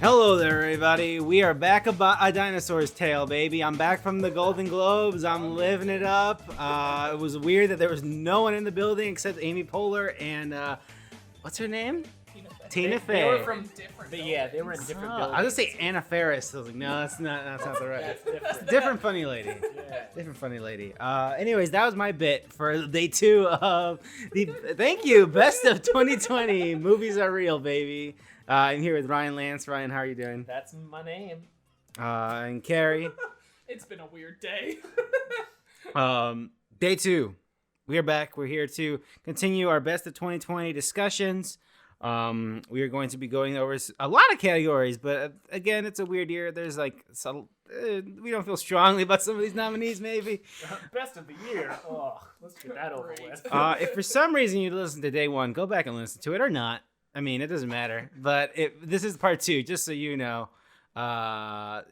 Hello there, everybody. We are back about A Dinosaur's Tale, baby. I'm back from the Golden Globes. I'm living it up. It was weird that there was no one in the building except Amy Poehler and, what's her name? Tina Fey. They were from different buildings. They were in different buildings. I was gonna say Anna Faris. I was like, no, that's not the right. That's different. Different funny lady. Yeah. Different funny lady. Anyways, that was my bit for day 2 of the. Thank you, best of 2020. Movies are real, baby. I'm here with Ryan Lance. Ryan, how are you doing? That's my name. And Carrie. It's been a weird day. Day 2. We are back. We're here to continue our best of 2020 discussions. We are going to be going over a lot of categories, but again, it's a weird year. There's like subtle. We don't feel strongly about some of these nominees, maybe. Best of the year. Oh, let's get that over with. If for some reason you listen to day 1, go back and listen to it or not. I mean, it doesn't matter. But this is part 2, just so you know.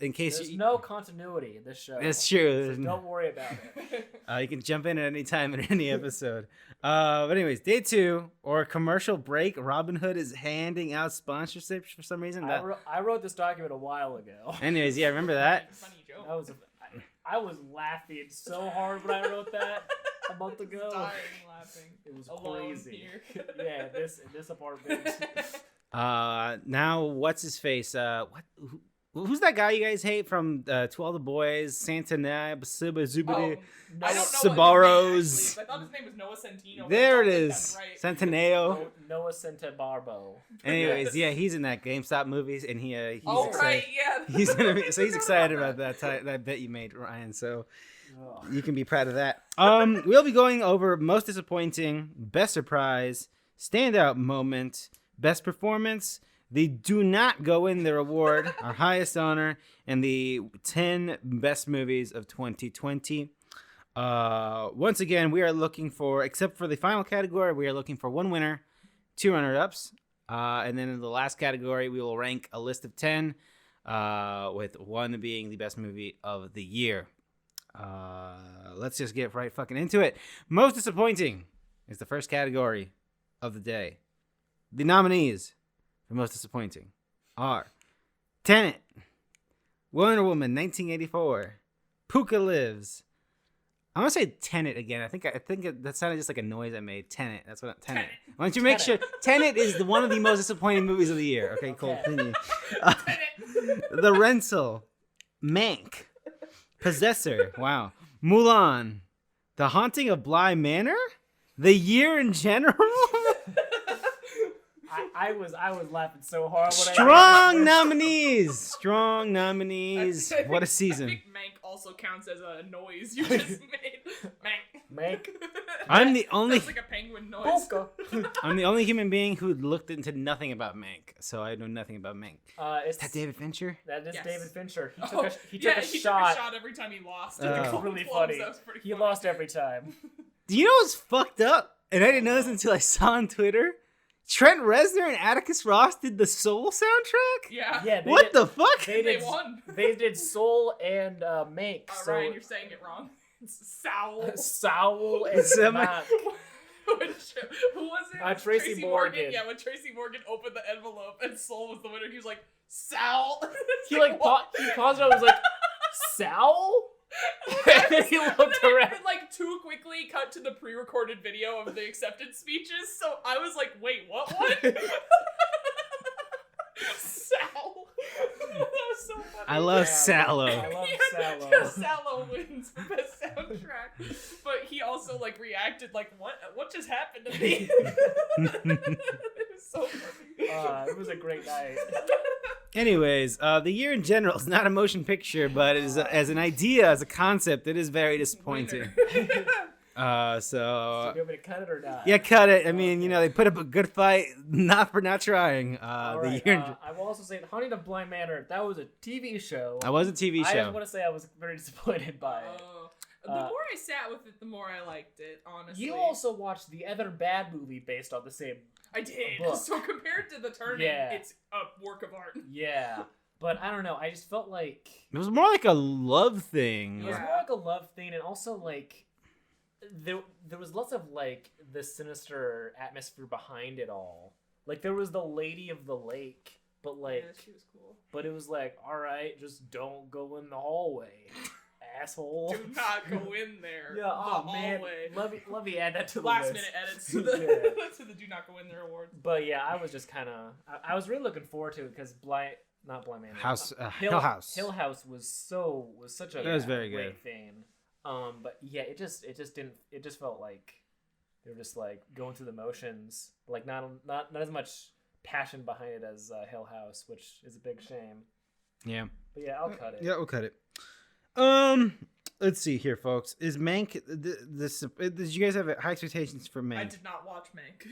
In case There's no continuity in this show. It's true. So don't worry about it. You can jump in at any time in any episode. But anyways, day 2 or commercial break. Robinhood is handing out sponsorships for some reason. I wrote this document a while ago. Anyways, yeah, remember that? Funny joke. I was laughing so hard when I wrote that a month ago. Dying laughing. It was Alone crazy. here. Yeah, in this apartment. Now what's his face? Who's that guy you guys hate from To All the Boys? Santana, Basiba, Zubidi, I don't know Sabaros. I thought his name was Noah Centino. There it but I don't is, think that's Centineo. Noah Centebarbo. Anyways, yeah, he's in that GameStop movies, and he's Oh, excited. right, yeah. He's gonna be, so he's excited about that bet you made, Ryan. So you can be proud of that. We'll be going over most disappointing, best surprise, standout moment, best performance. They do not go in their award, our highest honor, and the 10 best movies of 2020. Once again, we are looking for, except for the final category, we are looking for 1 winner, 2 runner-ups, and then in the last category, we will rank a list of 10, with 1 being the best movie of the year. Let's just get right fucking into it. Most disappointing is the first category of the day. The nominees for most disappointing are Tenet, Wonder Woman 1984, Pooka Lives. I'm gonna say Tenet again. I think that sounded just like a noise I made. Tenet. That's what Tenet. Why don't you make sure Tenet is one of the most disappointing movies of the year? Okay, cool. Continue. The Rental, Mank, Possessor. Wow. Mulan, The Haunting of Bly Manor, The Year in General. I was laughing so hard when Strong nominees. What a season. I think Mank also counts as a noise you just made. Mank. I'm the only Sounds like a penguin noise. I'm the only human being who looked into nothing about Mank, so I know nothing about Mank. Is that David Fincher? That is Yes. David Fincher. He He took a shot. took a shot every time he lost. It's really funny. That was pretty He funny. lost every time. Do you know what's fucked up? And I didn't know this until I saw on Twitter. Trent Reznor and Atticus Ross did the Soul soundtrack? Yeah. Yeah. What the fuck? They won. They did Soul and Mank. So Ryan, you're saying it wrong. It's Soul. Soul and Semi- Mank. Who was it? Tracy Morgan. Yeah, when Tracy Morgan opened the envelope and Soul was the winner, he was like, Sal. He paused it. I was like, Sal? And then he looked around. It like too quickly cut to the pre-recorded video of the acceptance speeches, so I was like, wait, what? Sal. That was so funny. I love Yeah. Sallow. I love Sallow. Yeah, Sallow wins for best soundtrack. But he also like reacted like, what just happened to me? It was so funny. It was a great night. Anyways, The Year in General is not a motion picture, but it is as an idea, as a concept, it is very disappointing. So you want me to cut it or not? Yeah, cut it. I mean, they put up a good fight, not for not trying. Right, The Year. I will also say, Haunting of Bly Manor, that was a TV show. That was a TV I show. just want to say I was very disappointed by it. The more I sat with it, the more I liked it, honestly. You also watched the other bad movie based on the same. I did. book. So compared to The Turning, Yeah. it's a work of art. Yeah, but I don't know. I just felt like It was more like a love thing. it was more like a love thing, and also like there was lots of like the sinister atmosphere behind it all. Like there was the Lady of the Lake But like, Yeah, she was cool. but it was like, all right, just don't go in the hallway, asshole. Do not go in there. Yeah, the hallway. Let me add that to the last list. minute edits to the to the do not go in there awards. But yeah, I was just kind of, I was really looking forward to it because not Bly Manor. Hill House. Hill House was such a It was very great good. thing. But yeah, it just felt like they were just like going through the motions, like not as much passion behind it as Hill House, which is a big shame. Yeah. But yeah, I'll cut it. Yeah, we'll cut it. Let's see here, folks. Is Mank this? Did you guys have high expectations for Mank? I did not watch Mank.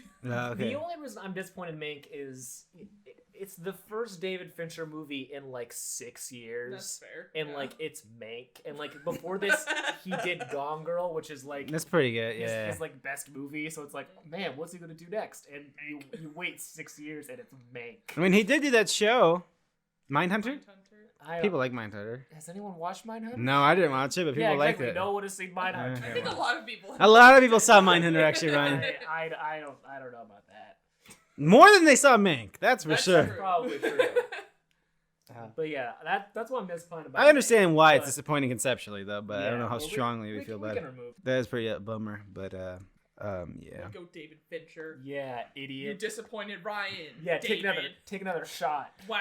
Okay. The only reason I'm disappointed in Mank is it's the first David Fincher movie in like 6 years. That's fair. And like it's Mank, and like before this he did Gone Girl, which is like That's pretty good. Yeah. his like best movie. So it's like, man, what's he gonna do next? And you wait 6 years and it's Mank. I mean, he did do that show, Mindhunter. Mindhunter. People like Mindhunter. Has anyone watched Mindhunter? No, I didn't watch it, but people yeah, liked exactly. it. No one has seen Mindhunter. I think a lot of people. A lot of people saw Mindhunter, actually, Ryan. I don't know about that. More than they saw Mank, that's for That's sure. true. Probably true. But yeah, that's what I'm disappointed about. I understand why it's but- disappointing conceptually, though, but I don't know how strongly we feel about can it. remove. That is pretty bummer, but yeah. Go David Fincher. Yeah, You idiot. disappointed Ryan. Yeah, David. take another shot, Wow.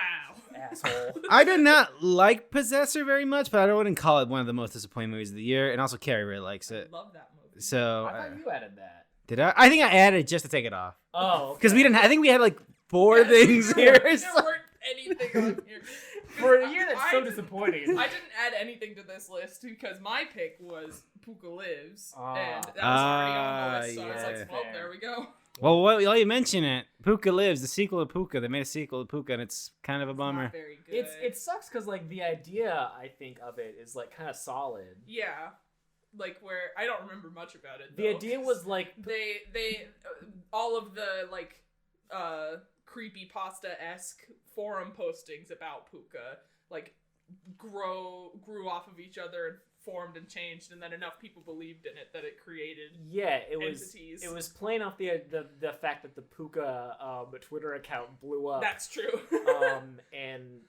asshole. I did not like Possessor very much, but I wouldn't call it one of the most disappointing movies of the year. And also, Carrie really likes I it. love that movie. So, I thought you added that. did I? I think I added it just to take it off. Oh, Because we didn't. I think we had like 4 Yes, things there here. weren't so- anything on here. for a year that's so I- disappointing. I didn't add anything to this list because my pick was Pooka Lives, Ah. and that was already on the list. So I was yeah. like, well, Fair. there we go. Well, while you mention it, Pooka Lives, the sequel to Pooka. They made a sequel to Pooka, and it's kind of a bummer. Not very good. It sucks because like the idea I think of it is like kind of solid. Yeah, like where I don't remember much about it. The though, idea 'cause was like they all of the like creepypasta-esque forum postings about Pooka like grew off of each other and formed and changed, and then enough people believed in it that it created entities. It was playing off the fact that the Pooka Twitter account blew up. That's true. And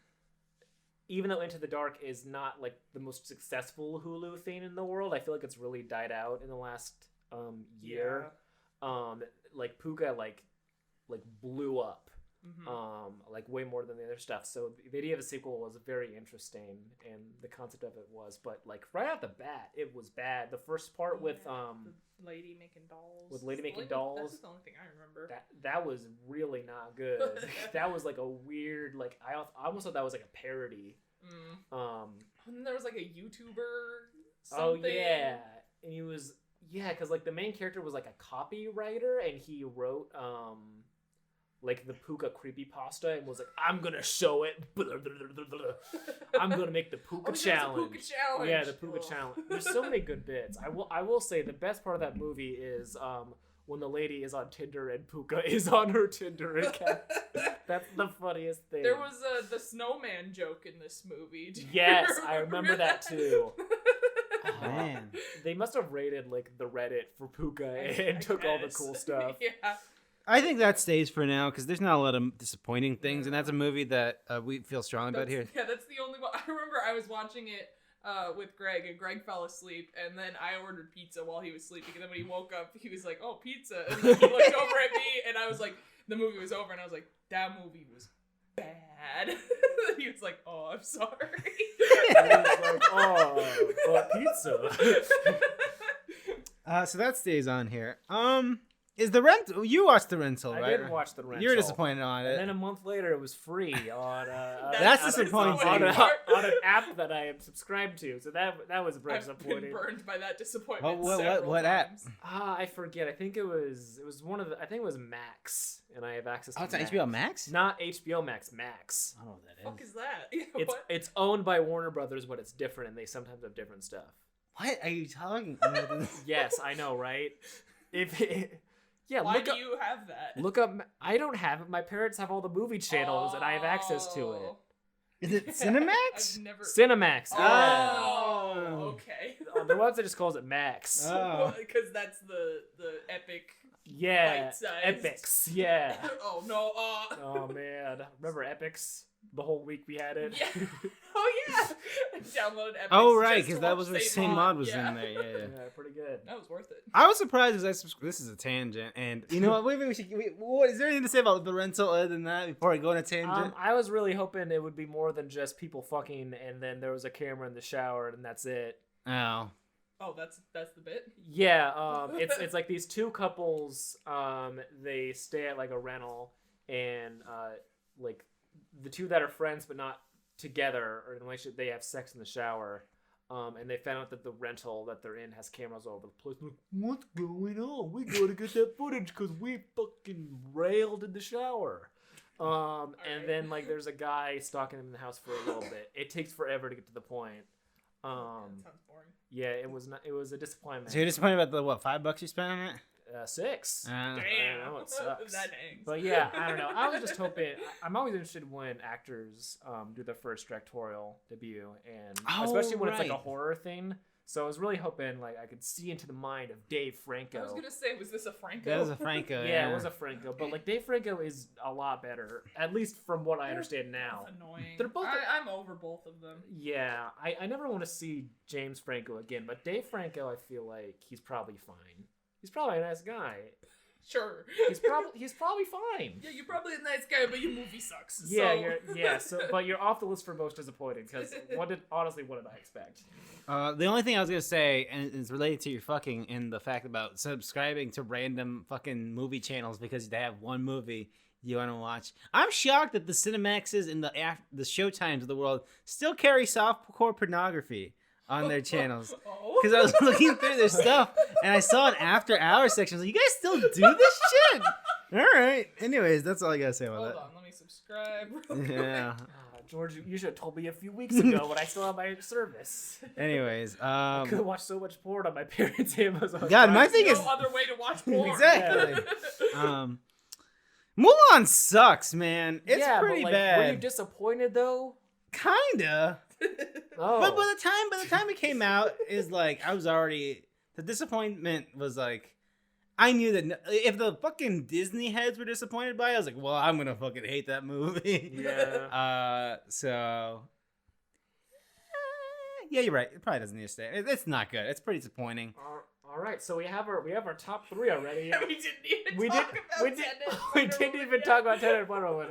even though Into the Dark is not like the most successful Hulu thing in the world, I feel like it's really died out in the last year. Like Pooka like blew up. Like way more than the other stuff. So the idea of a sequel was very interesting, and the concept of it was, but like right off the bat, it was bad. The first part with The lady making dolls. with Lady Making That's Dolls, the only thing I remember. that was really not good. That was like a weird, like I almost thought that was like a parody. And then there was like a YouTuber. Oh Something. yeah, and he was because like the main character was like a copywriter, and he wrote like the Pooka creepypasta and was like, I'm gonna show it. I'm gonna make the Pooka challenge. Pooka challenge. Yeah, the Pooka challenge. There's so many good bits. I will say the best part of that movie is when the lady is on Tinder and Pooka is on her Tinder account. That's the funniest thing. There was the snowman joke in this movie. Do you Yes, I remember that too. Man. They must have rated like the Reddit for Pooka and took all the cool stuff. Yeah. I think that stays for now because there's not a lot of disappointing things, and that's a movie that we feel strongly about here. Yeah, that's the only one. I remember I was watching it with Greg, and Greg fell asleep, and then I ordered pizza while he was sleeping, and then when he woke up, he was like, oh, pizza, and then he looked over at me, and I was like, the movie was over, and I was like, that movie was bad. He was like, oh, I'm sorry. I was like, oh, but pizza. So that stays on here. Is the rental? You watched the rental, right? I didn't watch the rental. You were disappointed on it. And then a month later, it was free on. That's on disappointing. on an app that I am subscribed to. So that was very I've been disappointing. burned by that disappointment. What app? times. I forget. I think it was one of the. I think it was Max, and I have access to. Oh, it's on Max. HBO Max? Not HBO Max. Max. I don't know what that Fuck is. is that? Yeah, It's what? it's owned by Warner Brothers, but it's different, and they sometimes have different stuff. What are you talking? Yes, I know, right? Yeah, Why look do up. you have that? Look up. I don't have it. My parents have all the movie channels, and I have access to it. Is it Cinemax? I've never. Cinemax. Yeah. Oh, okay. On The website just calls it Max. Oh. Because that's the epic. Yeah, bite-sized. Epics. Yeah. Oh no. Oh man, remember Epics? The whole week we had it. Yeah. Oh yeah. I downloaded Epics. Oh right, just to because that watch was where Saint Saint Maud was Yeah. in there. Yeah. Yeah, pretty good. That was worth it. I was surprised because this is a tangent, and you know what? What is there anything to say about the rental other than that before I go on a tangent? I was really hoping it would be more than just people fucking, and then there was a camera in the shower, and that's it. Oh. Oh, that's the bit. Yeah, it's like these two couples. They stay at like a rental, and like the two that are friends but not together or in a relationship, they have sex in the shower. And they found out that the rental that they're in has cameras all over the place. Like, what's going on? We gotta get that footage because we fucking railed in the shower. And then like there's a guy stalking him in the house for a little bit. It takes forever to get to the point. That sounds boring. Yeah, it was not. It was a disappointment. So you're disappointed about the what? $5 you spent on it? 6. Damn. I know, it sucks. That hangs. But yeah, I don't know. I was just hoping. I'm always interested when actors do their first directorial debut, and especially when it's like a horror thing. So I was really hoping like I could see into the mind of Dave Franco. I was gonna say, was this a Franco? That was a Franco. Yeah, it was a Franco, but like Dave Franco is a lot better, at least from what I understand now. That's annoying. They're both. I'm over both of them. Yeah, I never want to see James Franco again, but Dave Franco, I feel like he's probably fine. He's probably a nice guy. Sure. He's probably fine. Yeah, you're probably a nice guy, but your movie sucks. Yeah, but you're off the list for most disappointed because what did I expect? The only thing I was gonna say, and it's related to your fucking and the fact about subscribing to random fucking movie channels because they have one movie you want to watch. I'm shocked that the Cinemaxes and the Showtimes of the world still carry softcore pornography on their channels. Because I was looking through their stuff and I saw an after hours section. I was like, you guys still do this shit? All right. Anyways, that's all I gotta say about Hold that. on, let me subscribe. Yeah. George, you should have told me a few weeks ago when I still had my service. Anyways, I could have watched so much porn on my parents' Amazon. God, my thing is no other way to watch porn. Exactly. Mulan sucks, man. It's pretty bad. Were you disappointed though? Kinda. Oh. But by the time it came out, is like I was already the disappointment was like I knew that if the fucking Disney heads were disappointed by it, I was like, well, I'm gonna fucking hate that movie. Yeah. Yeah, you're right. It probably doesn't need to stay. It's not good. It's pretty disappointing. All right, so we have our top 3 already. Yeah, we didn't even talk about Tenet. We didn't even talk about Tenet Wonder Woman.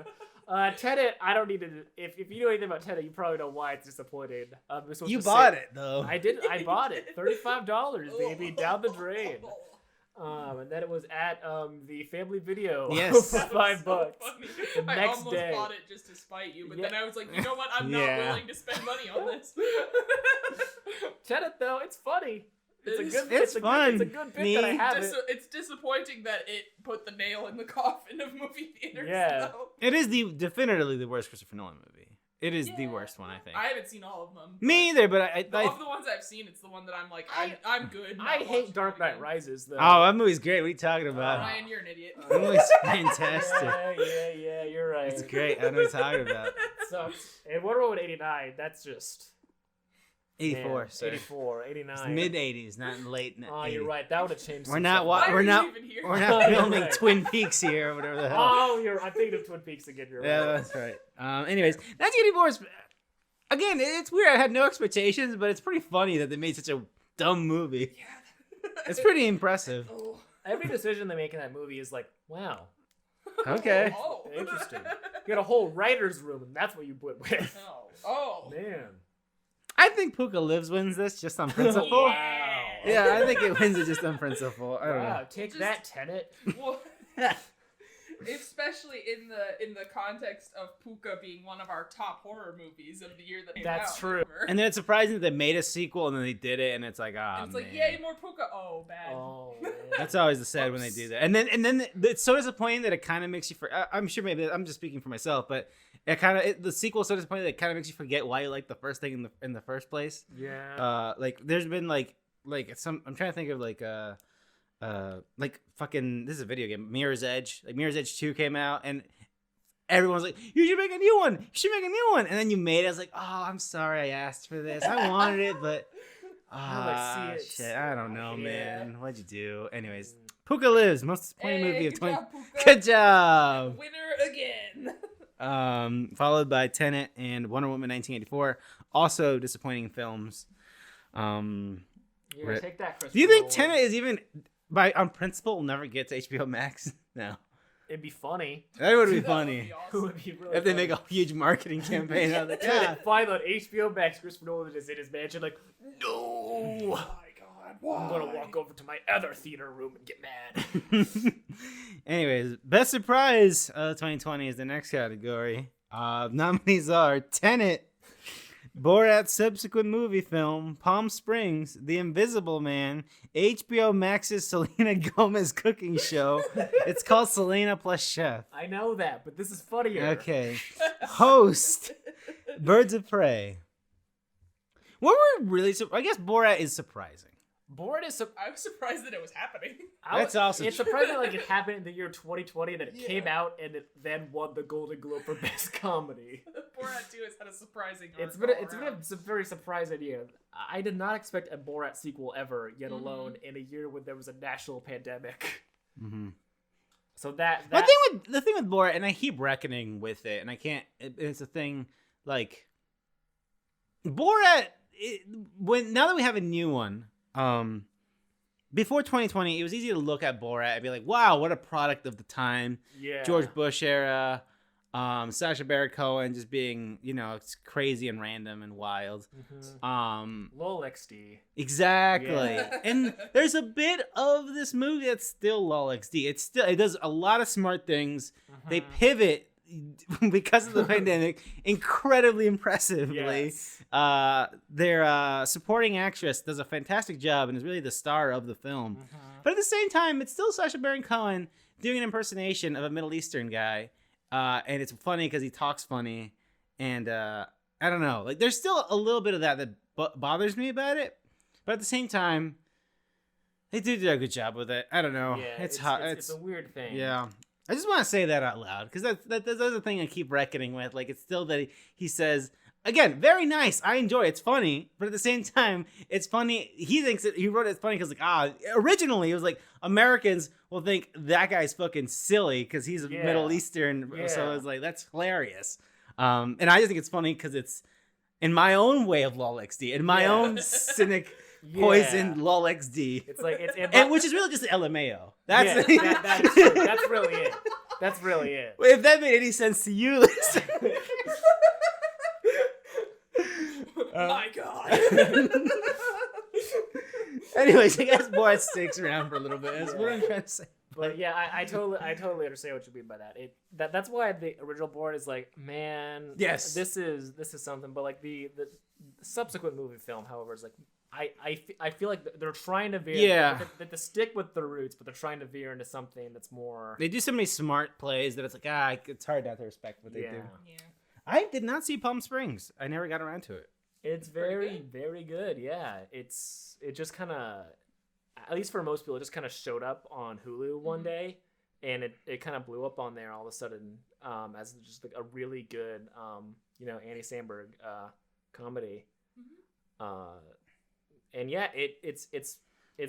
Tenet, I don't need to. If you know anything about Tenet, you probably know why it's disappointing. You bought it though. I did. I bought it. $35, baby, down the drain. And then it was at the Family Video. Yes. For $5. So the next I almost day. bought it just to spite you, but then I was like, you know what? I'm not willing to spend money on this. Tenet though, it's funny. It's fun. It's a good bit that I have it. It's disappointing that it put the nail in the coffin of movie theaters. Yeah. Though. It is definitively the worst Christopher Nolan movie. It is the worst one, I think. I haven't seen all of them. Me either, but of the ones I've seen, it's the one that I'm like, I'm good. I hate Dark Knight Rises though. Oh, that movie's great. What are you talking about? Ryan, you're an idiot. That movie's fantastic. Yeah, you're right. It's great. I know what you're talking about. Sucks. And Wonder Woman 89, that's just 84, man, sir. 84, 89. It's mid 80s, not late 80s. Oh, you're right. That would have changed. We're not Why we're are you not even here? we're not filming Right. Twin Peaks here or whatever the hell. Oh, I'm thinking of Twin Peaks again. You're Yeah, right. that's right. Anyways, 1984 is again. It's weird. I had no expectations, but it's pretty funny that they made such a dumb movie. It's pretty impressive. Oh. Every decision they make in that movie is like, wow, Okay. Oh. interesting. You got a whole writer's room, and that's what you put with. Oh. Man. I think Pooka Lives wins this just on principle. Wow. Yeah, I think it wins it just on principle. I don't Wow, know. take Just- that, Tenet. Well, especially in the context of Pooka being one of our top horror movies of the year that came That's out. true. Remember? And then it's surprising that they made a sequel and then they did it, and it's like, And it's man. like, yay, more Pooka. Oh, bad. Oh, man. That's always the sad when they do that. And then it's so disappointing that it kind of makes you I'm sure maybe I'm just speaking for myself, but it kind of the sequel is so disappointing that it kind of makes you forget why you liked the first thing in the first place. Yeah. Like there's been like some I'm trying to think of like fucking this is a video game, Mirror's Edge. Like Mirror's Edge 2 came out and everyone's like, you should make a new one. You should make a new one. And then you made it. I was like, oh, I'm sorry I asked for this. I wanted it, but I see it. Shit, I don't know, Yeah. man. What'd you do? Anyways, Pooka Lives, most disappointing movie of Good 20. job, Pooka. Good job. Winner again. Followed by Tenet and Wonder Woman 1984, also disappointing films. Yeah, take that, Chris. Do you think Tenet is even on principle will never get to HBO Max? No. It'd be funny. That would be That funny. It would be really If they funny. make a huge marketing campaign out of it. Yeah. Find on HBO Max, Christopher Nolan is in his mansion like, no! Oh my god, why? I'm gonna walk over to my other theater room and get mad. Anyways, best surprise of 2020 is the next category. Nominees are Tenet, Borat's subsequent movie film, Palm Springs, The Invisible Man, HBO Max's Selena Gomez cooking show. It's called Selena plus Chef. I know that, but this is funnier. Okay. Host, Birds of Prey. What were really? I guess Borat is surprising. Borat is. I was surprised that it was happening. That's also It's true. surprising like it happened in the year 2020 and then it Yeah. came out and it then won the Golden Globe for Best Comedy. Borat 2 has had a surprising It's run been all a around. very surprising year. I did not expect a Borat sequel ever, yet Mhm. alone in a year when there was a national pandemic. Mm-hmm. So that But the thing with Borat, and I keep reckoning with it, and I can't. It's a thing like Borat. Now that we have a new one, before 2020, it was easy to look at Borat and be like, "Wow, what a product of the time." yeah. George Bush era, Sacha Baron Cohen just being, it's crazy and random and wild. Lol XD. Exactly. Yeah. And there's a bit of this movie that's still lol XD. It does a lot of smart things. They pivot because of the pandemic incredibly impressively. Yes. Their supporting actress does a fantastic job and is really the star of the film. But at the same time, it's still Sacha Baron Cohen doing an impersonation of a Middle Eastern guy. And it's funny because he talks funny. And I don't know. Like, there's still a little bit of that bothers me about it. But at the same time, they do a good job with it. I don't know. Yeah, It's hot. It's a weird thing. Yeah. I just want to say that out loud because that's a thing I keep reckoning with. Like, it's still that he says, again, very nice. I enjoy it. It's funny. But at the same time, it's funny. He thinks he wrote it funny because, originally it was like Americans will think that guy's fucking silly because he's a Middle Eastern. Yeah. So it's like, that's hilarious. And I just think it's funny because it's in my own way of lol XD, in my own cynic, poisoned lol XD. It's like And which is really just LMAO. That's that is true. That's really it. That's really it. If that made any sense to you, listen. My god. Anyways, I guess Borat sticks around for a little bit. That's what I'm trying to say. But yeah, I totally understand what you mean by that. That's why the original Borat is like, man, Yes. this is something. But like the subsequent movie film, however, is like I feel like they're trying to veer. Yeah. They stick with the roots, but they're trying to veer into something that's more. They do so many smart plays that it's like, it's hard not to respect what they do. Yeah. I did not see Palm Springs. I never got around to it. It's Pretty very good. Yeah, it just kind of, at least for most people, it just kind of showed up on Hulu one day, and it kind of blew up on there all of a sudden as just like a really good Andy Samberg comedy. And yeah, it's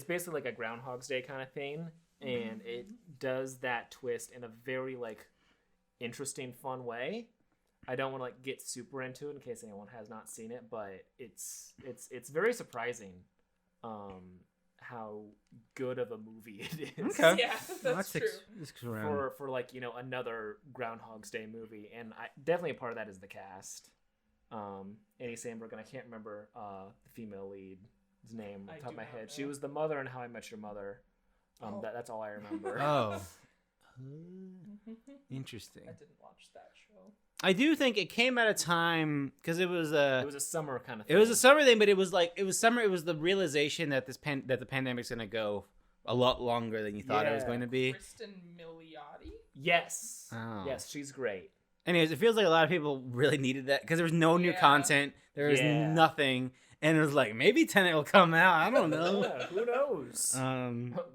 basically like a Groundhog's Day kind of thing, and it does that twist in a very like interesting, fun way. I don't want to like get super into it in case anyone has not seen it, but it's very surprising how good of a movie it is. Okay. Yeah, that's true. For like another Groundhog's Day movie, and definitely a part of that is the cast. Annie Samberg, and I can't remember the female lead's name off the top of my head. She was the mother in How I Met Your Mother. That's all I remember. Oh. Interesting. I didn't watch that show. I do think it came at a time because it was a summer kind of thing. It was a summer thing, but it was summer. It was the realization that that the pandemic's gonna go a lot longer than you thought it was going to be. Kristen Milioti? Yes. Oh. Yes, she's great. Anyways, it feels like a lot of people really needed that because there was no new content. There was nothing. And it was like, maybe Tenet will come out. I don't know. Yeah, who knows?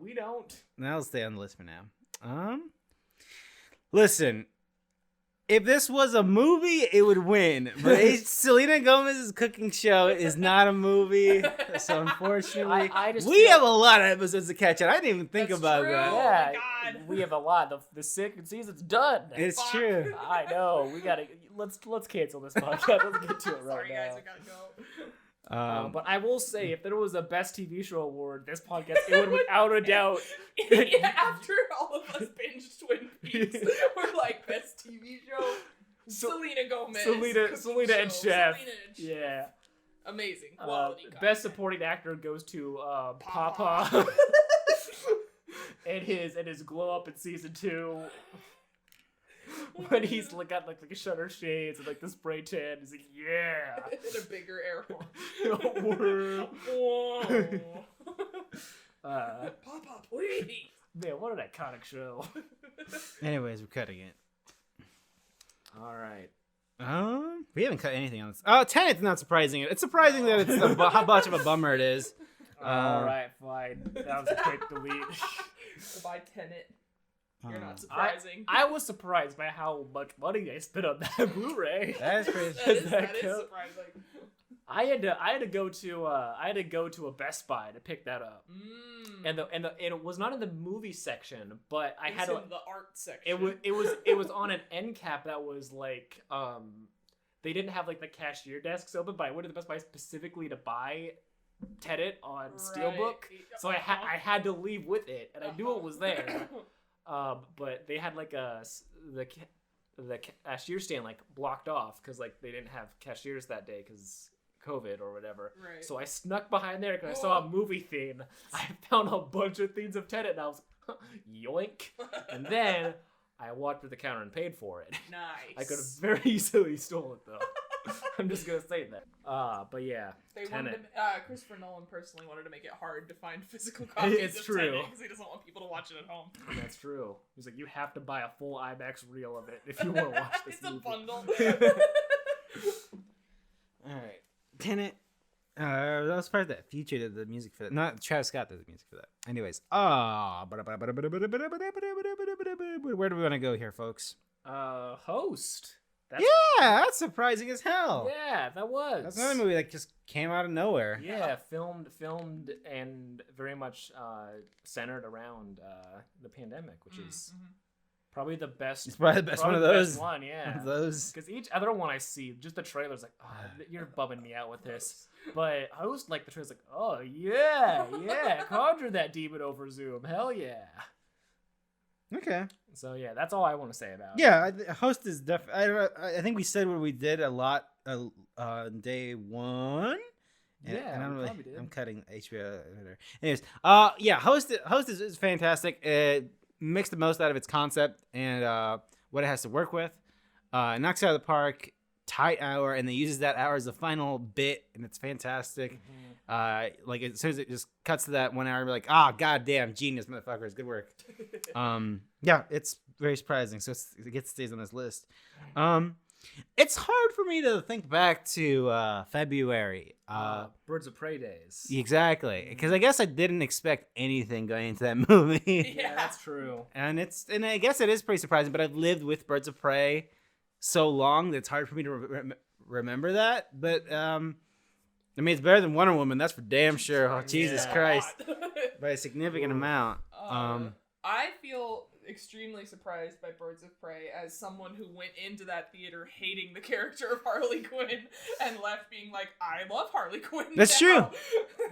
We don't. That'll stay on the list for now. Listen, If this was a movie, it would win. But Selena Gomez's cooking show is not a movie, so unfortunately, we have a lot of episodes to catch up. I didn't even think about true. that. Yeah, Oh my God. we have a lot. The second season's done. It's Fuck. true. I know. We gotta let's cancel this podcast. Let's get to it right Sorry, now. guys, I gotta go. But I will say, if there was a best TV show award, this podcast, it would without a doubt. After all of us binged Twin Peaks, we're like, best TV show? Selena Gomez. Selena and Selena Chef. and Yeah. Amazing. Quality content. Best supporting actor goes to Papa. and his glow up in season 2. When he's got like a shutter shades and like the spray tan, he's like, yeah. And a bigger air horn. Whoa. Papa, please. Man, what an iconic show. Anyways, we're cutting it. All right. We haven't cut anything on this. Oh, Tenet's not surprising. It's surprising that it's how much of a bummer it is. All right, fine. That was a quick delete. By Tenet. You're not surprising. I was surprised by how much money I spent on that Blu-ray. That is crazy. that is surprising. I had to go to a Best Buy to pick that up. And it was not in the movie section, but I had in the art section. It was on an end cap that was like they didn't have like the cashier desks open, but I went to the Best Buy specifically to buy Tenet on Steelbook, so I had to leave with it, and I knew it was there. But they had like the cashier stand like blocked off because like they didn't have cashiers that day because COVID or whatever. Right. So I snuck behind there because I saw a movie theme. I found a bunch of themes of Tenet and I was yoink. And then I walked to the counter and paid for it. Nice. I could have very easily stolen it though. I'm just gonna say that. But yeah, they Tenet. wanted to, Christopher Nolan personally wanted to make it hard to find physical copies It's of true. Tenet because he doesn't want people to watch it at home. That's true. He's like, you have to buy a full IMAX reel of it if you want to watch this It's movie. a bundle. All right, Tenet. I was surprised that Future did the music for that. Not Travis Scott did the music for that. Anyways, where do we want to go here, folks? Host. That's surprising as hell. Yeah, that was. That's another movie that just came out of nowhere. Yeah, filmed and very much centered around the pandemic, which is probably the best. It's probably the best one of those. Best one, yeah. Those. Because each other one I see, just the trailer's like, oh, you're bumming me out with this. But I always like the trailer's like, oh yeah, conjure that demon over Zoom, hell yeah. Okay. So yeah, that's all I want to say about it. Yeah, Host is definitely. I think we said what we did a lot on day one. And Yeah, I don't we really. probably did. I'm cutting HBO. Anyways, yeah, Host is fantastic. It makes the most out of its concept and what it has to work with. It knocks it out of the park. Tight hour, and they uses that hour as the final bit, and it's fantastic. Like as soon as it just cuts to that 1 hour, we're like, goddamn, genius, motherfuckers, good work. Yeah, it's very surprising. So it stays on this list. It's hard for me to think back to February. Birds of Prey days. Exactly, because I guess I didn't expect anything going into that movie. Yeah, that's true. And I guess it is pretty surprising. But I've lived with Birds of Prey so long that it's hard for me to remember that. But I mean, it's better than Wonder Woman, that's for damn sure. Oh, Jesus Christ, by a significant amount. I feel extremely surprised by Birds of Prey as someone who went into that theater hating the character of Harley Quinn and left being like, I love Harley Quinn. That's now. true.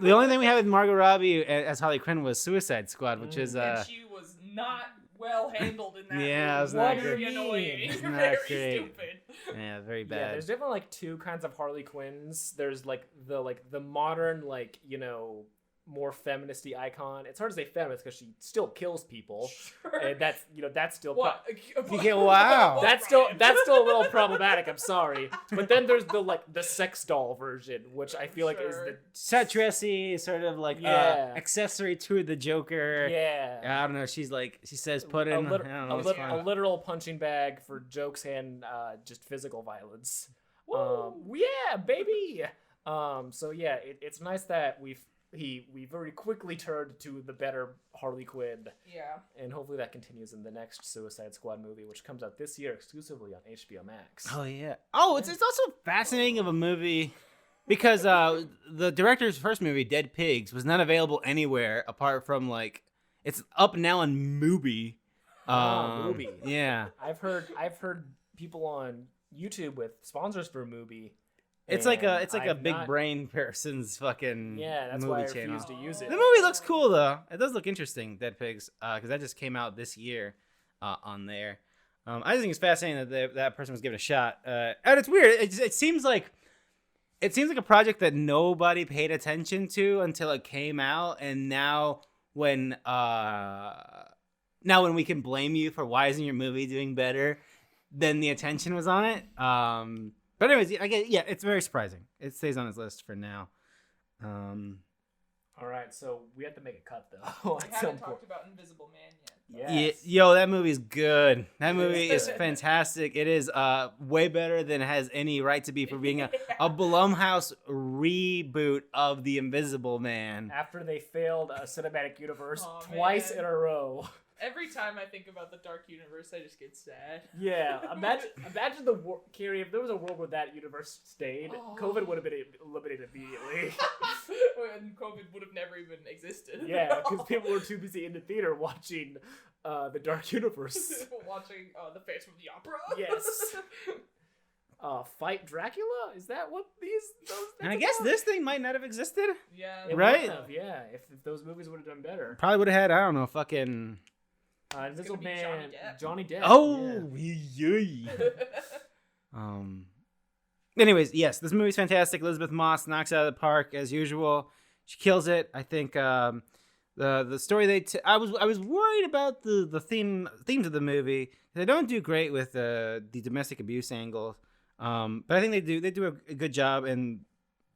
The only thing we had with Margot Robbie as Harley Quinn was Suicide Squad, which is and she was not well handled in that. Yeah, it was movie. not Very great. annoying. It's not Very great. stupid. Yeah, very bad. Yeah, there's definitely like two kinds of Harley Quinns. There's like the modern, like, you know, more feministy icon. It's hard to say feminist because she still kills people, Sure. and that's still Wow. that's still a little problematic. I'm sorry, but then there's the sex doll version, which I feel like is the set dressy, sort of like accessory to the Joker. I don't know. She says put in a literal punching bag for jokes and just physical violence. Yeah, baby. So yeah, it's nice that we've we very quickly turned to the better Harley Quinn. Yeah. And hopefully that continues in the next Suicide Squad movie, which comes out this year exclusively on HBO Max. Oh yeah. Oh, it's also fascinating of a movie because the director's first movie, Dead Pigs, was not available anywhere apart from like it's up now on Mubi. Mubi. Yeah. I've heard people on YouTube with sponsors for Mubi. It's like a big brain person's fucking that's movie why I channel. refuse to use it. The movie looks cool though. It does look interesting, Dead Pigs, because that just came out this year on there. I just think it's fascinating that that person was given a shot. And it's weird. It seems like a project that nobody paid attention to until it came out, and now when we can blame you for why isn't your movie doing better, then the attention was on it. But anyways, it's very surprising. It stays on his list for now. All right, so we have to make a cut though. We haven't talked about Invisible Man yet. Yes. Yo, that movie's good. That movie is fantastic. It is way better than it has any right to be for being a Blumhouse reboot of The Invisible Man. After they failed a cinematic universe twice in a row. Every time I think about the Dark Universe, I just get sad. Yeah, imagine Carrie, if there was a world where that universe stayed, COVID would have been eliminated immediately. And COVID would have never even existed. Yeah, because people were too busy in the theater watching the Dark Universe. Watching the Phantom of the Opera. Yes. Fight Dracula? Is that what those And I guess this thing might not have existed. Yeah. It right? would have, yeah, if those movies would have done better. Probably would have had, I don't know, fucking... Invisible Man, Johnny Depp. Oh, yeah. Anyways, yes, this movie's fantastic. Elizabeth Moss knocks it out of the park as usual. She kills it. I think the story I was worried about the themes of the movie. They don't do great with the domestic abuse angle, but I think they do a good job. And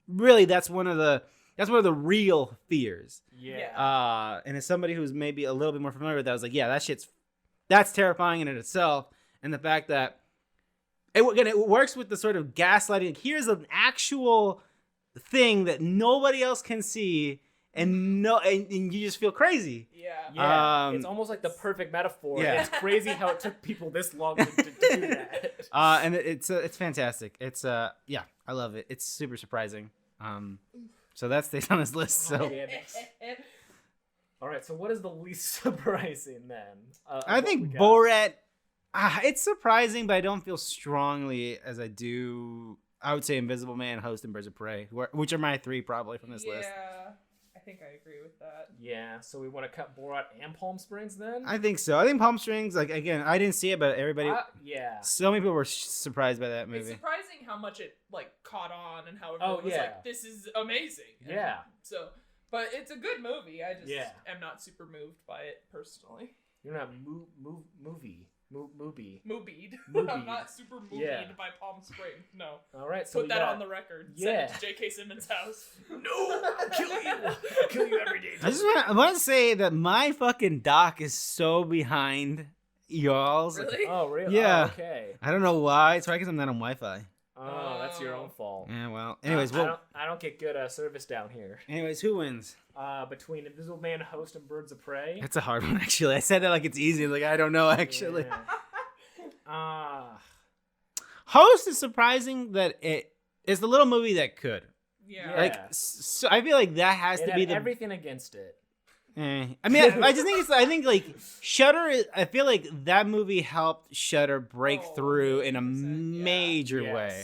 really, that's one of the real fears. Yeah. And as somebody who's maybe a little bit more familiar with that, I was like, yeah, that's terrifying in itself. And the fact that it works with the sort of gaslighting. Like, here's an actual thing that nobody else can see, and you just feel crazy. Yeah. It's almost like the perfect metaphor. Yeah. It's crazy how it took people this long to do that. And it's fantastic. It's I love it. It's super surprising. So that stays on his list. So all right. So what is the least surprising then? I think Borat. It's surprising, but I don't feel strongly as I do. I would say Invisible Man, Host, and Birds of Prey, which are my three probably from this list. Yeah, I think I agree with that. Yeah, so we want to cut Borat and Palm Springs then? I think so. I think Palm Springs, like, again, I didn't see it, but everybody, yeah. So many people were surprised by that movie. It's surprising how much it, like, caught on and how everyone was like, this is amazing. And yeah. So, but it's a good movie. I just am not super moved by it personally. You're not movie. Moobied. I'm not super moobied by Palm Springs. No. All right. So put that on the record. Yeah. Send it to J.K. Simmons' house. No, I'll kill you. I'll kill you every day. I want to say that my fucking doc is so behind y'all's. Really? Oh, really? Yeah. Oh, okay. I don't know why. It's probably because I'm not on Wi-Fi. Oh, that's your own fault. Yeah. Well. Anyways, I don't get good service down here. Anyways, who wins? Between Invisible Man, Host, and Birds of Prey. That's a hard one, actually. I said that like it's easy. Like, I don't know, actually. Yeah. Host is surprising that it is the little movie that could. Yeah. Like, so I feel like that has to be everything against it. I mean, I just think I think like Shudder. I feel like that movie helped Shudder break through in a major way.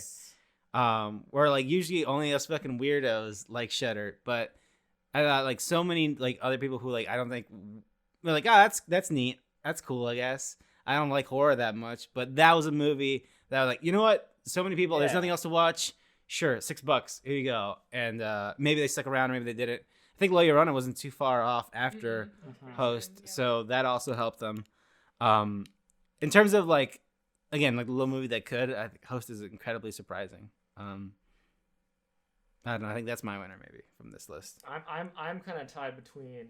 Where like usually only us fucking weirdos like Shudder, but I thought like so many like other people who like I don't think were like, oh, that's neat, that's cool, I guess. I don't like horror that much, but that was a movie that I was like, you know what? So many people, there's nothing else to watch. Sure, $6, here you go. And maybe they stuck around, maybe they didn't. I think La Llorona wasn't too far off after Host, so that also helped them. In terms of like, again, like the little movie that could, I think Host is incredibly surprising. I don't know. I think that's my winner maybe from this list. I'm kind of tied between,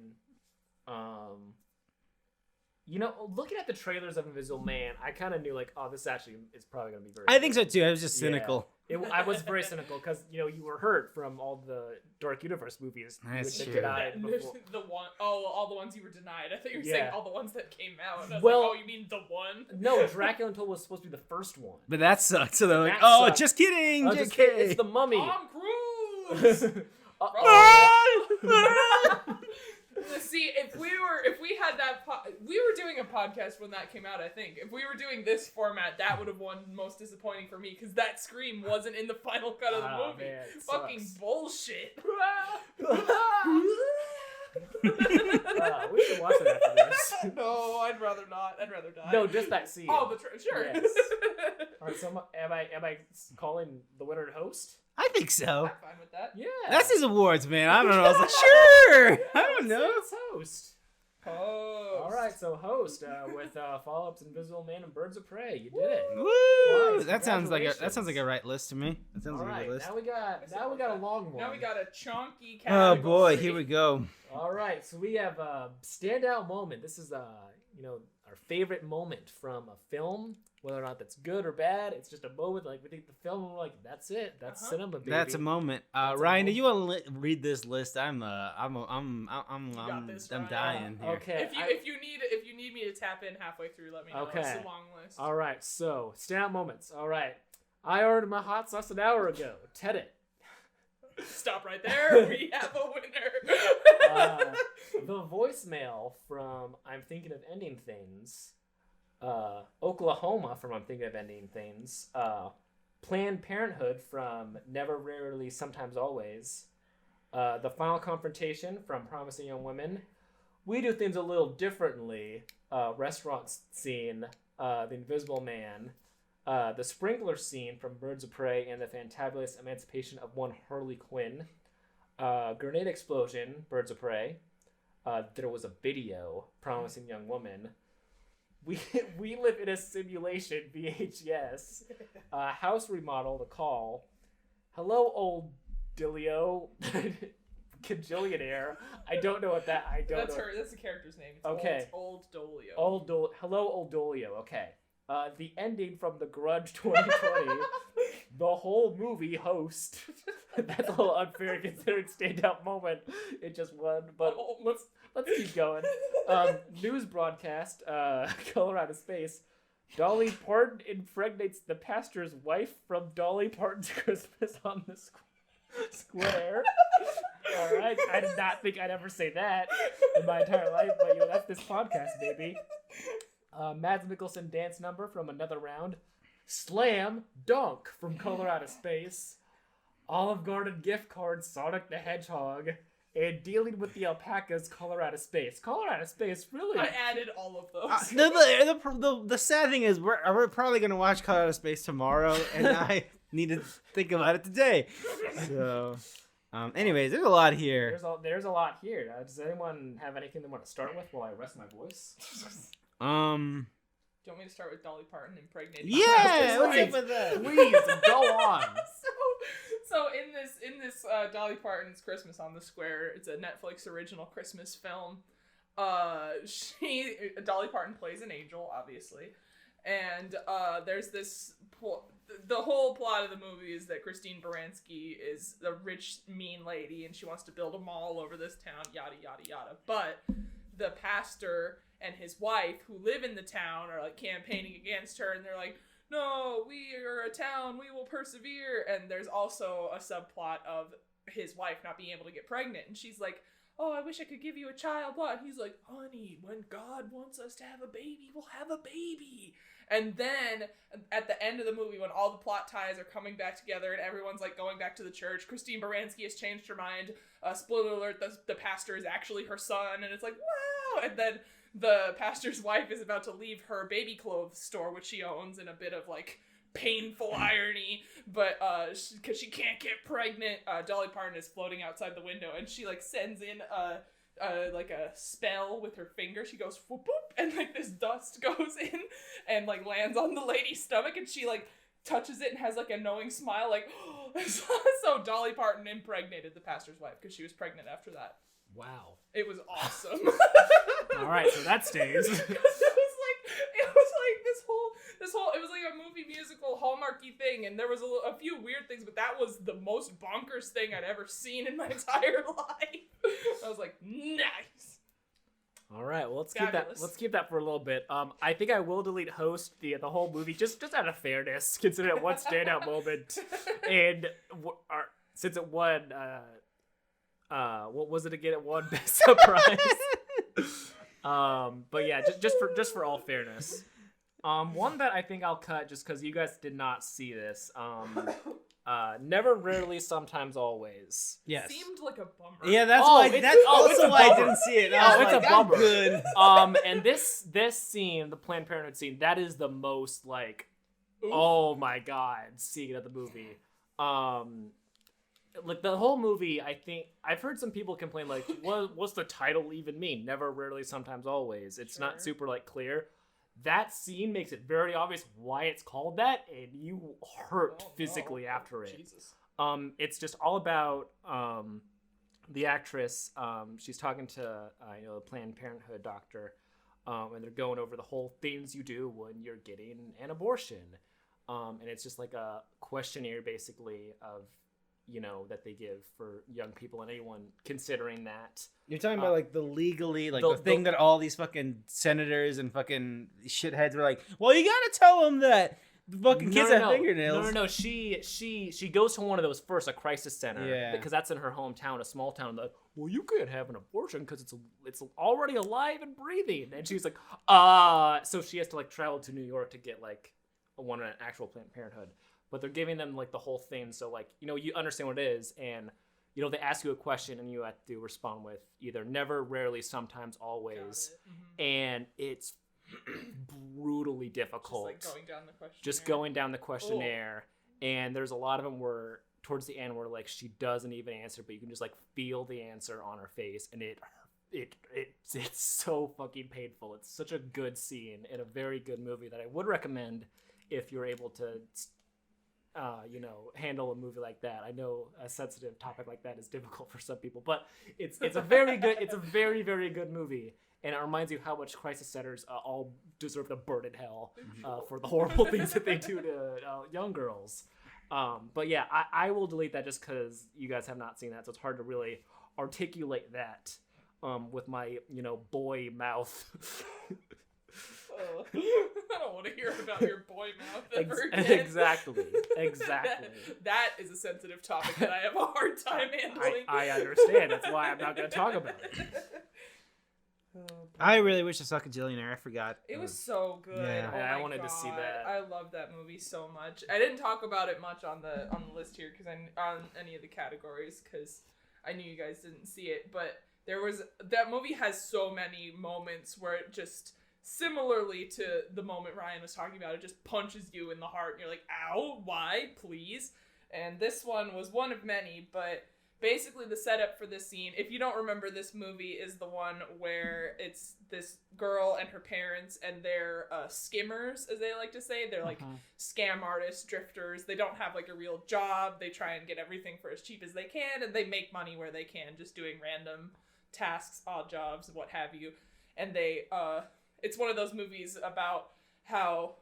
You know, looking at the trailers of Invisible Man, I kind of knew like, oh, this actually is probably gonna be very. I think so too. I was just cynical. I was very cynical because you were hurt from all the Dark Universe movies. That's true. Denied before. All the ones you were denied. I thought you were saying all the ones that came out. And I was Well, like, oh, you mean the one? No, Dracula Untold was supposed to be the first one. But that sucked. So they're like, That oh, sucked. just kidding. Oh, just kidding. kidding. It's the Mummy. Tom Cruise. See, if we had that, we were doing a podcast when that came out. I think if we were doing this format, that would have won most disappointing for me because that scream wasn't in the final cut of the movie. Man, Fucking sucks. bullshit. We should watch it after this. No, I'd rather not. I'd rather die. No, just that scene. Oh, sure. Yes. All right, so am I calling the winner and host? I think so. I'm fine with that. Yeah. That's his awards, man. I don't know. I was like, sure. I don't know. It's host. Oh. All right, so host with follow-ups Invisible Man and Birds of Prey. You did it. Woo! Nice. That sounds like a Congratulations. right list to me. That sounds All like a right, right list. now we got a long one. Now we got a chunky Oh category. boy, here we go. All right, so we have a standout moment. This is our favorite moment from a film, whether or not that's good or bad. It's just a moment like we think the film and we're like, that's it. That's cinema, baby. That's a moment. That's a Ryan, do moment. you want to read this list? I'm got this, Ryan. dying here. Okay. If you need me to tap in halfway through, let me know. Okay. It's a long list. All right, so standout moments. All right, I ordered my hot sauce an hour ago. Tenet. Stop right there. We have a winner. The voicemail from I'm Thinking of Ending Things. Oklahoma from I'm Thinking of Ending Things. Planned Parenthood from Never, Rarely, Sometimes, Always. The Final Confrontation from Promising Young Women. We Do Things a Little Differently. Restaurant scene. The Invisible Man. The sprinkler scene from Birds of Prey and the Fantabulous Emancipation of One Harley Quinn. Grenade explosion, Birds of Prey. There was a video, Promising Young Woman. We live in a simulation, VHS. House remodel, The Call. Hello, old Dilio. Cajillionaire. I don't know what that. That's the character's name. It's Okay. Old Dolio. Hello, old Dolio. Okay. The ending from The Grudge 2020. The whole movie host. That's a little unfair considering standout moment. It just won, but let's keep going. News broadcast. Colorado Space. Dolly Parton impregnates the pastor's wife from Dolly Parton's Christmas on the Square. All right, I did not think I'd ever say that in my entire life, but that's this podcast, baby. Mads Mikkelsen dance number from Another Round. Slam Dunk from Colorado Space. Olive Garden gift card, Sonic the Hedgehog. And Dealing with the Alpacas, Colorado Space. Colorado Space, really? I added all of those. The sad thing is we're probably gonna watch Colorado Space tomorrow, and I need to think about it today. So, anyways, there's a lot here. There's a lot here. Does anyone have anything they want to start with while I rest my voice? Do you want me to start with Dolly Parton impregnating? Yeah, what's up with that? Please, go on. So in this Dolly Parton's Christmas on the Square, it's a Netflix original Christmas film. Dolly Parton plays an angel, obviously, and there's this. The whole plot of the movie is that Christine Baranski is the rich, mean lady, and she wants to build a mall over this town, yada yada yada. But the pastor and his wife, who live in the town, are like campaigning against her, and they're like, no, we are a town, we will persevere. And there's also a subplot of his wife not being able to get pregnant, and she's like, oh, I wish I could give you a child, but he's like, honey, when God wants us to have a baby, we'll have a baby. And then at the end of the movie, when all the plot ties are coming back together and everyone's like going back to the church, Christine Baranski has changed her mind. Spoiler alert, the pastor is actually her son, and it's like, wow. And then the pastor's wife is about to leave her baby clothes store, which she owns, in a bit of like painful irony, but because she can't get pregnant, Dolly Parton is floating outside the window, and she like sends in like a spell with her finger. She goes whoop whoop, and like this dust goes in and like lands on the lady's stomach, and she like touches it and has like a knowing smile, like, oh. So Dolly Parton impregnated the pastor's wife because she was pregnant after that. Wow. It was awesome. All right, so that stays. It was like this whole. It was like a movie musical Hallmarky thing, and there was a few weird things, but that was the most bonkers thing I'd ever seen in my entire life. I was like, nice. All right, well let's Fabulous. keep that for a little bit. I think I will delete host the whole movie just out of fairness, considering it one standout moment, and since it won, what was it again? It won Best Surprise. But yeah, just for all fairness, one that I think I'll cut just because you guys did not see this. Never, rarely, sometimes, always. Yes. Seemed like a bummer. Yeah, that's it's also a why I bummer. didn't see it. Oh, it's like, a bummer. Good. And this scene, the Planned Parenthood scene, that is the most like, Oof. oh my god, scene of the movie. Like the whole movie, I think I've heard some people complain like, what's the title even mean? Never, rarely, sometimes, always. It's Sure. not super like clear. That scene makes it very obvious why it's called that, and you hurt physically after it. Jesus. It's just all about the actress. She's talking to the Planned Parenthood doctor, and they're going over the whole things you do when you're getting an abortion. And it's just like a questionnaire, basically, of that they give for young people and anyone considering that. You're talking about like the legally, like the- the thing that all these fucking senators and fucking shitheads were like, well, you gotta tell them that the fucking kids have fingernails. No. She goes to one of those first, a crisis center, Yeah. because that's in her hometown, a small town. Like, well, you can't have an abortion because it's already alive and breathing. And she's like, so she has to like travel to New York to get like one an actual Planned Parenthood. But they're giving them like the whole thing, so like you understand what it is, and they ask you a question and you have to respond with either never, rarely, sometimes, always, and it's brutally difficult. Just going down the questionnaire. Going down the questionnaire, and there's a lot of them where towards the end where like she doesn't even answer, but you can just like feel the answer on her face, and it's so fucking painful. It's such a good scene in a very good movie that I would recommend if you're able to handle a movie like that. I know a sensitive topic like that is difficult for some people, but it's a very good, it's a very, very good movie. And it reminds you how much crisis centers all deserve to burn in hell for the horrible things that they do to young girls. But yeah, I will delete that just because you guys have not seen that, so it's hard to really articulate that with my boy mouth. I don't want to hear about your boy mouth ever again. Exactly. That is a sensitive topic that I have a hard time handling. I understand. That's why I'm not going to talk about it. I really wish I saw Kajillionaire. I forgot. It was so good. Yeah. Oh Yeah, I my wanted to see God. that. I love that movie so much. I didn't talk about it much on the list here on any of the categories because I knew you guys didn't see it. But that movie has so many moments where it just, similarly to the moment Ryan was talking about, it just punches you in the heart and you're like, ow, why, please? And this one was one of many, but basically the setup for this scene, if you don't remember, this movie is the one where it's this girl and her parents, and they're skimmers, as they like to say. They're like scam artists, drifters. They don't have like a real job. They try and get everything for as cheap as they can, and they make money where they can, just doing random tasks, odd jobs, what have you. And they it's one of those movies about how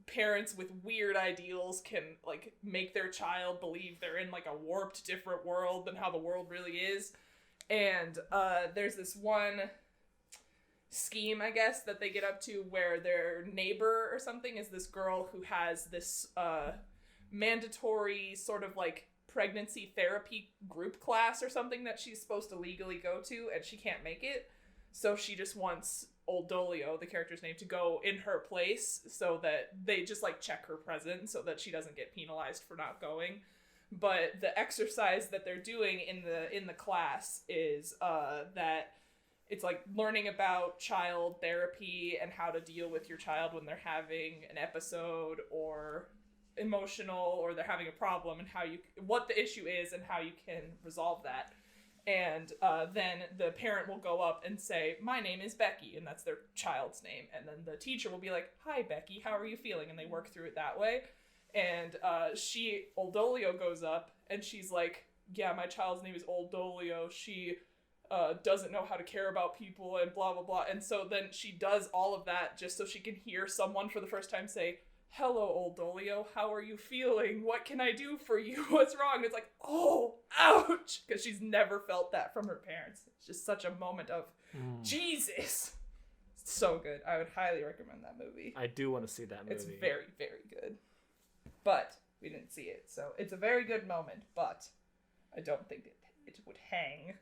parents with weird ideals can like make their child believe they're in like a warped different world than how the world really is. And there's this one scheme, I guess, that they get up to where their neighbor or something is this girl who has this mandatory sort of like pregnancy therapy group class or something that she's supposed to legally go to, and she can't make it. So she just wants old Dolio, the character's name, to go in her place so that they just like check her presence so that she doesn't get penalized for not going. But the exercise that they're doing in the class is that it's like learning about child therapy and how to deal with your child when they're having an episode or emotional, or they're having a problem, and what the issue is and how you can resolve that. And then the parent will go up and say, my name is Becky, and that's their child's name. And then the teacher will be like, hi, Becky, how are you feeling? And they work through it that way. And Old Dolio goes up, and she's like, yeah, my child's name is Old Dolio. She doesn't know how to care about people and blah, blah, blah. And so then she does all of that just so she can hear someone for the first time say, hello, old Dolio, how are you feeling? What can I do for you? What's wrong? And it's like, oh, ouch! Because she's never felt that from her parents. It's just such a moment of, Jesus! It's so good. I would highly recommend that movie. I do want to see that movie. It's very, very good. But we didn't see it, so it's a very good moment, but I don't think it would hang.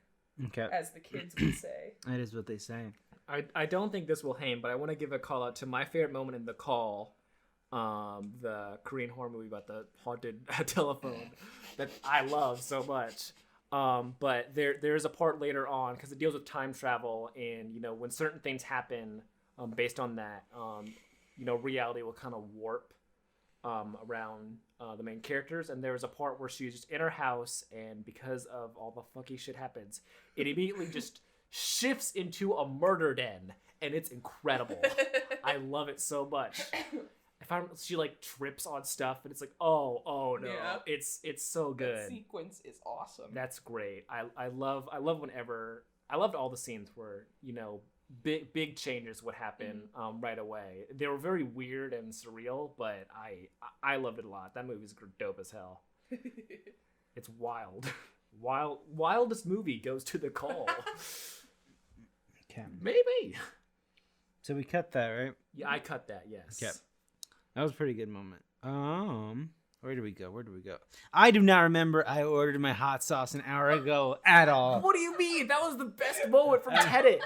Okay. As the kids would say. That is what they say. I don't think this will hang, but I want to give a call out to my favorite moment in The Call, the Korean horror movie about the haunted telephone that I love so much. But there's a part later on, because it deals with time travel, and when certain things happen based on that, reality will kind of warp around the main characters. And there was a part where she's just in her house, and because of all the fucky shit happens, it immediately just shifts into a murder den, and it's incredible. I love it so much. She like trips on stuff, and it's like, oh no, yeah. It's so good. That sequence is awesome. That's great. I love whenever I loved all the scenes where big changes would happen right away. They were very weird and surreal, but I loved it a lot. That movie's dope as hell. It's wild. Wildest movie goes to The Call. Okay. Maybe. So we cut that, right? Yeah, I cut that. Yes. Okay. That was a pretty good moment. Where do we go? I do not remember I ordered my hot sauce an hour ago at all. What do you mean? That was the best moment from Tenet.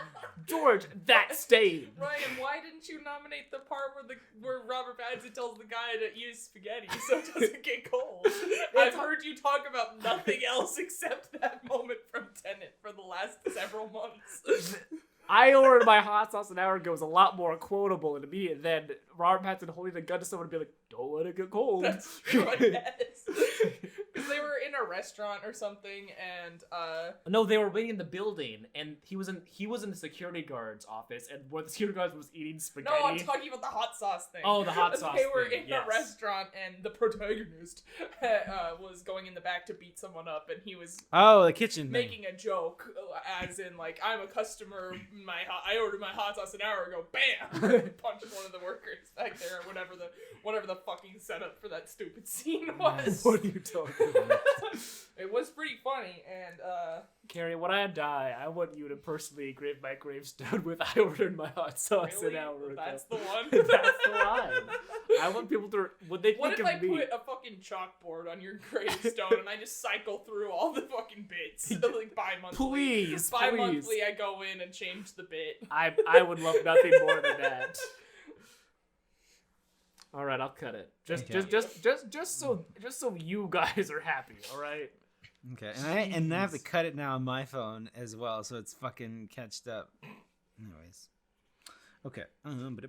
George, that stayed. Ryan, why didn't you nominate the part where Robert Pattinson tells the guy to use spaghetti so it doesn't get cold? I've heard you talk about nothing else except that moment from Tenet for the last several months. I ordered my hot sauce an hour ago. It was a lot more quotable and immediate than Robert Pattinson holding a gun to someone and be like, don't let it get cold. That's true, I guess. Because they were in a restaurant or something, and no, they were waiting in the building, and he was in the security guard's office, and where the security guard was eating spaghetti. No, I'm talking about the hot sauce thing. Oh, the hot sauce They were thing, in a restaurant, and the protagonist was going in the back to beat someone up, and he was the kitchen making a joke, as in like, I'm a customer. I ordered my hot sauce an hour ago. Bam! Punched one of the workers back there, or whatever the fucking setup for that stupid scene was. What are you talking about? It was pretty funny, and Carrie, when I die, I want you to personally grave my gravestone with "I ordered my hot sauce really? an hour ago." That's the one. That's the line. I want people to. What if I put a fucking chalkboard on your gravestone and I just cycle through all the fucking bits, like bi-monthly? Please. Bi-monthly, I go in and change the bit. I would love nothing more than that. All right, I'll cut it. Just so you guys are happy. All right. Okay, and I have to cut it now on my phone as well, so it's fucking catched up. Anyways, okay. What did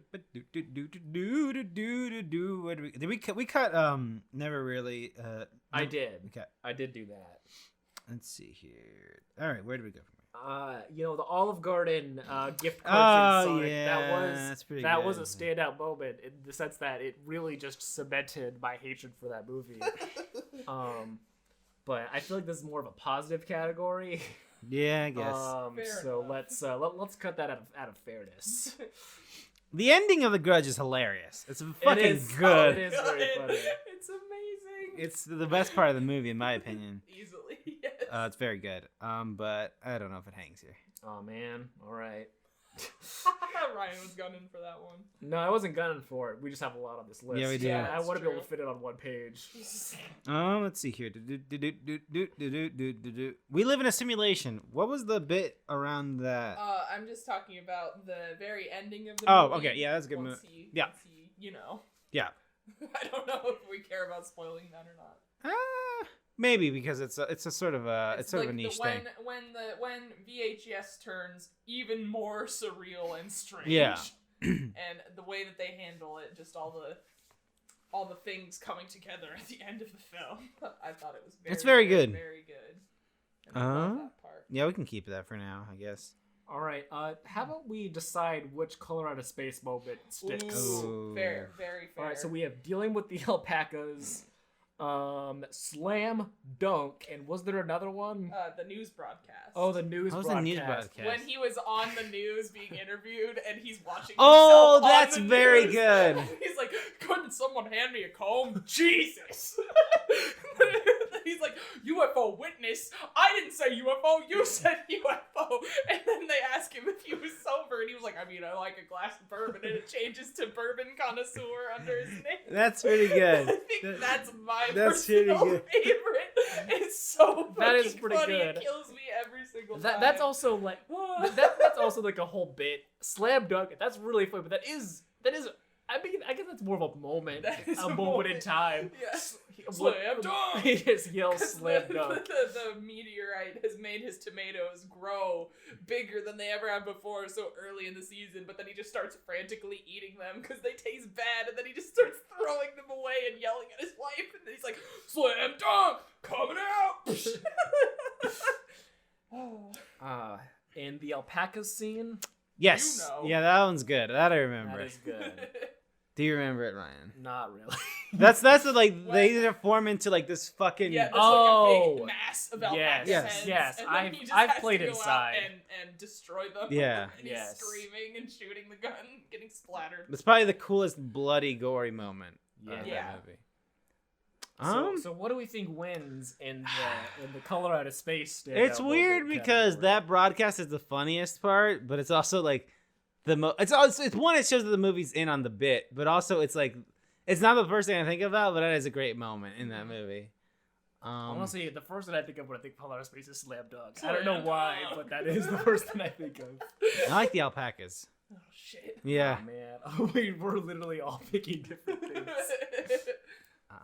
we cut? Never really. I did. Okay, I did do that. Let's see here. All right, where do we go from here? The Olive Garden gift card. Oh yeah, that was a standout moment in the sense that it really just cemented my hatred for that movie. But I feel like this is more of a positive category. Yeah, I guess. So let's cut that out of fairness. The ending of The Grudge is hilarious. It's fucking good. It is very funny. It's amazing. It's the best part of the movie, in my opinion. Easily, yes. It's very good. But I don't know if it hangs here. Oh man. All right. Ryan was gunning for that one. No, I wasn't gunning for it. We just have a lot on this list. Yeah, we do. Yeah, I want to be able to fit it on one page. Let's see here. We live in a simulation. What was the bit around that? I'm just talking about the very ending of the movie. movie. Okay, yeah, that's a good movie. Yeah. Yeah. I don't know if we care about spoiling that or not. Maybe because it's a sort of a like a niche thing. When VHS turns even more surreal and strange. Yeah. And the way that they handle it, just all the things coming together at the end of the film. I thought it was very good. Very good. And I love that part. Yeah, we can keep that for now, I guess. All right. How about we decide which color out of space moment sticks? Ooh, fair, very fair. All right. So we have dealing with the alpacas, Slam Dunk, and was there another one? The news broadcast. Oh, the news What was broadcast. the news broadcast? When he was on the news being interviewed and he's watching Oh, himself on that's the very news. good. He's like, couldn't someone hand me a comb? Jesus. He's like, UFO witness. I didn't say UFO. You said UFO. And then they ask him if he was sober, and he was like, I mean, I like a glass of bourbon, and it changes to bourbon connoisseur under his name. That's pretty good. I think that's my That's personal pretty good. favorite. It's so That is fucking pretty funny. good. It kills me every single time. That's also like that's also like a whole bit. Slam Dunk. That's really funny, but that is. I mean, I guess that's more of a moment, That is a moment in time. Yes. Slam Dunk! He just yells 'Cause Slam Dunk. The meteorite has made his tomatoes grow bigger than they ever have before so early in the season, but then he just starts frantically eating them because they taste bad, and then he just starts throwing them away and yelling at his wife, and then he's like, Slam Dunk! Coming out! In the alpaca scene, Yes. You know. Yeah, that one's good. That I remember. that is good. Do you remember it, Ryan? Not really. That's the like What? they just form into like this fucking Yeah, there's like a Oh. big mass of alpaca Yes, heads, yes, and then he just I've has played to go inside. out and destroy them. Yeah. And Yes. he's screaming and shooting the gun, getting splattered. It's probably the coolest bloody gory moment of Yeah. that movie. So what do we think wins in the Colorado Space? It's Standout weird Moment because category? that broadcast is the funniest part, but it's also like it's one, it shows that the movie's in on the bit, but also it's like it's not the first thing I think about, but that is a great moment in that movie. Honestly, the first thing I think of when I think Colorado Space is Slam Dunk. I Slam don't know why, Dunk. but that is the first thing I think of. I like the alpacas. Oh shit. Yeah. Oh man, we're literally all picking different things.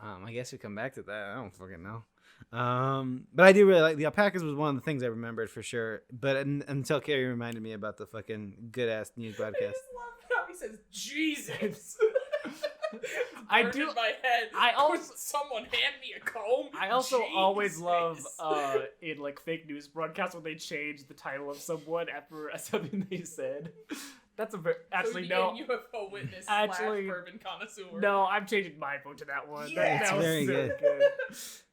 I guess we come back to that. I don't fucking know. But I do really like the alpacas. Was one of the things I remembered for sure. But until Carrie reminded me about the fucking good ass news I broadcast. just love how he says Jesus. I Burned do- in my head. I also- Could someone hand me a comb? I also always Jesus. love in like fake news broadcasts when they change the title of someone after something they said. That's a very actually so no. UFO witness Actually, / bourbon connoisseur. No, I'm changing my vote to that one. Yeah. That was Very so good.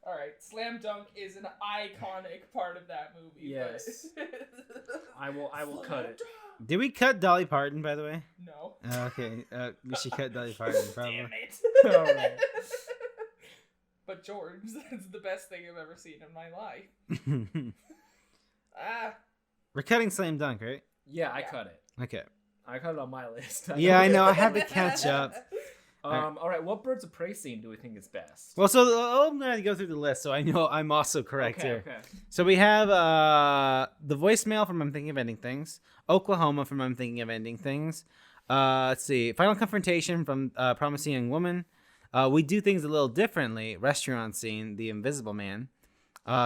All right, Slam Dunk is an iconic part of that movie. Yes. but- I will Slam cut it. Dunk. Did we cut Dolly Parton, by the way? No. Okay. We should cut Dolly Parton, probably. Damn it. All right. But George, that's the best thing I've ever seen in my life. Ah. We're cutting Slam Dunk, right? Yeah, I Yeah. cut it. Okay. I cut it on my list. Yeah, I know. I have to catch up. All right. What Birds of Prey scene do we think is best? Well, so I'm going to go through the list, so I know I'm also correct here. Okay. So we have the voicemail from I'm Thinking of Ending Things, Oklahoma from I'm Thinking of Ending Things. Let's see, Final Confrontation from Promising Young Woman. We Do Things a Little Differently, restaurant scene, The Invisible Man.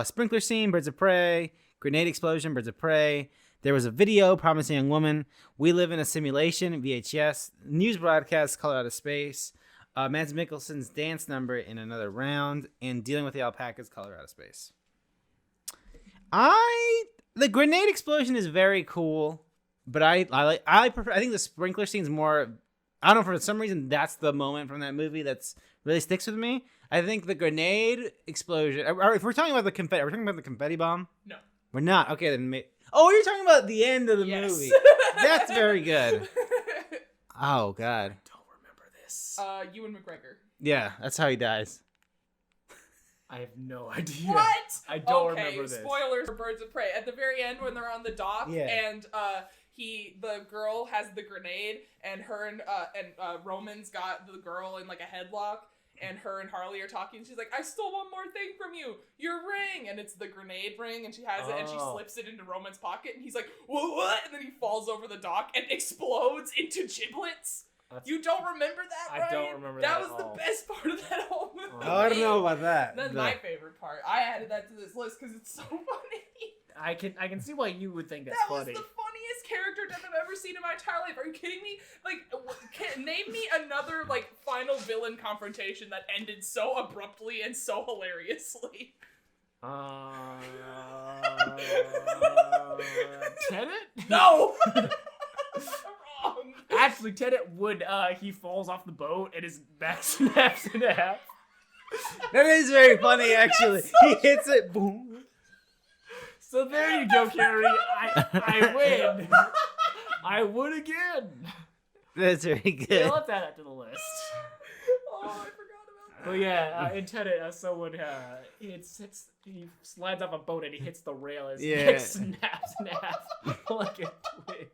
Sprinkler scene, Birds of Prey. Grenade explosion, Birds of Prey. There Was a Video, Promising Young Woman. We Live in a Simulation, VHS. News broadcast, Colorado Space. Mads Mikkelsen's dance number in Another Round. And Dealing with the Alpacas, Colorado Space. The grenade explosion is very cool, but I prefer. I think the sprinkler scene's more. I don't know, for some reason that's the moment from that movie that's really sticks with me. I think the grenade explosion. Or if we're talking about the confetti, are we talking about the confetti bomb? No. We're not. Okay, then. Oh, you're talking about the end of the Yes. movie. That's very good. Oh God. Don't remember this. Ewan McGregor. Yeah, that's how he dies. I have no idea. What? I don't Okay, remember this. spoilers for Birds of Prey. At the very end, when they're on the dock, Yeah. and the girl has the grenade, and her and Roman's got the girl in like a headlock, and her and Harley are talking. She's like, "I stole one more thing from you, your ring," and it's the grenade ring, and she has it, and she Oh. slips it into Roman's pocket, and he's like, "What?" And then he falls over the dock and explodes into giblets. That's- You don't remember that, I Ryan? don't remember That that was at the all. best part of that whole movie. Oh, I don't know about that. That's my favorite part. I added that to this list because it's so funny. I can see why you would think that's That funny. was the funniest character death I've ever seen in my entire life. Are you kidding me? Like, name me another like final villain confrontation that ended so abruptly and so hilariously. Tenet? No. Wrong. Actually, Tenet would he falls off the boat and his back snaps in half. That is very funny, actually. He hits it, boom. So there you go, Carrie. I win. I would again. That's very Yeah, good. let's add that to the list. Oh, I forgot about that. But yeah, in Tenet, someone he slides off a boat and he hits the rail as his neck snaps in half like a twig.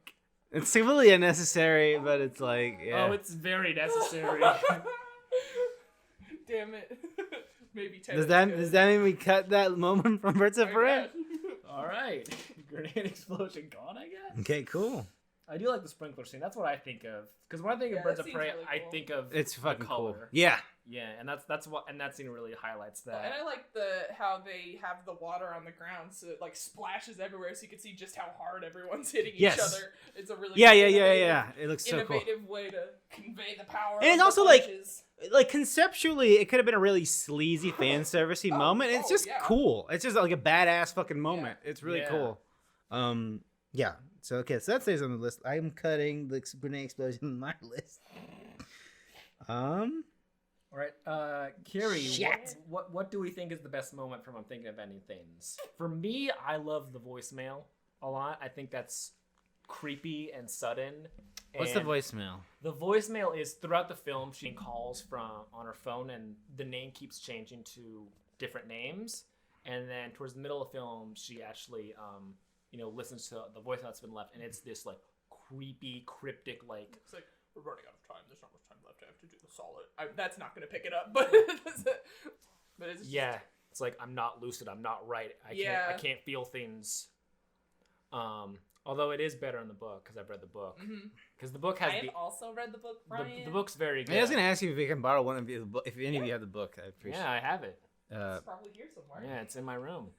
It's completely unnecessary, but it's like, yeah. Oh, it's very necessary. Damn it. Maybe Does that mean we cut that moment from Birds of Prey? All right, grenade explosion gone, I guess. Okay, cool. I do like the sprinkler scene. That's what I think of. Because when I think of Birds of Prey, really I cool. think of It's fucking color. cool. Yeah. Yeah, and that scene really highlights that. And I like how they have the water on the ground, so it like splashes everywhere, so you can see just how hard everyone's hitting each other. It's a really yeah. It looks so cool. innovative way to convey the power. And it's of also the punches. like conceptually, it could have been a really sleazy fan servicey moment. It's just cool. It's just like a badass fucking moment. It's really cool. Yeah. So that stays on the list. I'm cutting the grenade explosion on my list. All right, Carrie, what do we think is the best moment from I'm Thinking of Ending Things? For me, I love the voicemail a lot. I think that's creepy and sudden. What's the voicemail? The voicemail is throughout the film, she calls on her phone, and the name keeps changing to different names. And then towards the middle of the film, she actually, listens to the voicemail that's been left, and it's this like creepy, cryptic, like. It's like, we're running out of time. There's not much time left. I have to do the solid. That's not going to pick it up, but it's just... It's like I'm not lucid. I'm not right. I can't feel things. Although it is better in the book because I've read the book. Because the book has. I also read the book. Brian. The book's very good. I was gonna ask you if we can borrow one of you. If any of you have the book, I appreciate. Yeah, I have it. It's probably here somewhere. Yeah, it's in my room.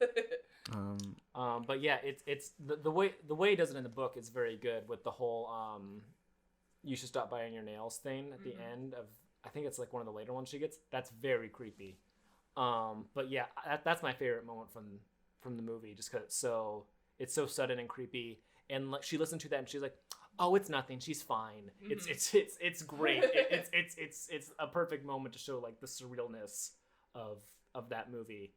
But yeah, it's the way he does it in the book is very good with the whole you should stop biting your nails thing at the end of, I think it's like one of the later ones she gets. That's very creepy. But yeah, that's my favorite moment from the movie, just because it's so sudden and creepy. And like she listened to that and she's like, "Oh, it's nothing. She's fine." It's great. It's a perfect moment to show like the surrealness of that movie.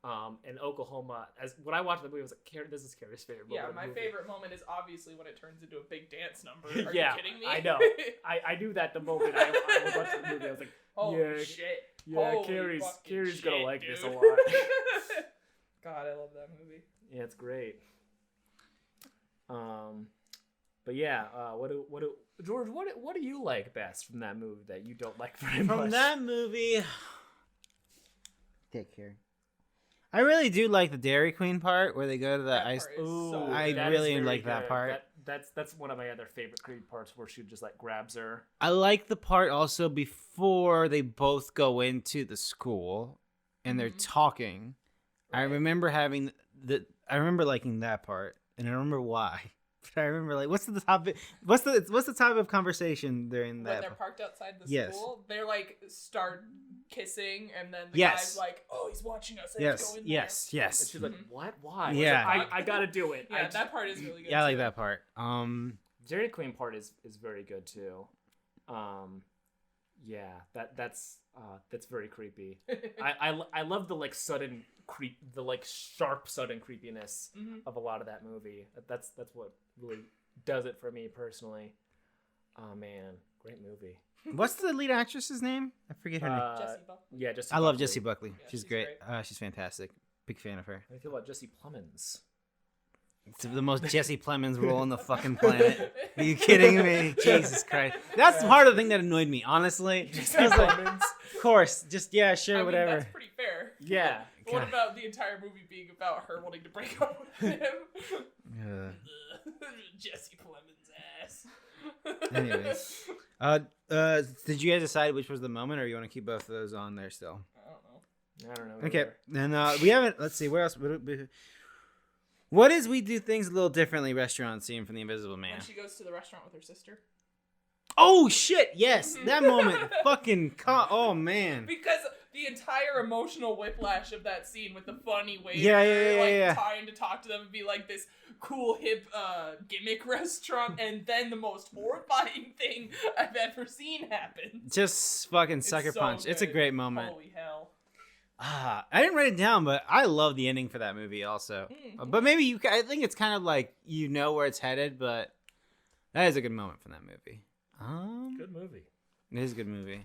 And Oklahoma, as when I watched the movie, I was like, this is Carrie's favorite moment. Yeah, my favorite moment is obviously when it turns into a big dance number. Are you kidding me? I know. I knew that the moment I was watching the movie. I was like, holy shit. Yeah, Holy Carrie's shit, gonna like dude. this a lot. God, I love that movie. Yeah, it's great. But yeah, George, what do you like best from that movie that you don't like very much? From that movie, take care. I really do like the Dairy Queen part where they go to the ice. Ooh, I really like that part. That's one of my other favorite creepy parts where she just like grabs her. I like the part also before they both go into the school and they're talking. Right. I remember liking that part, and I don't remember why. But I remember like, what's the topic of conversation during that? When they're parked outside the school, they're like start kissing, and then the guy's like, "Oh, he's watching us. Let's go in there." And she's like, "What? Why?" Yeah, like, I gotta do it. Yeah, that part is really good. Yeah, I like that part. Dairy Queen part is very good too. Yeah, that's very creepy. I love the like sudden creep, the like sharp sudden creepiness of a lot of that movie. That's what really does it for me personally. Oh man, great movie. What's the lead actress's name? I forget her name. Jessie Buckley. Yeah, Jessie. I love Jessie Buckley. Yeah, she's great. She's fantastic. Big fan of her. How do you feel about Jesse Plemons? It's the most Jesse Plemons role on the fucking planet. Are you kidding me? Jesus Christ. That's part of the thing that annoyed me, honestly. I was like, of course. Just, yeah, sure, I mean, whatever. That's pretty fair. Yeah. What about the entire movie being about her wanting to break up with him? Jesse Plemons' ass. Anyways. Did you guys decide which was the moment, or you want to keep both of those on there still? I don't know. Okay. And we haven't, let's see, where else? What is We Do Things a Little Differently restaurant scene from The Invisible Man? When she goes to the restaurant with her sister. Oh, shit, yes. That moment. Fucking, oh, man. Because the entire emotional whiplash of that scene with the funny way trying to talk to them and be like this cool, hip gimmick restaurant, and then the most horrifying thing I've ever seen happen. Just fucking sucker punch. It's a great moment. Holy hell. I didn't write it down, but I love the ending for that movie also. But maybe I think it's kind of like you know where it's headed, but that is a good moment from that movie. Good movie. It is a good movie.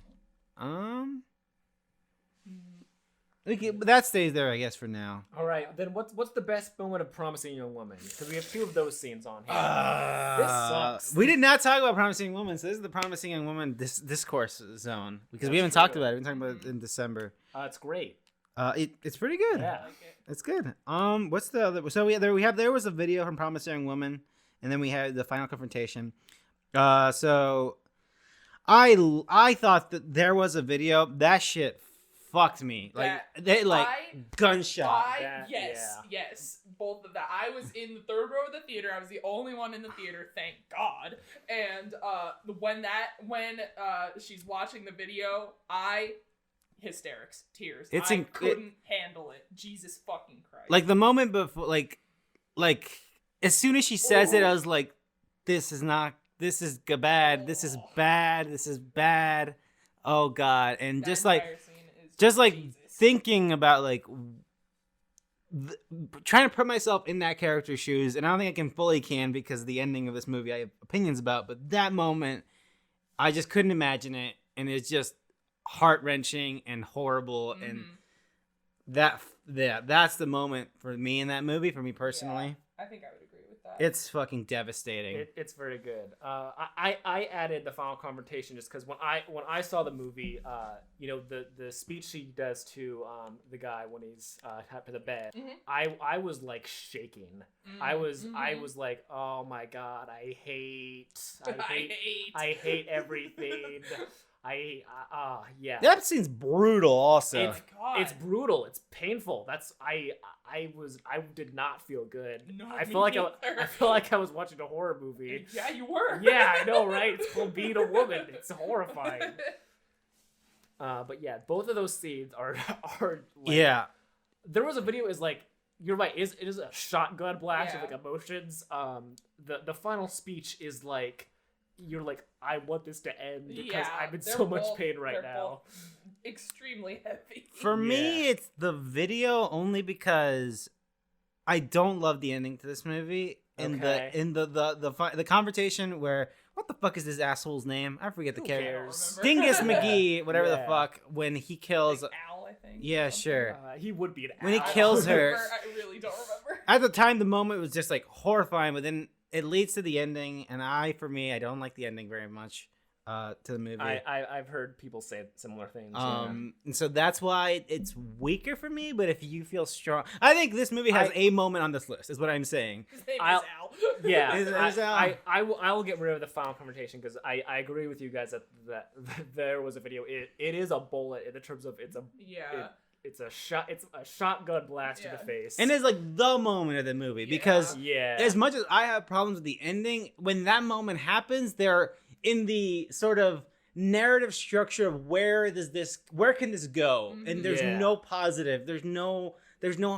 That stays there, I guess, for now. All right, then what's the best moment of Promising Young Woman? Because we have 2 of those scenes on here. This sucks. We did not talk about Promising Young Woman, so this is the Promising Young Woman discourse zone because we haven't talked about it. We've been talking about it in December. It's great. It's pretty good. Yeah, it's good. What's the other? So there was a video from Promising Young Woman, and then we had the final confrontation. So I thought that there was a video that shit fucked me. Gunshot. Yes, both of that. I was in the third row of the theater. I was the only one in the theater, thank God. And when she's watching the video, hysterics, tears. I couldn't handle it. Jesus fucking Christ. Like the moment before, like as soon as she says it, I was like, this is bad. This is bad. This is bad. Oh God. And that just like Jesus. thinking about like trying to put myself in that character's shoes, and I don't think I fully can because the ending of this movie I have opinions about, but that moment I just couldn't imagine it, and it's just heart-wrenching and horrible. And that's the moment for me in that movie, for me personally. I think I would agree with that. It's fucking devastating. It's very good. I added the final confrontation just because when I saw the movie, the speech she does to the guy when he's tapped to the bed, I was like shaking. I was like, oh my God, I hate everything. Yeah. That scene's brutal. Also, it's brutal. It's painful. I did not feel good. No, I feel like I was watching a horror movie. Yeah, you were. Yeah, I know, right? It's called Being a Woman. It's horrifying. But yeah, both of those scenes are like, yeah. There was a video. Is like, you're right. It is a shotgun blast of like emotions. The final speech is like, you're like, I want this to end because I'm in so much pain right now. Extremely heavy. For me, it's the video only because I don't love the ending to this movie. The confrontation where, what the fuck is this asshole's name? I forget the character. Dingus McGee, whatever the fuck. When he kills Al, I think. Yeah, sure. He would be an when he kills her. I really don't remember. At the time, the moment was just like horrifying, but then it leads to the ending, and I don't like the ending very much to the movie. I've heard people say similar things. And so that's why it's weaker for me. But if you feel strong, I think this movie has a moment on this list. Is what I'm saying. His name is Al. Yeah, I will get rid of the final confrontation because I agree with you guys that there was a video. It is a bullet in terms of it's a shotgun blast in the face. And it's like the moment of the movie because as much as I have problems with the ending, when that moment happens, they're in the sort of narrative structure of where can this go? And there's no positive. There's no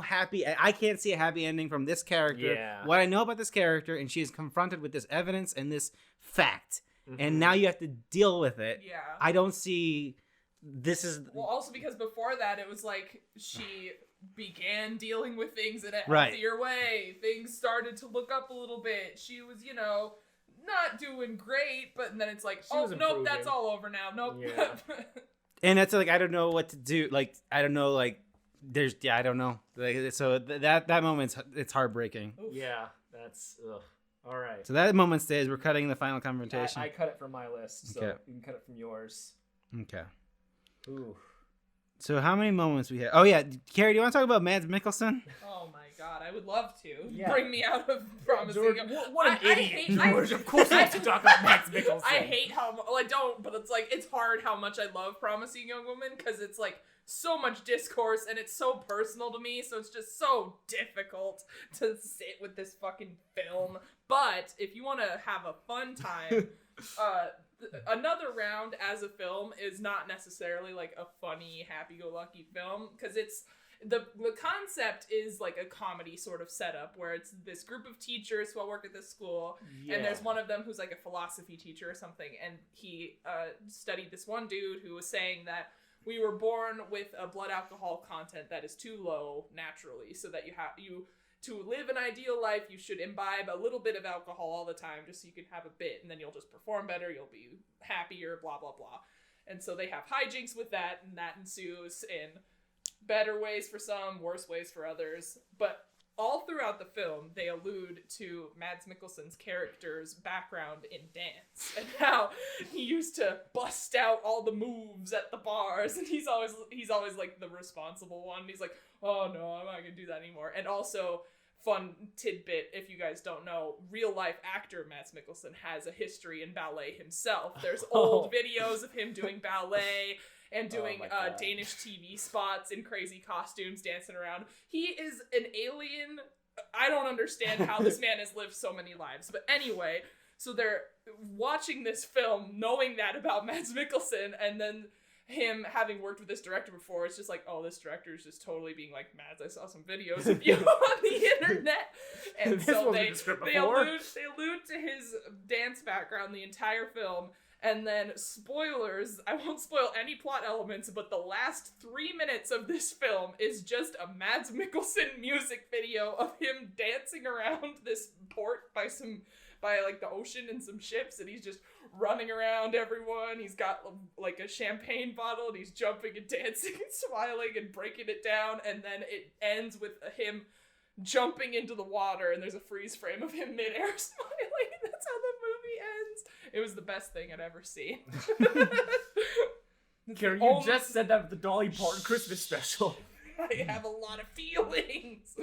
happy. I can't see a happy ending from this character. Yeah. What I know about this character, and she is confronted with this evidence and this fact, and now you have to deal with it. Yeah. I don't see. This is also because before that it was like she began dealing with things in a healthier way. Things started to look up a little bit. She was, not doing great, but then it's like, nope, that's all over now. Nope. Yeah. And it's like I don't know what to do. Like I don't know. Like there's I don't know. Like, so that moment's it's heartbreaking. Oof. Yeah, that's all right. So that moment stays. We're cutting the final confrontation. I cut it from my list, so you can cut it from yours. Okay. Ooh. So how many moments we had? Oh yeah, Carrie, do you want to talk about Mads Mikkelsen? Oh my God, I would love to. Yeah. Bring me out of Promising. George, what an idiot, George. Of course I have to talk about Mads Mikkelsen. I hate how I don't, but it's like it's hard how much I love Promising Young Woman because it's like so much discourse and it's so personal to me, so it's just so difficult to sit with this fucking film. But if you want to have a fun time, Another Round as a film is not necessarily like a funny, happy-go-lucky film because it's the concept is like a comedy sort of setup where it's this group of teachers who all work at this school, and there's one of them who's like a philosophy teacher or something, and he studied this one dude who was saying that we were born with a blood alcohol content that is too low naturally, so that to live an ideal life, you should imbibe a little bit of alcohol all the time, just so you can have a bit, and then you'll just perform better, you'll be happier, blah, blah, blah. And so they have hijinks with that, and that ensues in better ways for some, worse ways for others. But all throughout the film, they allude to Mads Mikkelsen's character's background in dance, and how he used to bust out all the moves at the bars, and he's always like the responsible one. He's like, oh no, I'm not gonna do that anymore. And also, fun tidbit, if you guys don't know, real life actor Mads Mikkelsen has a history in ballet himself. There's old videos of him doing ballet and doing Danish TV spots in crazy costumes, dancing around. He is an alien. I don't understand how this man has lived so many lives. But anyway, so they're watching this film knowing that about Mads Mikkelsen, and then him having worked with this director before, it's just like, oh, this director is just totally being like, Mads, I saw some videos of you on the internet. And so they allude to his dance background the entire film. And then, spoilers, I won't spoil any plot elements, but the last 3 minutes of this film is just a Mads Mikkelsen music video of him dancing around this port by like the ocean and some ships, and he's just running around everyone. He's got like a champagne bottle, and he's jumping and dancing and smiling and breaking it down, and then it ends with him jumping into the water, and there's a freeze frame of him midair smiling. That's how the movie ends. It was the best thing I'd ever seen. Carrie, you just said that with the Dolly Parton Christmas special. I have a lot of feelings.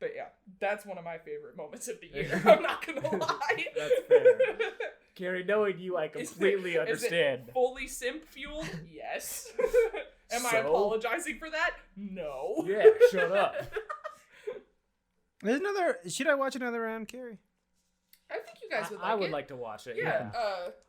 But yeah, that's one of my favorite moments of the year. I'm not gonna lie. That's fair. Carrie, knowing you, I completely understand. Is it fully simp fueled? Yes. Am I apologizing for that? No. Yeah, shut up. There's another. Should I watch another round, Carrie? I think you guys would like it. I would like to watch it. Yeah.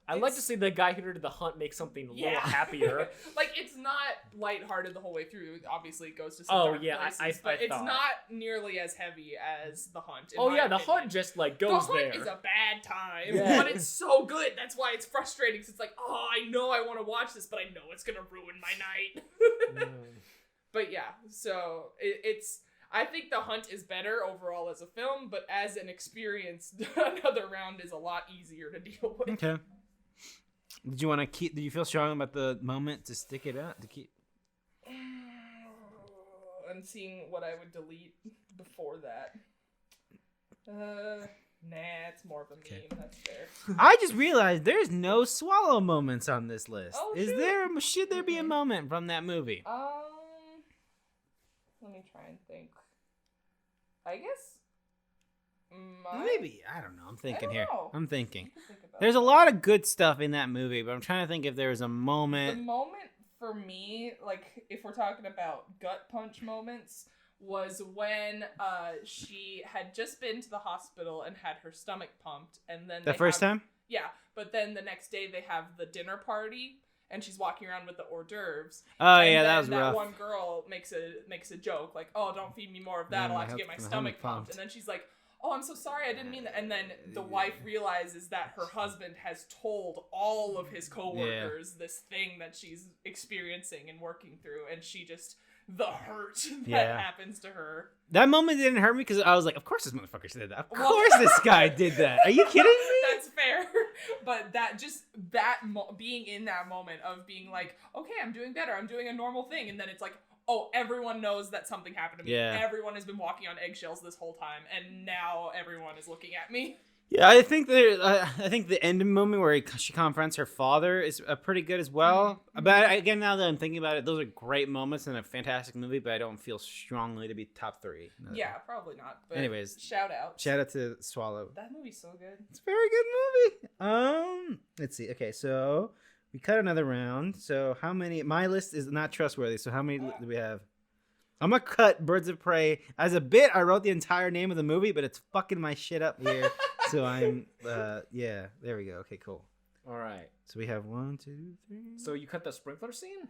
I'd like to see the guy who did the hunt make something a little happier. Like, it's not lighthearted the whole way through. Obviously, it goes to some dark places, but it's not nearly as heavy as the hunt. The hunt just like goes there. The hunt is a bad time, but it's so good. That's why it's frustrating. Cause it's like, oh, I know I want to watch this, but I know it's gonna ruin my night. But yeah, so it's. I think The Hunt is better overall as a film, but as an experience, Another Round is a lot easier to deal with. Okay. Did you want to keep? Did you feel strong about the moment to stick it out to keep? I'm seeing what I would delete before that. Nah, it's more of a meme. That's fair. I just realized there's no swallow moments on this list. Oh, Should there be a moment from that movie? Let me try and think. I guess. Maybe. I don't know. I'm thinking here. I'm thinking. Think There's a lot of good stuff in that movie, but I'm trying to think if there was a moment. The moment for me, like, if we're talking about gut punch moments, was when she had just been to the hospital and had her stomach pumped, and then the first time? Yeah, but then the next day they have the dinner party. And she's walking around with the hors d'oeuvres. Oh, yeah, that was rough. That one girl makes a joke, like, oh, don't feed me more of that. I'll have to get my stomach pumped. And then she's like, oh, I'm so sorry. I didn't mean that. And then the wife realizes that her husband has told all of his coworkers this thing that she's experiencing and working through. And she just, the hurt that happens to her. That moment didn't hurt me because I was like, of course this motherfucker did that. Of course this guy did that. Are you kidding me? That's fair. But being in that moment of being like, okay, I'm doing better. I'm doing a normal thing. And then it's like, oh, everyone knows that something happened to me. Yeah. Everyone has been walking on eggshells this whole time. And now everyone is looking at me. Yeah, I think the end moment where she confronts her father is pretty good as well. Mm-hmm. But again, now that I'm thinking about it, those are great moments in a fantastic movie, but I don't feel strongly to be top 3. No. Yeah, probably not. But anyways, shout out to Swallow. That movie's so good. It's a very good movie. Let's see. Okay, so we cut another round. So how many? My list is not trustworthy. So how many do we have? I'm gonna cut Birds of Prey as a bit. I wrote the entire name of the movie, but it's fucking my shit up here. So I'm, there we go. Okay, cool. All right. So we have 1, 2, 3. So you cut the sprinkler scene?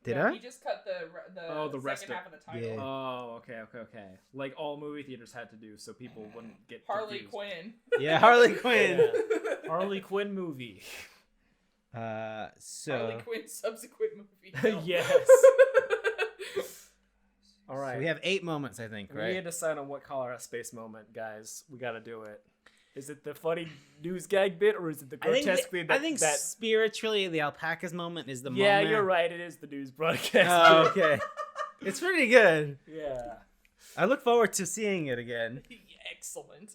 Did I? He just cut the rest second half of the title. Yeah. Oh, okay. Like all movie theaters had to do, so people wouldn't get Harley confused. Quinn. Yeah, Harley Quinn. Yeah. Harley Quinn movie. Harley Quinn's subsequent movie. Yes. All right. So we have 8 moments, I think, We right? need to decide on what color a space moment, guys. We got to do it. Is it the funny news gag bit, or is it the grotesquely? I think spiritually, the alpacas moment is the moment. Yeah, you're right. It is the news broadcast. Oh, okay. It's pretty good. Yeah. I look forward to seeing it again. Excellent.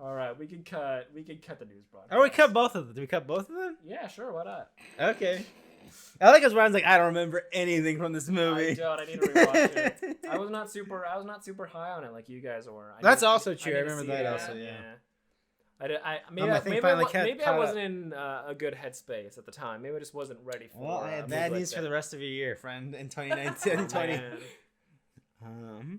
All right, we can cut the news broadcast. Oh, we cut both of them. Did we cut both of them? Yeah, sure. Why not? Okay. I like as Ryan's like, I don't remember anything from this movie. I don't. I need to rewatch it. I was not super high on it like you guys were. That's also true. I remember that also. Yeah. Maybe I wasn't in a good headspace at the time. Maybe I just wasn't ready for. Well, I had bad news for the rest of your year, friend. In 2019, 2020.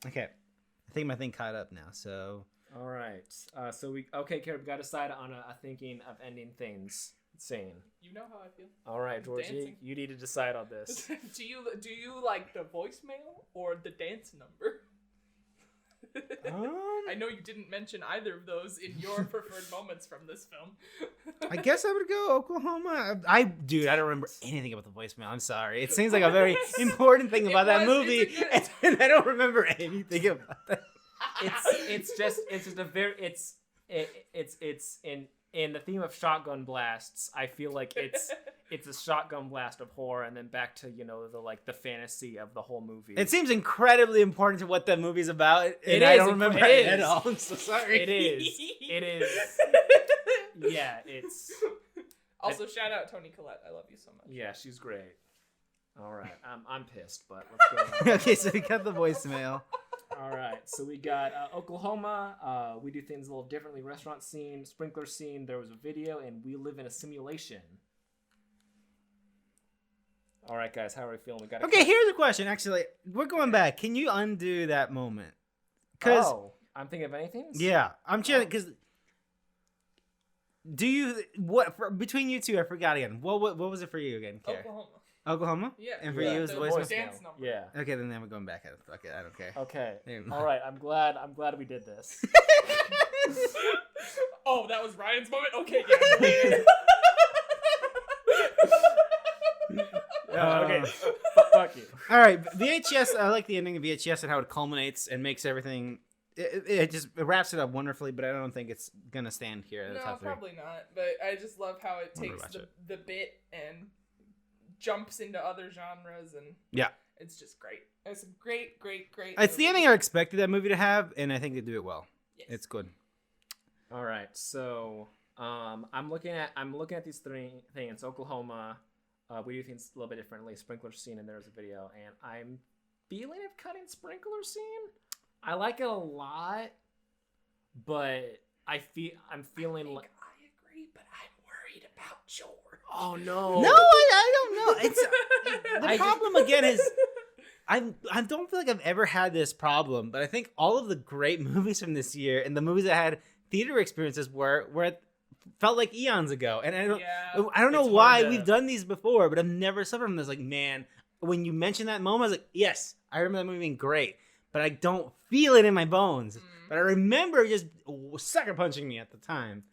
Okay, I think my thing caught up now. So. All right. Carrie, we got to decide on a thinking of ending things scene. You know how I feel. All right, Georgie, you need to decide on this. Do you like the voicemail or the dance number? I know you didn't mention either of those in your preferred moments from this film. I guess I would go Oklahoma. I don't remember anything about the voicemail. I'm sorry. It seems like a very important thing about that movie, and I don't remember anything about that. It's just a very in the theme of shotgun blasts. I feel like it's a shotgun blast of horror, and then back to the fantasy of the whole movie. It seems incredibly important to what that movie's about, and I don't remember it at all. I'm so sorry. It is. Yeah, it's. Also, shout out Toni Collette. I love you so much. Yeah, she's great. All right, I'm pissed, but let's go. Okay, so we got the voicemail. All right, so we got Oklahoma. We do things a little differently. Restaurant scene, sprinkler scene. There was a video, and we live in a simulation. All right, guys, how are we feeling? We got. Okay, here's a question. Actually, we're going back. Can you undo that moment? Because I'm thinking of anything. Yeah, I'm chilling. Because between you two? I forgot again. What was it for you again, Carrie? Oklahoma? Yeah. And for you, it was the voice dance number. Yeah. Okay, then we're going back. Fuck it, I don't care. Okay. All right. I'm glad we did this. Oh, that was Ryan's moment. Okay. Yeah. Okay. Fuck you. All right, VHS. I like the ending of VHS and how it culminates and makes everything. It just wraps it up wonderfully, but I don't think it's gonna stand here at the top 3. Probably not. But I just love how it takes the bit and jumps into other genres, and it's just great. It's a great It's movie. the ending I expected that movie to have, and I think they do it well. Yes. It's good. All right, so I'm looking at these 3 things. Oklahoma, we do things a little bit differently. Sprinkler scene, and there's a video, and I'm feeling of cutting sprinkler scene. I like it a lot, but I'm feeling like I agree, but I'm worried about George. Oh no! No, I don't know. It's the problem again is I don't feel like I've ever had this problem, but I think all of the great movies from this year and the movies that had theater experiences were it felt like eons ago, and I don't know why we've done these before, but I've never suffered from this. Like, man, when you mentioned that moment, I was like, yes, I remember that movie being great, but I don't feel it in my bones. But I remember just sucker punching me at the time.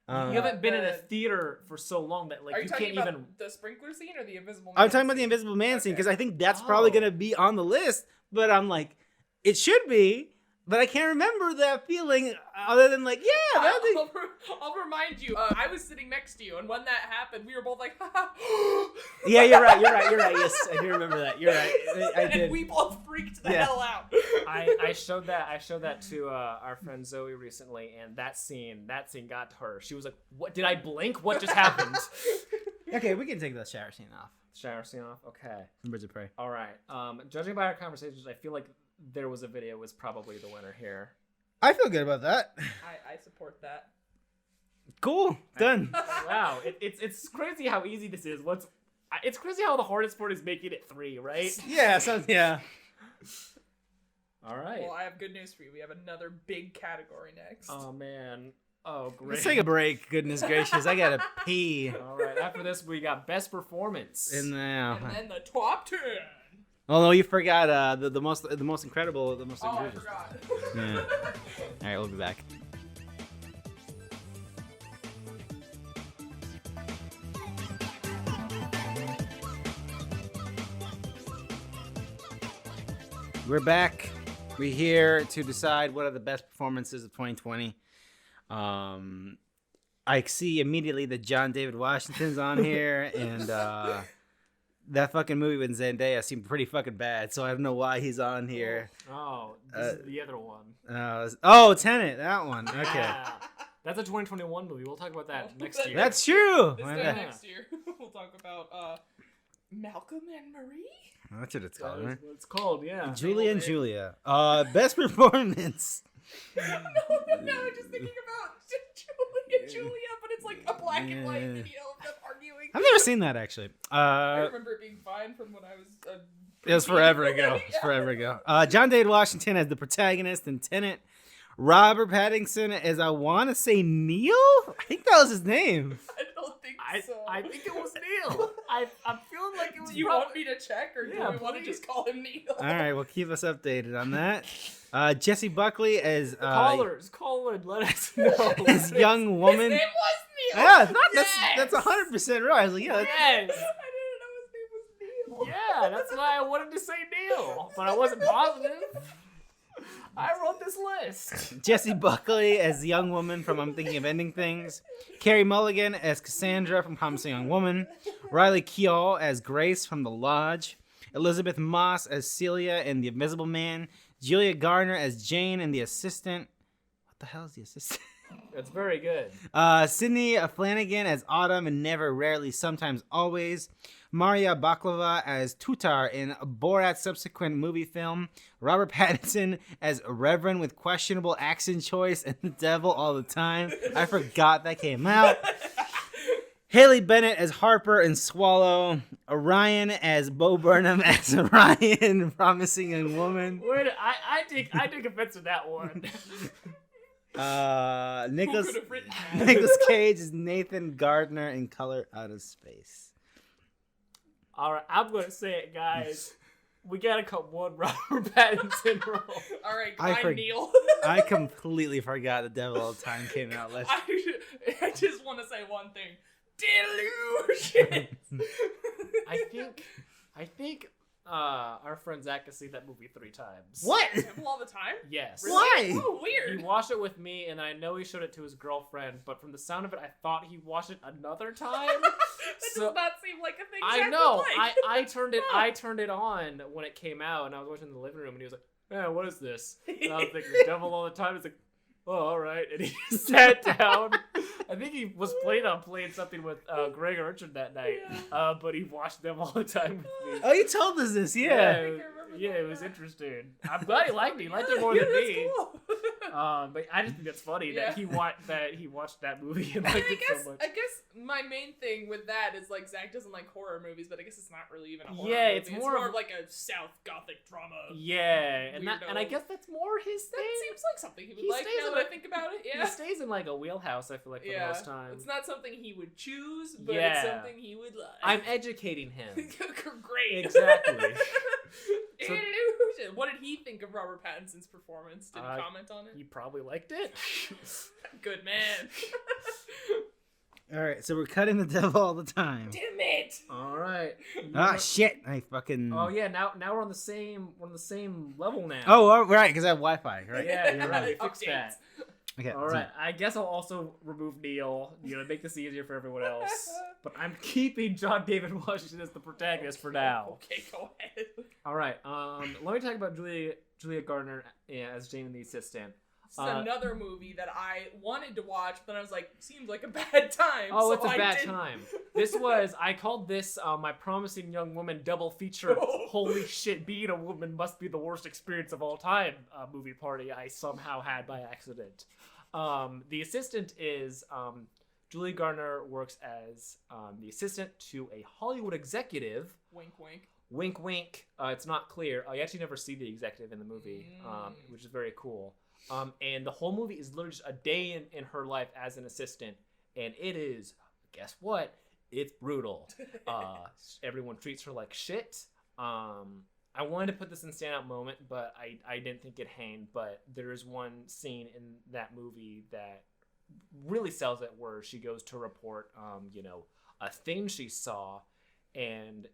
You haven't been in a theater for so long that you can't even. Are you talking about the sprinkler scene or the Invisible Man? I'm talking about the Invisible Man scene because I think that's probably going to be on the list. But I'm like, it should be. But I can't remember that feeling other than like, yeah. I'll remind you. I was sitting next to you, and when that happened, we were both like, Yeah, you're right. Yes, I do remember that. You're right. I did. And we both freaked the hell out. I showed that to our friend Zoe recently, and that scene got to her. She was like, "What? Did I blink? What just happened?" Okay, we can take the shower scene off. Shower scene off. Okay. Birds of Prey. All right. Judging by our conversations, I feel like there was a video was probably the winner here. I feel good about that. I support that. Cool. Done. Wow. It's crazy how easy this is. It's crazy how the hardest part is making it 3, right? Yeah. Yeah. All right. Well, I have good news for you. We have another big category next. Oh man. Oh great. Let's take a break. Goodness gracious, I gotta pee. All right. After this, we got best performance. And then the top 10. Oh no, you forgot the most incredible, the most egregious. I forgot. Yeah. All right, we'll be back. We're back. We're here to decide what are the best performances of 2020. I see immediately that John David Washington's on here, and that fucking movie with Zendaya seemed pretty fucking bad, so I don't know why he's on here. Oh, this is the other one. Tenet, that one. Okay. Yeah. That's a 2021 movie. We'll talk about that next year. That's true. This time next year, we'll talk about Malcolm and Marie. That's what it's called, That right? is what it's called, yeah. Julia and Julia. Best performance. No, I'm just thinking about Julie and Julia, but it's like a black and white video of them arguing. I've never seen that, actually. I remember it being fine from when I was It was forever ago. It's forever ago. John David Washington as the protagonist in Tenet. Robert Pattinson as, I want to say, Neil? I think that was his name. I don't think so. I think it was Neil. I'm feeling like it was. Do you want me to check, or do Yeah, we want to please. just call him Neil? All right, well, keep us updated on that. Jesse Buckley as Callers, call and let us know. as young woman. His name was Neil. Yeah, it's not, Yes. that's 100% right. I was like, yeah, Yes. I didn't know his name was Neil. Yeah, that's why I wanted to say Neil, but I wasn't positive. I wrote this list. Jesse Buckley as the young woman from I'm Thinking of Ending Things. Carrie Mulligan as Cassandra from Promising Young Woman. Riley Keough as Grace from The Lodge. Elizabeth Moss as Celia in The Invisible Man. Julia Garner as Jane in The Assistant. What the hell is The Assistant? That's very good. Sydney Flanagan as Autumn in Never, Rarely, Sometimes, Always. Maria Baklava as Tutar in Borat's subsequent movie film. Robert Pattinson as Reverend with questionable accent choice and The Devil All the Time. I forgot that came out. Haley Bennett as Harper in Swallow. Orion as Bo Burnham as Orion, Promising Young Woman. Wait, I take offense to that one. Nicholas Who could have written that? Nicholas Cage is Nathan Gardner in Color Out of Space. All right, I'm gonna say it, guys. We gotta cut one Robert Pattinson role. All right, I Neil. I completely forgot The Devil All the Time came out last year. I just want to say one thing. Delusion. I think our friend Zach has seen that movie 3 times. What? Devil all the time? Yes. Why? Oh, weird. He watched it with me, and I know he showed it to his girlfriend, but from the sound of it, I thought he watched it another time. That So- does not seem like a thing. I Zach know. would like. I turned it on when it came out, and I was watching in the living room, and he was like, "Man, what is this?" And I was thinking, "Devil all the time." It's like, "Oh, all right." And he sat down. I think he was planning on playing something with Greg or Richard that night, but he watched them all the time with me. Oh, you told us this, yeah. I think I remember Yeah, that it was now. interesting. I'm glad he liked me. He liked it more Yeah, than that's me. cool. But I just think that's funny Yeah. that he watched that movie and I liked mean, it so much. I guess my main thing with that is like Zach doesn't like horror movies, but I guess it's not really even a horror Yeah, movie. it's more of of- like a South Gothic drama. Yeah, and I Weirdo. guess that's more his thing. That seems like something he would He like stays now in that a- I think about it. He Yeah. stays in like a wheelhouse, I feel like, for the most time. It's not something he would choose, but Yeah. it's something he would like. I'm educating him. Great. Exactly. So- Illusion. What did he think of Robert Pattinson's performance? Did he comment on it? You probably liked it. Good man. All right, so we're cutting The Devil All the Time. Damn it. All right. Ah, shit. I fucking... Oh yeah, now we're on the same level now. Oh, right, because I have Wi-Fi, right? Yeah, you're right. Fix Updates. that. Okay. All right. I guess I'll also remove Neil, to make this easier for everyone else. But I'm keeping John David Washington as the protagonist for now. Okay, go ahead. All right. Let me talk about Julia Garner as Jane and the Assistant. This is another movie that I wanted to watch, but then I was like, seems like a bad time. Oh, so it's a I bad didn't. time. I called this My Promising Young Woman double feature. Holy shit, being a woman must be the worst experience of all time movie party I somehow had by accident. The Assistant is Julia Garner works as the assistant to a Hollywood executive. Wink, wink. Wink, wink. It's not clear. You actually never see the executive in the movie, which is very cool. And the whole movie is literally just a day in her life as an assistant. And it is, guess what? It's brutal. Everyone treats her like shit. I wanted to put this in Standout Moment, but I didn't think it hanged. But there is one scene in that movie that really sells it where she goes to report, a thing she saw. And,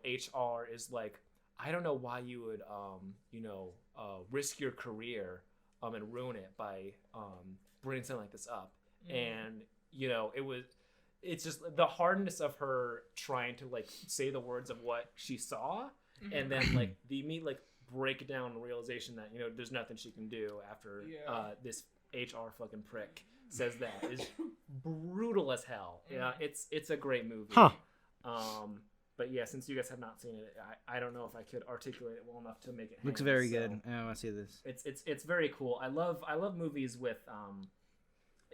HR is like, I don't know why you would risk your career and ruin it by bringing something like this up. And it's just the hardness of her trying to like say the words of what she saw, and then like the immediate like breakdown realization that there's nothing she can do after this HR fucking prick says that is brutal as hell. Yeah, it's a great movie. But yeah, since you guys have not seen it, I don't know if I could articulate it well enough to make it. Looks very good. I want to see this. It's very cool. I love movies with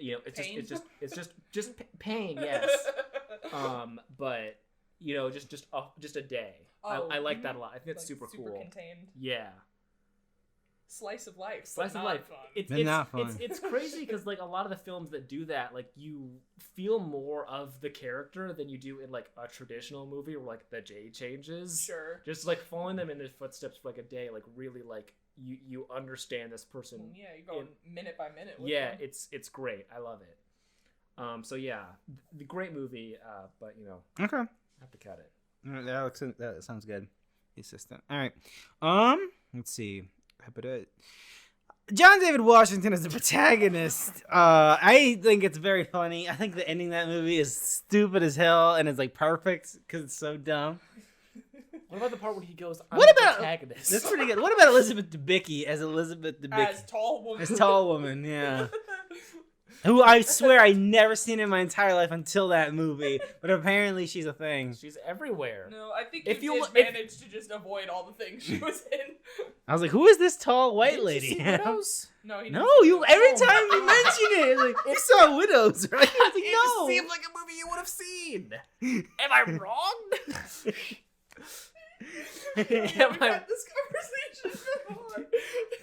it's just pain, yes. But just a day. I like that a lot. I think it's super cool. Contained. Yeah. Slice of life. Slice of life. Fun. It's crazy because like a lot of the films that do that, like you feel more of the character than you do in like a traditional movie where like the J changes. Sure. Just like following them in their footsteps for like a day, like really like you understand this person. Yeah, you go minute by minute. With them. It's great. I love it. So yeah, the great movie. But okay, I have to cut it. All right, that sounds good. The assistant. All right. Let's see. John David Washington is the protagonist. I think it's very funny. I think the ending of that movie is stupid as hell and it's like perfect because it's so dumb. What about the part where he goes, I'm the protagonist? That's pretty good. What about Elizabeth Debicki as Elizabeth Debicki? As tall woman. As tall woman, yeah. Who I swear I never seen in my entire life until that movie, but apparently she's a thing. She's everywhere. No, I think you managed to just avoid all the things she was in. I was like, who is this tall white lady? Widows? No, you every time you mention it, like you saw Widows, right? I was like, no. It seemed like a movie you would have seen. Am I wrong? We've had this conversation before.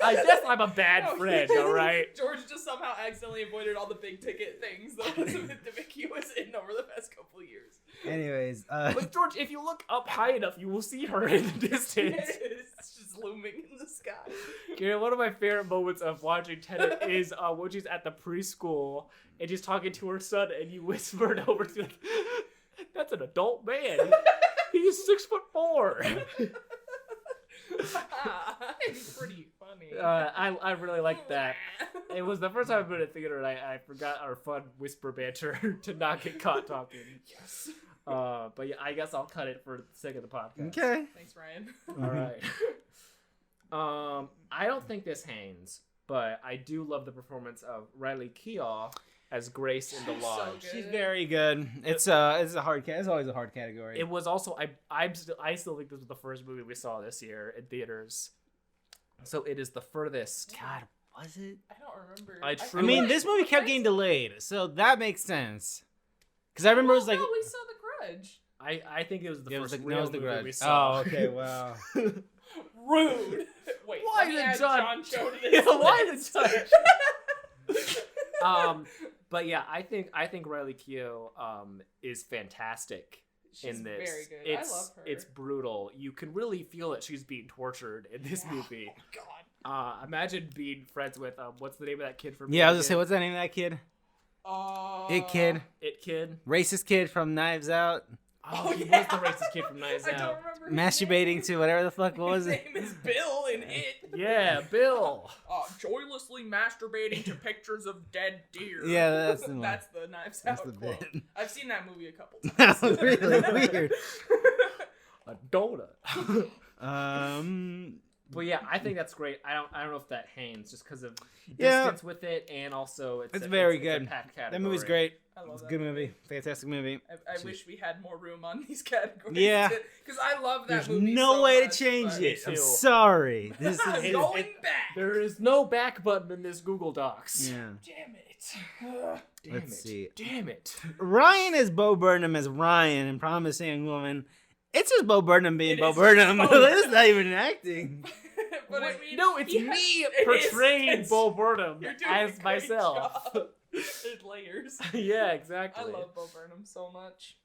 I guess I'm a bad friend, all right? George just somehow accidentally avoided all the big ticket things that Elizabeth Debicki was in over the past couple of years. Anyways, but George, if you look up high enough, you will see her in the distance. It's just looming in the sky. Karen, one of my favorite moments of watching Tenet is when she's at the preschool and she's talking to her son, and you whispered over to like, "That's an adult man. He's 6'4". It's pretty funny. I really like that. It was the first time I've been in theater, and I forgot our fun whisper banter to not get caught talking. Yes. But yeah, I guess I'll cut it for the sake of the podcast. Okay. Thanks, Ryan. All right. I don't think this hangs, but I do love the performance of Riley Keough as Grace in The Lodge. So She's very good. It's a hard it's always a hard category. It was also I still think this was the first movie we saw this year in theaters. So it is the furthest. God, was it? I don't remember. I mean, this movie kept getting delayed, so that makes sense. Because I remember it was like, no, we saw The Grudge. I think it was the first real movie Grudge. we saw. Oh, okay, wow. Rude. Wait, why did John show to this? Why did John? But yeah, I think Riley Keough is fantastic. She's in this. Very good. I love her. It's brutal. You can really feel that she's being tortured in this movie. Oh God. Imagine being friends with what's the name of that kid from? Yeah, I was gonna say, what's the name of that kid? It Kid. Racist kid from Knives Out. Oh, he was the racist kid from Knives Out. I don't remember. Masturbating to whatever the fuck was it? His name is Bill in It. Yeah, Bill. Joylessly masturbating to pictures of dead deer. Yeah, that's the one. That's the Knives Out quote. Bit. I've seen that movie a couple times. That was really weird. A donut. But yeah, I think that's great. I don't know if that hangs just because of distance with it, and also it's very good. It's a packed category. That movie's great. I love It's a that good movie. Fantastic movie. I wish we had more room on these categories. Yeah. Because I love that There's movie. no so way much, to change but- it. I'm sorry. This I'm is going back. There is no back button in this Google Docs. Yeah. Damn it. Let's see. Damn it. Ryan is Bo Burnham as Ryan in Promising Young Woman. It's just Bo Burnham being It Bo is Burnham. Bo Burnham. It's not even acting. But I mean, No, it's yeah, me it portraying is. Bo Burnham You're doing as a great myself. job. There's layers. Yeah, exactly. I love Bo Burnham so much.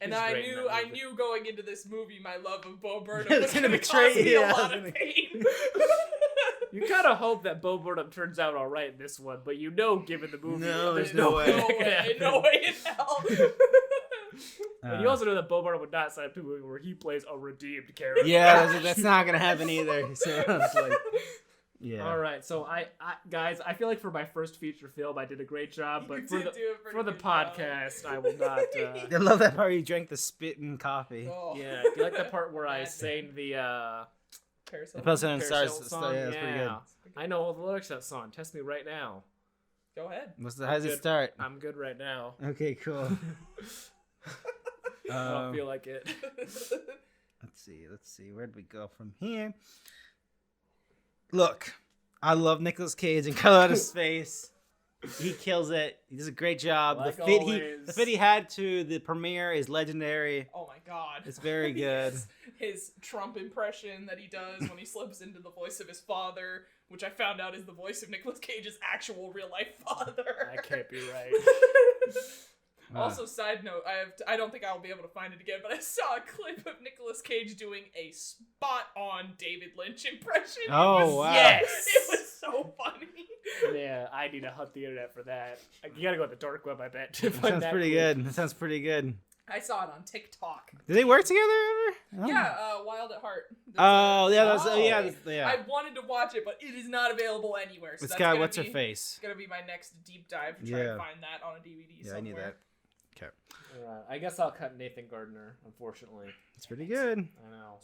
And He's I great in knew that I movie. knew going into this movie my love of Bo Burnham It's was gonna going to betray cause me you. a lot of pain. You kind of hope that Bo Burnham turns out all right in this one, but given the movie, No, there's no no way. way. that could happen. No way in hell. And you also know that Borat would not sign up to a movie where he plays a redeemed character. Yeah, that's not gonna happen either. So it's like, yeah. All right, so I guys, I feel like for my first feature film, I did a great job, but for the podcast, I will not. I love that part where you drank the spit and coffee. Oh. Yeah, do you like that part where I sang the Parasol and Stars song? Yeah, that's pretty good. I know all the lyrics to that song. Test me right now. Go ahead. How does it start? I'm good right now. Okay, cool. I don't feel like it. Let's see. Where'd we go from here? Look, I love Nicolas Cage and Color Out of Space. He kills it. He does a great job. Like the fit he had to the premiere is legendary. Oh my god. It's very good. His Trump impression that he does when he slips into the voice of his father, which I found out is the voice of Nicolas Cage's actual real life father. That can't be right. Also, side note, I don't think I'll be able to find it again, but I saw a clip of Nicolas Cage doing a spot-on David Lynch impression. Oh, wow. Yes! It was so funny. Yeah, I need to hunt the internet for that. You gotta go on the dark web, I bet, to That find sounds that pretty clip. good. That sounds pretty good. I saw it on TikTok. Did they work together ever? Yeah, Wild at Heart. Oh, yeah, yeah. I wanted to watch it, but it is not available anywhere. So It's that's got what's her face. It's gonna be my next deep dive to try and find that on a DVD somewhere. I need that. Okay. Alright, I guess I'll cut Nathan Gardner, unfortunately. It's pretty good. I know.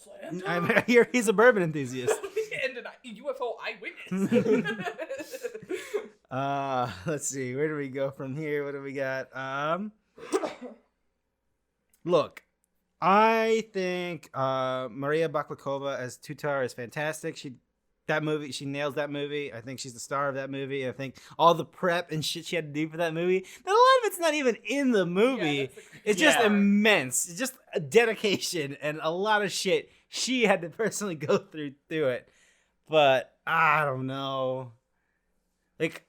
I hear he's a bourbon enthusiast. And a UFO eyewitness. Let's see. Where do we go from here? What do we got? Look, I think Maria Baklakova as Tutar is fantastic. She nails that movie. I think she's the star of that movie. I think all the prep and shit she had to do for that movie, and a lot of it's not even in the movie. It's just immense. It's just a dedication and a lot of shit she had to personally go through it. But I don't know. Like,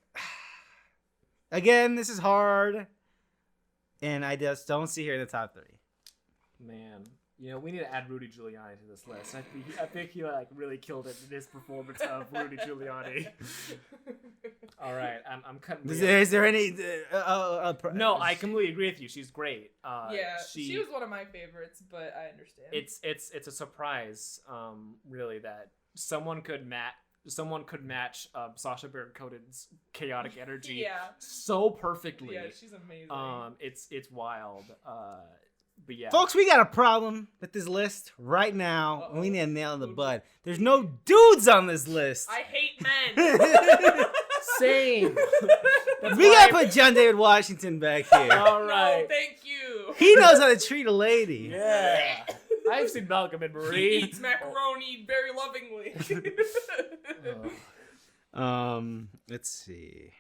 again, this is hard, and I just don't see her in the top 3. Man, we need to add Rudy Giuliani to this list. I think he really killed it in his performance of Rudy Giuliani. All right, I'm cutting. Is there any? No, I completely agree with you. She's great. She was one of my favorites, but I understand. It's a surprise, really, that someone could match Sacha Baron Cohen's chaotic energy so perfectly. Yeah, she's amazing. It's wild. But yeah, folks, we got a problem with this list right now. We need to nail in the bud. There's no dudes on this list. I hate men. Same. We gotta put John David Washington back here. All right. No, thank you. He knows how to treat a lady. Yeah. I've seen Malcolm and Marie. He eats macaroni very lovingly. Let's see.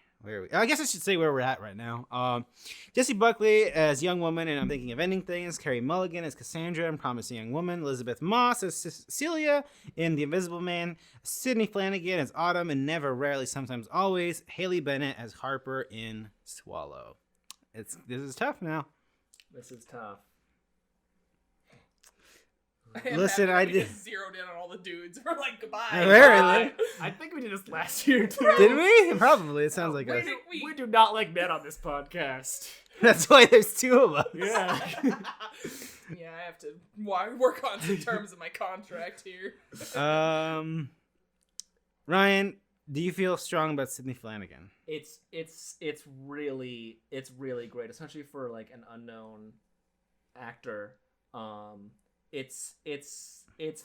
I guess I should say where we're at right now. Jessie Buckley as Young Woman, and I'm Thinking of Ending Things. Carrie Mulligan as Cassandra in Promising Young Woman. Elizabeth Moss as Cecilia in The Invisible Man. Sydney Flanagan as Autumn in Never, Rarely, Sometimes, Always. Haley Bennett as Harper in Swallow. This is tough now. This is tough. Listen, I did zeroed in on all the dudes. We're like, goodbye. Apparently. I think we did this last year too. Did we? Probably. It sounds like us. We do not like men on this podcast. That's why there's 2 of us. Yeah. Yeah, I have to work on some terms of my contract here. Ryan, do you feel strong about Sydney Flanagan? It's really great, especially for like an unknown actor. It's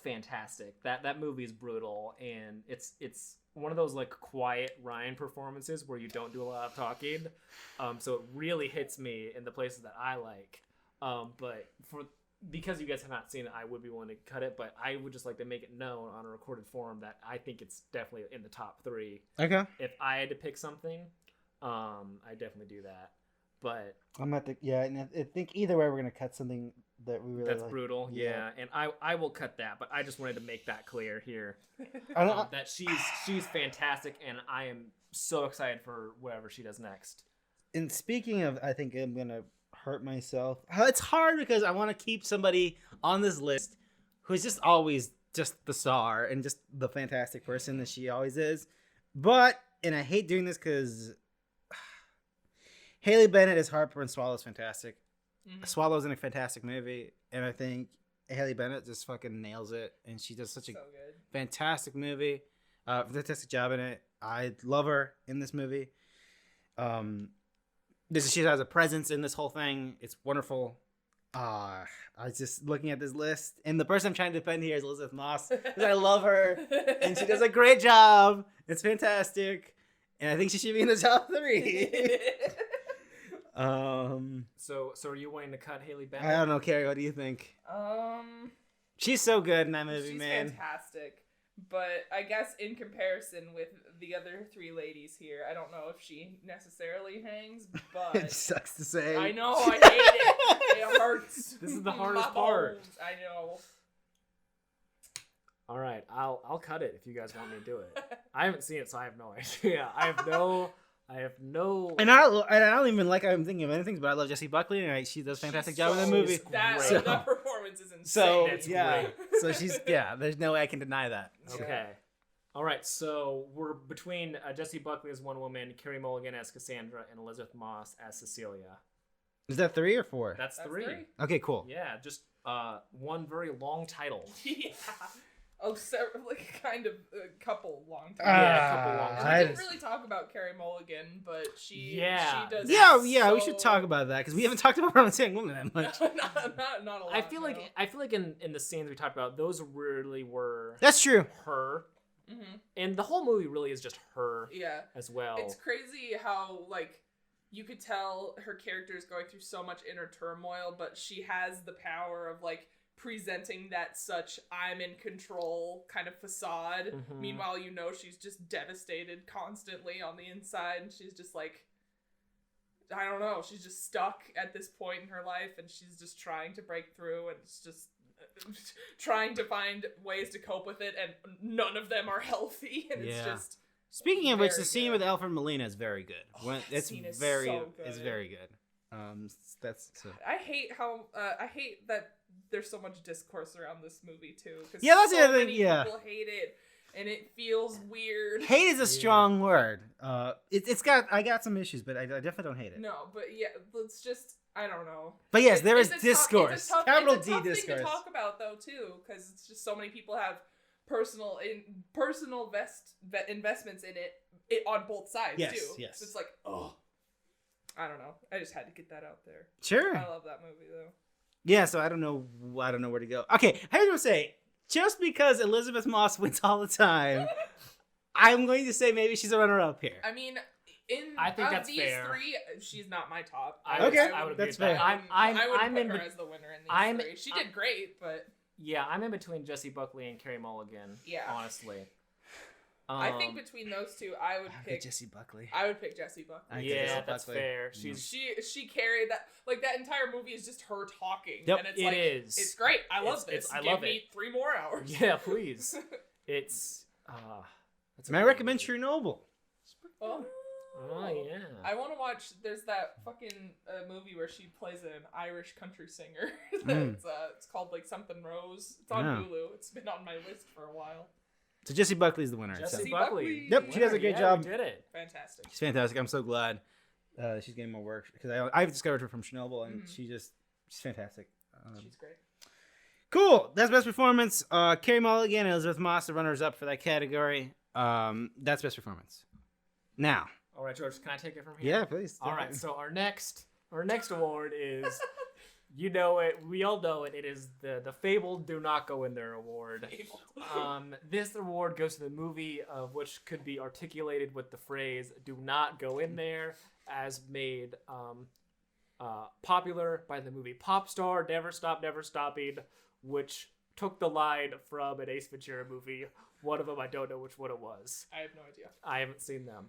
fantastic. That movie is brutal, and it's one of those like quiet Ryan performances where you don't do a lot of talking. So it really hits me in the places that I like. But because you guys have not seen it, I would be willing to cut it, but I would just like to make it known on a recorded form that I think it's definitely in the top 3. Okay. If I had to pick something, I definitely do that. But I'm at and I think either way we're gonna cut something that we really that's like. brutal. Yeah, and I will cut that, but I just wanted to make that clear here. That she's fantastic, and I am so excited for whatever she does next. And speaking of, I think I'm gonna hurt myself. It's hard because I want to keep somebody on this list who's just always just the star and just the fantastic person that she always is. And I hate doing this because Haley Bennett as Harper and Swallow is fantastic. Swallow's in a fantastic movie, and I think Haley Bennett just fucking nails it, and she does such a fantastic movie. Fantastic job in it. I love her in this movie. She has a presence in this whole thing. It's wonderful. I was just looking at this list, and the person I'm trying to defend here is Elizabeth Moss, because I love her, and she does a great job. It's fantastic, and I think she should be in the top 3. So are you wanting to cut Haley Bennett? I don't know, Carrie. What do you think? She's so good in that movie, man. She's fantastic. But I guess in comparison with the other 3 ladies here, I don't know if she necessarily hangs, but... It sucks to say. I know, I hate it. It hurts. This is the hardest part. I know. All right, I'll cut it if you guys want me to do it. I haven't seen it, so I have no idea. I have no... And I don't even like I'm thinking of anything, but I love Jessie Buckley, and she does a fantastic job in that movie. That performance is insane. So That's yeah, great. so there's no way I can deny that. Okay. Yeah. All right, so we're between Jessie Buckley as Wonder Woman, Carrie Mulligan as Cassandra, and Elizabeth Moss as Cecilia. Is that 3 or 4? That's 3. Okay, cool. Yeah, just one very long title. Yeah. Oh, kind of a couple long times. Yeah, a couple long We times. didn't really talk about Carrie Mulligan, but she does. Yeah, we should talk about that because we haven't talked about Romantic Woman that much. not a lot. I feel like in the scenes we talked about, those really were. That's true. Her. Mm-hmm. And the whole movie really is just her. Yeah. As well. It's crazy how you could tell her character is going through so much inner turmoil, but she has the power of presenting that such I'm in control kind of facade. Mm-hmm. Meanwhile, she's just devastated constantly on the inside, and she's just I don't know, she's just stuck at this point in her life, and she's just trying to break through, and it's just trying to find ways to cope with it, and none of them are healthy, and it's just... Speaking of which, the scene with Alfred Molina is very good. It's very so good. It's very good. That's so. I hate that there's so much discourse around this movie too. Yeah, that's so the other thing. many Yeah, people hate it, and it feels weird. Hate is a strong word. I got some issues, but I definitely don't hate it. No, but yeah, let's just I don't know. But yes, there is it's discourse. Capital D discourse. Thing to talk about though too, because it's just so many people have personal investments in it on both sides too. Yes. So it's I don't know. I just had to get that out there. Sure. I love that movie though. Yeah, so I don't know where to go. Okay, I was gonna say, just because Elizabeth Moss wins all the time, I'm going to say maybe she's a runner-up here. I mean, I think that's these fair. 3, she's not my top. I would agree that's with that. fair. I would put her as the winner in these 3. She did great, but yeah, I'm in between Jessie Buckley and Carrie Mulligan. Yeah, honestly. I think between those 2, I would pick Jessie Buckley. I would pick Jessie Buckley. Yeah, that's fair. She carried that. That entire movie is just her talking. Yep, and it's it's great. I love this. Give me 3 more hours. Yeah, please. It's May I recommend True Noble? Oh yeah. I want to watch. There's that fucking movie where she plays an Irish country singer. It's called something Rose. It's on Hulu. It's been on my list for a while. So Jessie Buckley's the winner. Jessie Buckley. Yep, she does a great job. We did it. Fantastic. She's fantastic. I'm so glad she's getting more work because I've discovered her from Chernobyl, and she's fantastic. She's great. Cool. That's best performance. Carrie Mulligan and Elizabeth Moss, the runners up for that category. That's best performance. Now. All right, George. Can I take it from here? Yeah, please. All right. So our next award is. You know it. We all know it. It is the fabled "Do Not Go In There" award. This award goes to the movie of which could be articulated with the phrase "Do not go in there," as made popular by the movie Pop Star, Never Stop, Never Stopping, which took the line from an Ace Ventura movie. One of them, I don't know which one it was. I have no idea. I haven't seen them.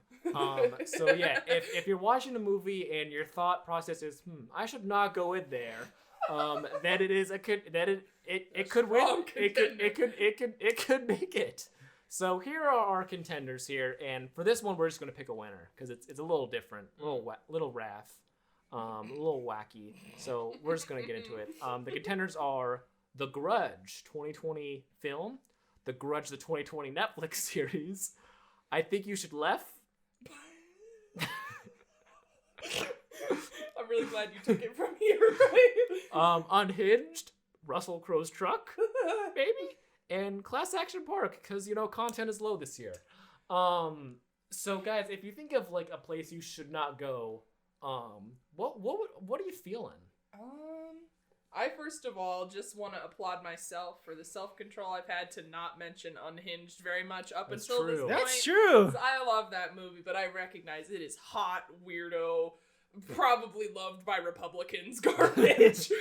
So yeah, if you're watching a movie and your thought process is, I should not go in there, then it could win. It could make it. So here are our contenders here, and for this one, we're just gonna pick a winner because it's a little different, little wrath, a little wacky. So we're just gonna get into it. The contenders are The Grudge 2020 film. The Grudge, the 2020 Netflix series. I Think You Should Left. I'm really glad you took it from here. Unhinged, Russell Crowe's truck, maybe, and Class Action Park, because content is low this year. So guys, if you think of like a place you should not go, what are you feeling? I first of all just want to applaud myself for the self-control I've had to not mention Unhinged very much up until this point. That's true. I love that movie, but I recognize it is hot, weirdo, probably loved by Republicans garbage.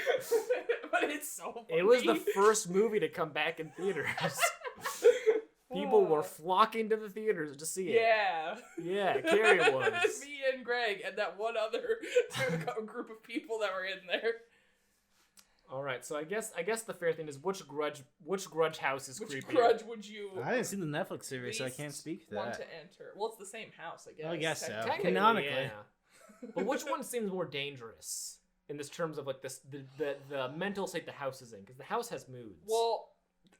But it's so funny. It was the first movie to come back in theaters. People were flocking to the theaters to see it. Yeah, Carrie was. Me and Greg and that one other group of people that were in there. All right, so I guess the fair thing is which grudge house is creepier? Which grudge would you? I didn't see the Netflix series, so I can't speak to that. Want to enter? Well, it's the same house, I guess. I guess so. Canonically, yeah. But which one seems more dangerous in this terms of like this the mental state the house is in? Because the house has moods. Well,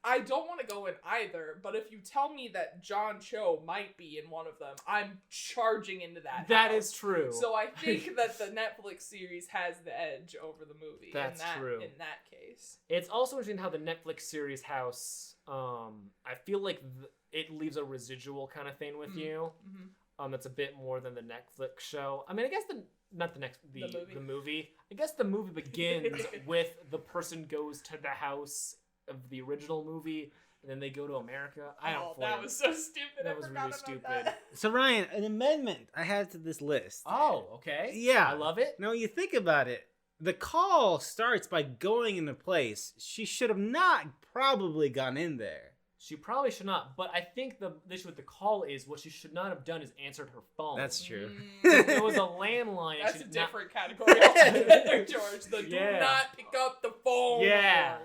I don't want to go in either, but if you tell me that John Cho might be in one of them, I'm charging into that. That house. is true. So I think that the Netflix series has the edge over the movie. That's true. In that case, it's also interesting how the Netflix series House. I feel like it leaves a residual kind of thing with you. Mm-hmm. That's a bit more than the Netflix show. I mean, I guess the movie. I guess the movie begins with the person goes to the house of the original movie, and then they go to America. That was so stupid. That was really stupid. That. So Ryan, an amendment I had to this list. Oh, okay. Yeah. I love it. Now you think about it. The call starts by going in a place. She should have not probably gone in there. She probably should not, but I think the issue with the call is what she should not have done is answered her phone. That's true. It was a landline. That's a different category altogether, George. Do not pick up the phone. Yeah.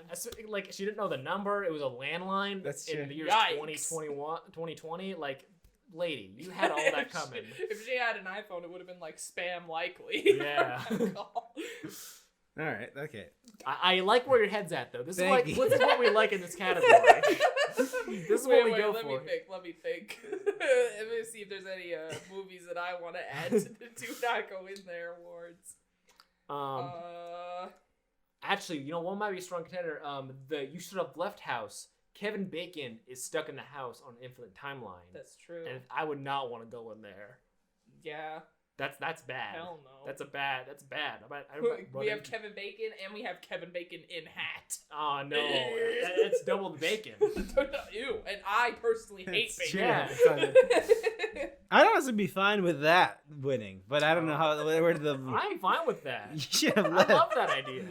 Like, she didn't know the number. It was a landline. That's true. In the year 2020. Like, lady, you had all that coming. If she had an iPhone, it would have been like spam likely. Yeah. All right, okay. I like where your head's at, though. This is what we like in this category. This is what we go for. Let me think. Let me see if there's any movies that I want to add to the Do Not Go In There awards. Actually, one might be a strong contender. The You Should Have Left house. Kevin Bacon is stuck in the house on an infinite timeline. That's true. And I would not want to go in there. Yeah. That's bad. Hell no. That's bad. We have Kevin Bacon and we have Kevin Bacon in hat. Oh no, it's double the bacon. Ew, and I personally hate bacon. Yeah. I'd honestly be fine with that winning, but I don't know where the. I'm fine with that. You should have left. I love that idea.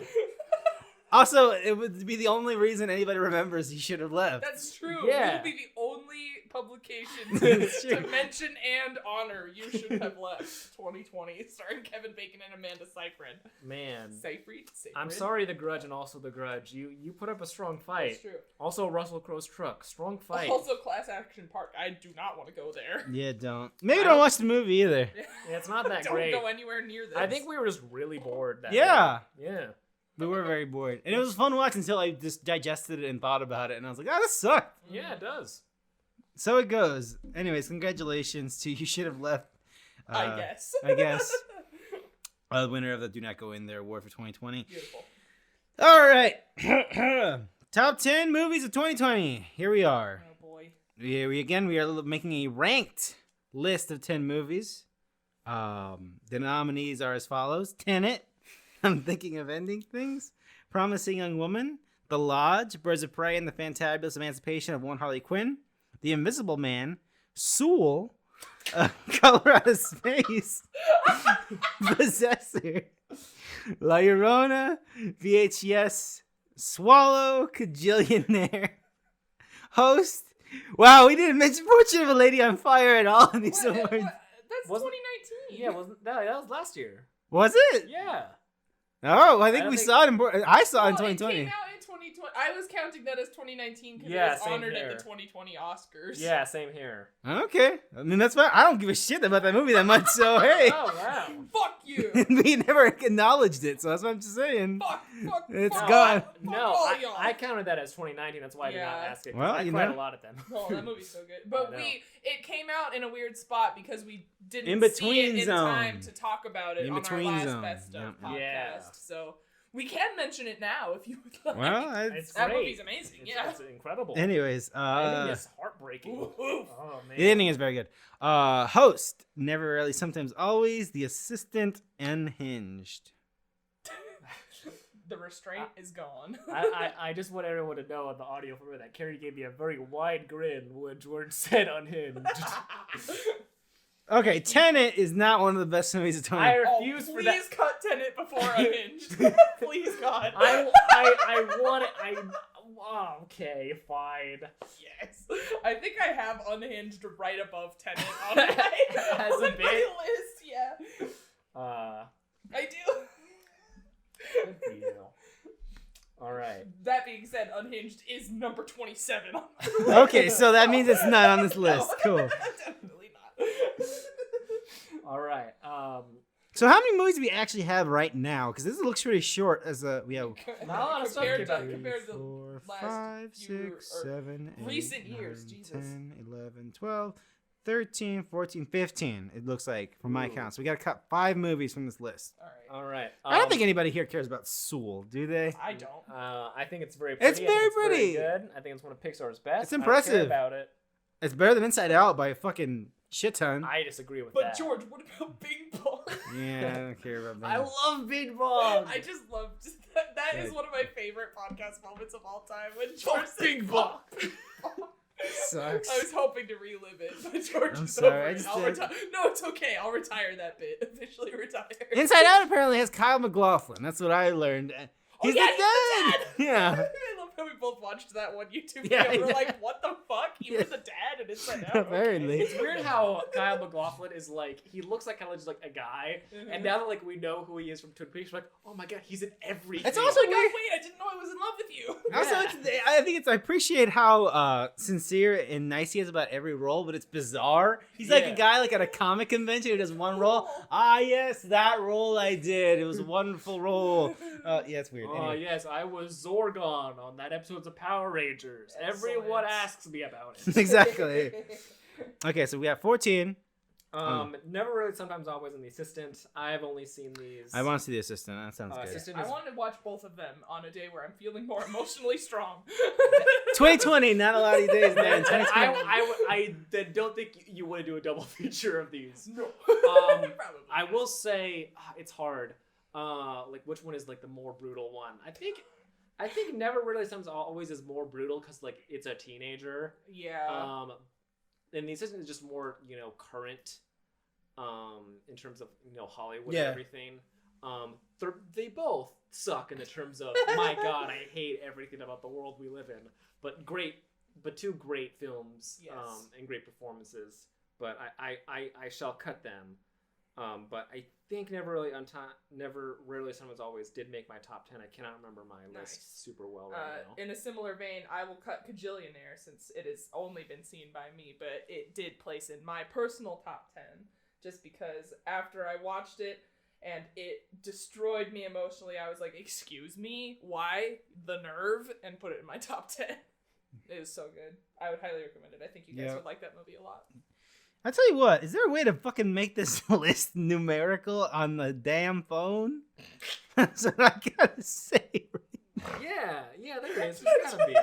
Also, it would be the only reason anybody remembers he should have left. That's true. Yeah. It would be the only publication to mention and honor You Should Have Left 2020, starring Kevin Bacon and Amanda Seyfried. Man. Seyfried? I'm sorry, The Grudge and also The Grudge. You put up a strong fight. That's true. Also, Russell Crowe's truck. Strong fight. Also, Class Action Park. I do not want to go there. Yeah, don't. Maybe don't watch the movie either. Yeah, it's not that great. Don't go anywhere near this. I think we were just really bored that Yeah. day. Yeah. We were very bored. And it was fun to watch until I just digested it and thought about it. And I was like, oh, this sucked. Yeah, it does. So it goes. Anyways, congratulations to You Should Have Left. I guess. The winner of the Do Not Go In There award for 2020. Beautiful. All right. Top 10 movies of 2020. Here we are. Oh, boy. We are making a ranked list of 10 movies. The nominees are as follows. Tenet. I'm Thinking of Ending Things. Promising Young Woman. The Lodge. Birds of Prey and the Fantabulous Emancipation of One Harley Quinn. The Invisible Man. Sewell. Color Out of Space. Possessor. La Llorona. VHS. Swallow. Cajillionaire. Host. Wow, we didn't mention Portrait of a Lady on Fire at all in these awards. That's 2019. Yeah, that was last year. Was it? Yeah. Oh, I think we saw it in. I saw it in 2020. It came out in 2020. I was counting that as 2019 because Yeah, it was same honored here. at the 2020 Oscars. Yeah, same here. Okay. I mean, that's fine. I don't give a shit about that movie that much, so hey. Oh, wow. Fuck you. We never acknowledged it, so that's what I'm just saying. Fuck. It's fuck gone. all y'all. I counted that as 2019. That's why I did not Yeah. ask it. Well, I you cried know. a lot at them. Oh, that movie's so good. But I know. it came out in a weird spot because we didn't In see between it in zone. time to talk about it In on our between last zone. Best of Yep. podcast. Yeah. So we can mention it now if you would like. Well, It's that great. movie's amazing. It's incredible. anyways, The ending is heartbreaking. Oof. Oh, man. the ending is very good. Host, never really, sometimes always. The assistant, unhinged. The restraint is gone. I just want everyone to know on the audio for that Carrie gave me a very wide grin when George said unhinged. Okay, Tenet is not one of the best movies of I 20. refuse for that. Please cut Tenet before Unhinged. Please, God. I want it. Okay, fine. Yes. I think I have Unhinged right above Tenet on my, As a on my bit? list. Yeah. I do. Good for you. All right. That being said, Unhinged is number 27 on my list. Okay, so that means it's not on this list. Cool. Definitely not. All right. So how many movies do we actually have right now? Because this looks pretty short. We have Not a lot of stuff compared came to, out. compared to 4, last 5, few, 6, or 7, 8, recent years, 9, Jesus. 10, 11, 12, 13, 14, 15. It looks like from my Ooh. count. So we got to cut 5 movies from this list. All right. All right. I don't think anybody here cares about Sewell, do they? I don't. I think it's very pretty. It's I think very it's pretty. good. I think it's one of Pixar's best. It's I don't care impressive. about it. It's better than Inside Out by a fucking shit ton. I disagree with But that. George, what about Bing Bong? Yeah, I don't care about that. I love Bing Bong. I just love that is Good. one of my favorite podcast moments of all time when George said Bing Bong. Bing Bong. Sucks. I was hoping to relive it, but George I'm is sorry, over I it. just I'll did. retire. No, it's okay. I'll retire that bit. Officially retire. Inside Out apparently has Kyle MacLachlan. That's what I learned. He's yeah, the dad. Yeah. I love how we both watched that one YouTube Yeah, video. We're yeah. like, what the fuck? He was a dad and Inside Out. Apparently. It's weird how Kyle MacLachlan is like, he looks like kind of just like a guy, and now that like we know who he is from Twin Peaks, we're like, oh my god, he's in everything. It's also Oh my God, weird. wait, I didn't know I was in love with you. Also, Yeah. I think I appreciate how sincere and nice he is about every role, but it's bizarre. He's like a Yeah. guy like at a comic convention who does one role. Ah, yes, that role I did. It was a wonderful role. Yeah, it's weird. Oh Anyway. yes, I was Zorgon on that episode of Power Rangers. Excellent. Everyone asks me about it. Exactly. Okay, so we got 14. Never really, sometimes always in the assistant. I've only seen these. I want to see the assistant. That sounds good. Assistant I is wanted to watch both of them on a day where I'm feeling more emotionally strong. 2020, not a lot of days, man. 2020. I don't think you want to do a double feature of these. No. Probably. I not. will say it's hard. Like which one is like the more brutal one? I think never really sometimes always is more brutal because like it's a teenager. Yeah. And the assistant is just more current. In terms of Hollywood Yeah. and everything. They both suck in the terms of my god, I hate everything about the world we live in. But two great films. Yes. And great performances. But I shall cut them. But I think never, rarely, sometimes, always did make my top 10. I cannot remember my Nice. list super well right now. In a similar vein, I will cut Kajillionaire since it has only been seen by me, but it did place in my personal top 10 just because after I watched it and it destroyed me emotionally, I was like, excuse me? Why? The nerve? And put it in my top 10. It is so good. I would highly recommend it. I think you guys Yeah. would like that movie a lot. I tell you what, is there a way to fucking make this list numerical on the damn phone? That's what I gotta say. Yeah, there is. There's gotta be.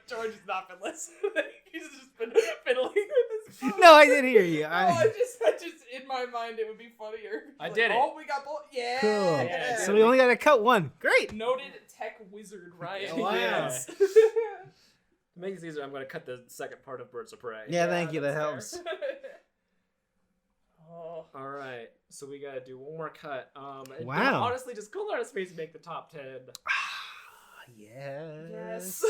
George has not been listening. He's just been fiddling with his phone. No, I did hear you. I just in my mind it would be funnier. I did it. Oh, we got both. Yeah. Cool. Yeah, So we only gotta cut one. Great. Noted tech wizard Ryan. Wow. Yes. To make this easier, I'm going to cut the second part of Birds of Prey. Yeah, thank you. That that's helps. fair. Oh. All right, so we got to do one more cut. Wow. Honestly, just Cold Hard Space make the top 10. Yes.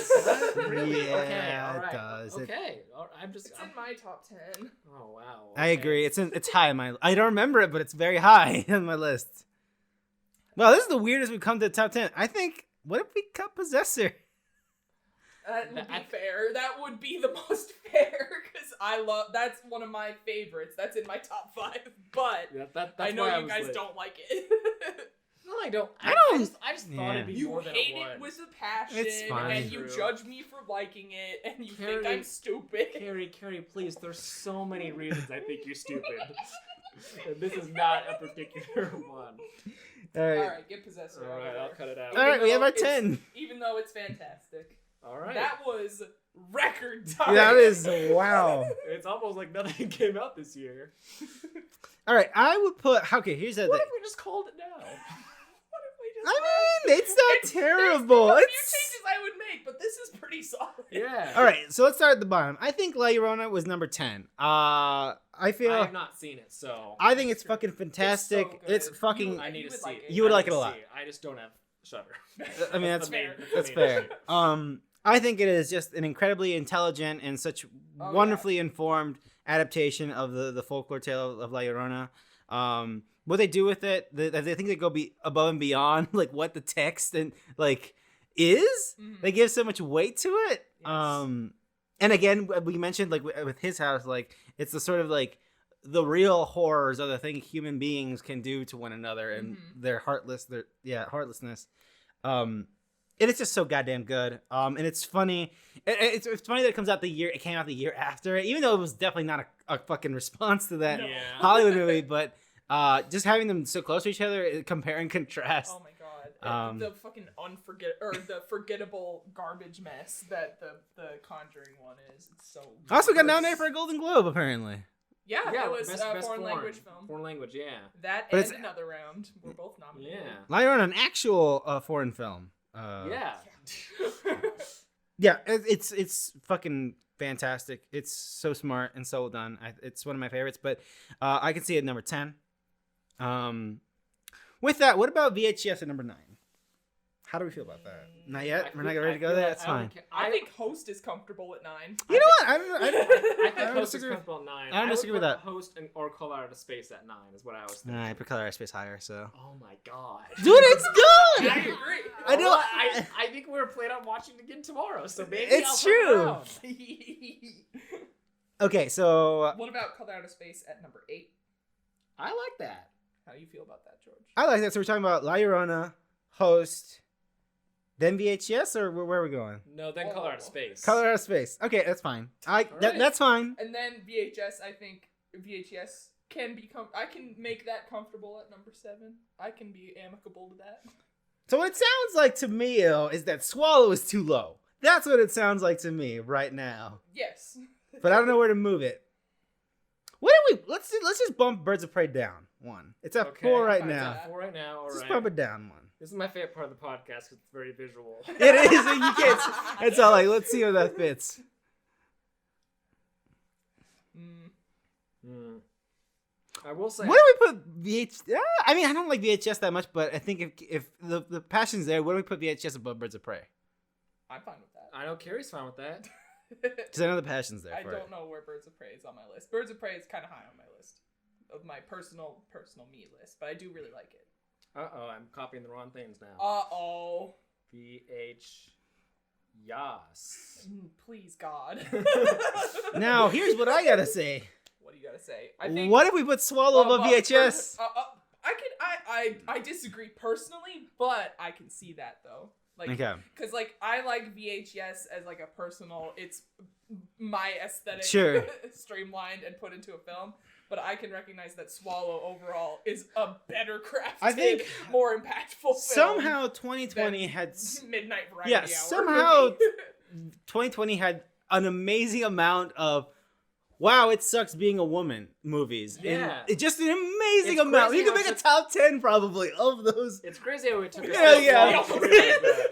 Really? Yeah, Okay, all right. it does. Okay, I'm just. It's in my top 10. Oh wow. I okay. agree. It's high on my. I don't remember it, but it's very high on my list. Well, this is the weirdest we've come to the top 10. I think what if we cut Possessor? That would be fair. That would be the most fair because that's one of my favorites. That's in my top 5. But that's I know you guys don't like it. No, I don't. I just thought it'd be more than it was. You hate it with a passion, It's fine. and you judge me for liking it, and you think I'm stupid. Carrie, please. There's so many reasons I think you're stupid. And this is not a particular one. All right, get Possessor. All right, I'll cut it out. All right, we have our 10. Even though it's fantastic. All right. That was record time. That is, wow. It's almost like nothing came out this year. All right, I would put, okay, here's the What thing. if we just called it now? It's not terrible. There's a few changes I would make, but this is pretty solid. Yeah. All right, so let's start at the bottom. I think La Llorona was number 10. I feel... I have not seen it, so... I think it's fucking fantastic. It's so good. it's fucking... I need to see it. You would like it a lot. I just don't have Shudder. I mean, that's fair. That's fair. I think it is just an incredibly intelligent and such wonderfully informed adaptation of the folklore tale of La Llorona. What they do with it, I think they go above and beyond like what the text and like is. Mm-hmm. They give so much weight to it. Yes. And again, we mentioned like with his house, like it's the sort of like the real horrors of the thing human beings can do to one another and their heartlessness. And it's just so goddamn good. And it's funny. It's funny that it came out the year after it, even though it was definitely not a fucking response to that Hollywood movie. But just having them so close to each other, compare and contrast. Oh my god! The fucking the forgettable garbage mess that the Conjuring one is. It's so. Also got nominated for a Golden Globe, apparently. Yeah, it was best foreign language film. Foreign language, yeah. That But and it's- Another Round were both nominated. Yeah. La Llorona, an actual foreign film. Yeah. Yeah, it's fucking fantastic. It's so smart and so well done. It's one of my favorites, but I can see it at number 10. With that, what about VHS at number 9? How do we feel about that? Not yet? We're not ready to go there? That's fine. I think Host is comfortable at 9. You know what? I don't know. I think don't Host is disagree. comfortable at 9. I don't disagree with that. Host or Color Out of Space at 9 is what I was thinking. I put Color Out of Space higher, so. Oh my god. Dude, it's good! I agree. I know. Well, I think we're planning on watching it again tomorrow, so maybe It's I'll true. Around. Okay, so What about Color Out of Space at number 8? I like that. How do you feel about that, George? I like that. So we're talking about La Llorona, Host, then VHS, or where are we going? No, then Color Out of Space. Color Out of Space. Okay, that's fine. Right. That's fine. And then VHS, I think VHS can become. I can make that comfortable at number 7. I can be amicable to that. So what it sounds like to me, though, is that Swallow is too low. That's what it sounds like to me right now. Yes. But I don't know where to move it. What do we? Let's just bump Birds of Prey down 1. It's at 4 right fine, now. it's at 4 right now. All Just right. bump it down 1. This is my favorite part of the podcast because it's very visual. It is. You can't. It's all like, let's see how that fits. I will say. What do we put VHS? I mean, I don't like VHS that much, but I think if the passion's there, what do we put VHS above Birds of Prey? I'm fine with that. I know Carrie's fine with that. Because I know the passion's there. I for don't it. know where Birds of Prey is on my list. Birds of Prey is kind of high on my list of my personal me list, but I do really like it. Uh-oh, I'm copying the wrong things now. Uh-oh. Yes. Please, God. Now, here's what I gotta say. What do you gotta say? I think. What if we put Swallow above VHS? I disagree personally, but I can see that though. Like, Okay. because like I like VHS as like a personal. It's my aesthetic, Sure. streamlined and put into a film. But I can recognize that Swallow overall is a better crafted, I think more impactful film. Somehow 2020 had. Midnight Variety Yeah, Hour. somehow 2020 had an amazing amount of. Wow, it sucks being a woman movies. Yeah. It's just an amazing It's amount. crazy You can how make a it's- top 10 probably of those. It's crazy how it took us Yeah, so yeah. long to realize that.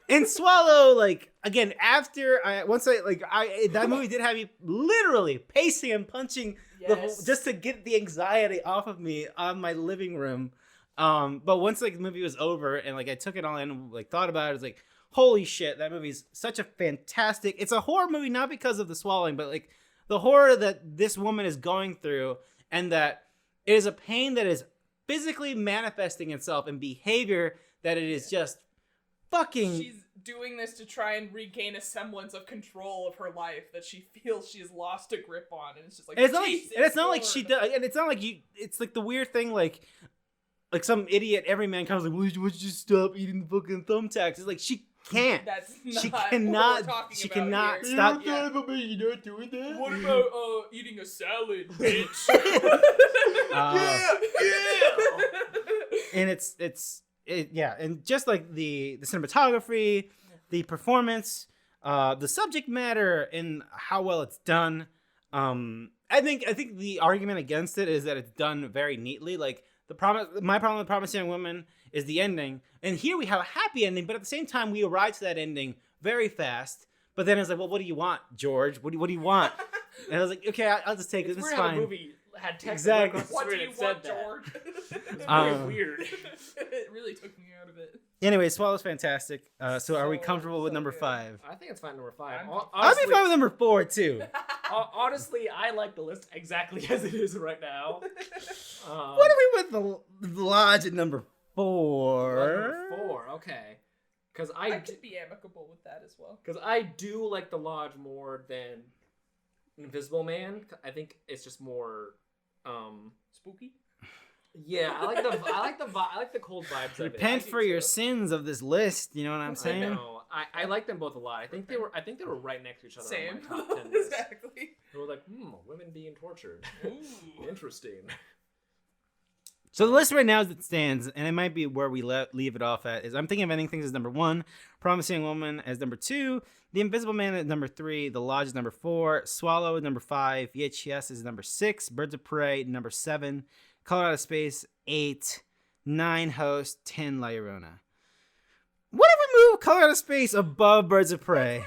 And Swallow, like, again, after that movie did have me literally pacing and punching Yes. just to get the anxiety off of me on my living room. But once like the movie was over and like I took it all in and like thought about it, it's like, holy shit, that movie's such a fantastic. It's a horror movie not because of the swallowing, but like the horror that this woman is going through, and that it is a pain that is physically manifesting itself in behavior that it is just fucking. She's doing this to try and regain a semblance of control of her life that she feels she's lost a grip on, and it's just like. And it's not like she does, and it's not like you. It's like the weird thing, like some idiot everyman comes like, would you just stop eating the fucking thumbtacks? It's like she can't. That's not she what cannot. we're talking She about cannot here. stop. Yeah. You're not doing that. What about eating a salad, bitch? And and just like the cinematography, the performance, the subject matter, and how well it's done. I think the argument against it is that it's done very neatly. Like my problem with Promising Young Woman is the ending, and here we have a happy ending, but at the same time we arrive to that ending very fast. But then it's like, well, what do you want, George? What do you want? And I was like, okay, I'll just take it. It's fine. The movie had text Exactly. What do you want, George? It's very weird. It really took me out of it. Anyway, Swallow's fantastic. So are we comfortable with number good. 5? I think it's fine. Number 5. I'll be fine with number 4 too. Honestly, I like the list exactly as it is right now. What are we with the Lodge at number 4? Number 4, okay. Because I could be amicable with that as well. Because I do like the Lodge more than Invisible Man. I think it's just more spooky. Yeah, I like the cold vibes of it. Repent for your sins of this list. You know what I'm saying? I know. I like them both a lot. I think they were right next to each other. Same. On my top 10 list. Exactly. They were like, women being tortured. Ooh. Interesting. So the list right now as it stands, and it might be where we leave it off at, is I'm Thinking of Ending Things as number 1, Promising Woman as number 2, The Invisible Man at number 3, The Lodge is number 4, Swallow is number 5, VHS is number 6, Birds of Prey number 7, Color Out of Space 8, 9 Host, 10 La Llorona. What if we move Color Out of Space above Birds of Prey?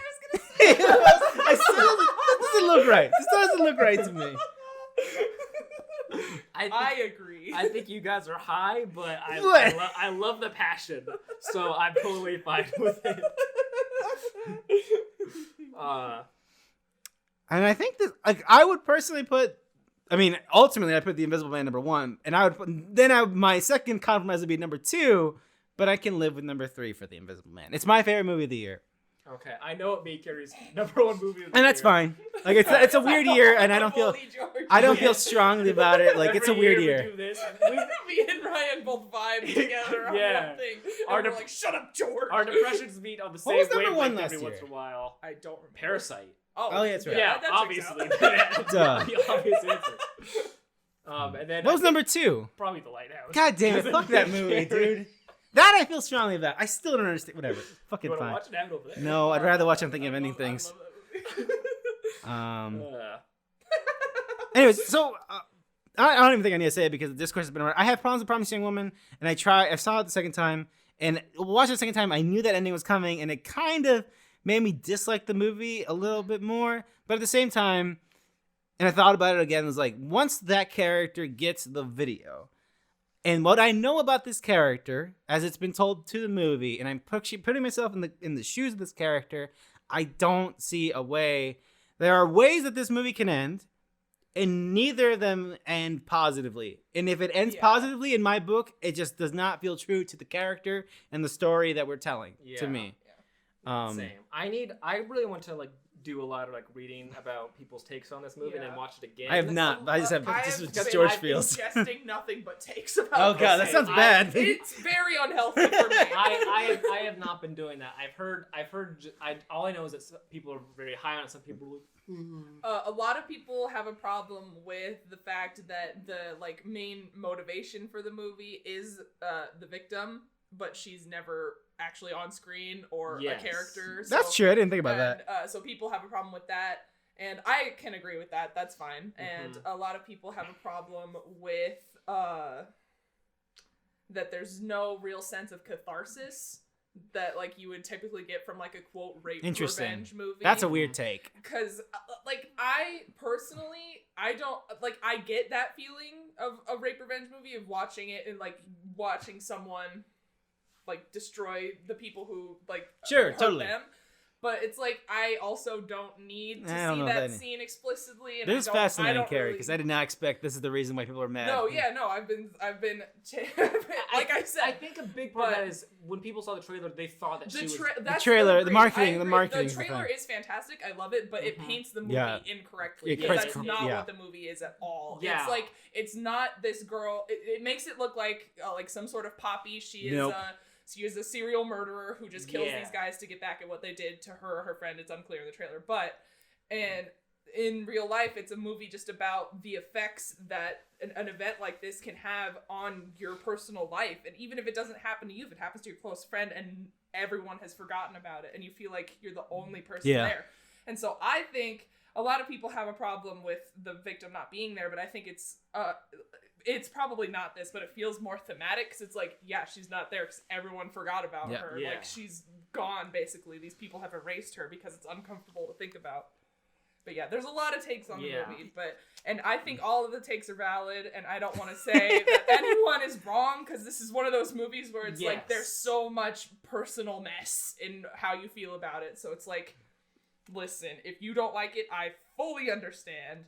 I still, this doesn't look right. This doesn't look right to me. I agree. I think you guys are high, but I love the passion, so I'm totally fine with it. And I think that, like, I would personally ultimately I put The Invisible Man number 1, and my second compromise would be number 2, but I can live with number 3 for The Invisible Man. It's my favorite movie of the year. Okay, I know it made Carrie's number 1 movie of the year. And that's fine. Like, it's a weird year, and I don't feel strongly about it. Like, it's a weird year. Me and Ryan both vibe together on one thing. And we're like, shut up, George. Our depressions meet on the same wavelength every once in a while. I don't remember. Parasite. Oh, yeah, that's right. Yeah, obviously. The obvious answer. And then what was number 2? Probably The Lighthouse. God damn it! Fuck that movie, dude. That I feel strongly about. I still don't understand. Whatever. Fucking fine. Watch it out over there? No, I'd rather watch I'm Thinking of Ending Things. Anyways, so I don't even think I need to say it because the discourse has been around. I have problems with Promising Young Woman, and I saw it the second time, and watching it the second time, I knew that ending was coming, and it kind of made me dislike the movie a little bit more. But at the same time, and I thought about it again, it was like, once that character gets the video, and what I know about this character, as it's been told to the movie, and I'm putting myself in the shoes of this character, I don't see a way. There are ways that this movie can end, and neither of them end positively. And if it ends positively, in my book, it just does not feel true to the character and the story that we're telling to me. Yeah. Same. I really want to do a lot of reading about people's takes on this movie and then watch it again. I have not. I just have. This is just George feels. Ingesting nothing but takes about. Oh god, that sounds bad. It's very unhealthy for me. I have not been doing that. I've heard. All I know is that people are very high on it. Some people are a lot of people have a problem with the fact that the main motivation for the movie is the victim, but she's never actually on screen or a character. So, that's true. I didn't think about that. So people have a problem with that, and I can agree with that. That's fine. Mm-hmm. And a lot of people have a problem with that there's no real sense of catharsis that you would typically get from a quote rape revenge movie. That's a weird take. Because I personally, I don't I get that feeling of a rape revenge movie, of watching it and watching someone destroy the people who sure, hurt totally them. But it's like, I also don't need to I don't see know that that- scene explicitly. And This is I fascinating, don't Carrie, really... because I did not expect this is the reason why people are mad. No, I've been like I said. I think a big part of that is when people saw the trailer, they thought that The she was... The trailer, the marketing, the marketing. trailer is fantastic. I love it, but it paints the movie incorrectly. It Because corrects- that's not what the movie is at all. Yeah. It's like, it's not this girl. It makes it look like some sort of poppy. She is a serial murderer who just kills these guys to get back at what they did to her or her friend. It's unclear in the trailer, and in real life, it's a movie just about the effects that an event like this can have on your personal life. And even if it doesn't happen to you, if it happens to your close friend and everyone has forgotten about it and you feel like you're the only person there. And so I think a lot of people have a problem with the victim not being there, but I think it's probably not this, but it feels more thematic because it's like, yeah, she's not there because everyone forgot about her. Yeah. Like, she's gone, basically. These people have erased her because it's uncomfortable to think about. But yeah, there's a lot of takes on the movie, and I think all of the takes are valid, and I don't want to say that anyone is wrong, because this is one of those movies where it's like, there's so much personal mess in how you feel about it, so it's like, listen, if you don't like it, I fully understand,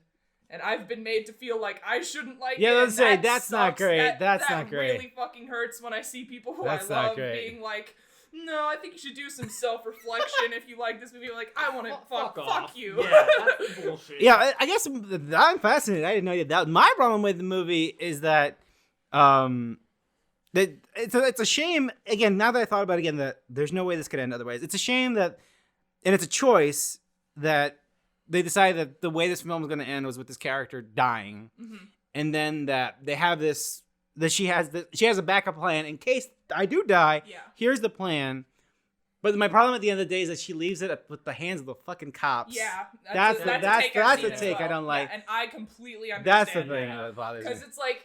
and I've been made to feel like I shouldn't like it. Yeah, let's say, that's not great, that's that not great. That really fucking hurts when I see people who That's I not love great. being like, no, I think you should do some self-reflection if you like this movie. Like, I want to fuck you. Yeah, that's bullshit. Yeah, I guess I'm fascinated. I didn't know that. My problem with the movie is that, that it's a shame. Again, now that I thought about it again, that there's no way this could end otherwise. It's a shame that, and it's a choice that they decided that the way this film was going to end was with this character dying, and then that they have this. That she has a backup plan in case I do die. Yeah. Here's the plan. But my problem at the end of the day is that she leaves it with the hands of the fucking cops. Yeah. That's the take I don't like. Yeah, and I completely understand. That's the thing that bothers me. Because it's like,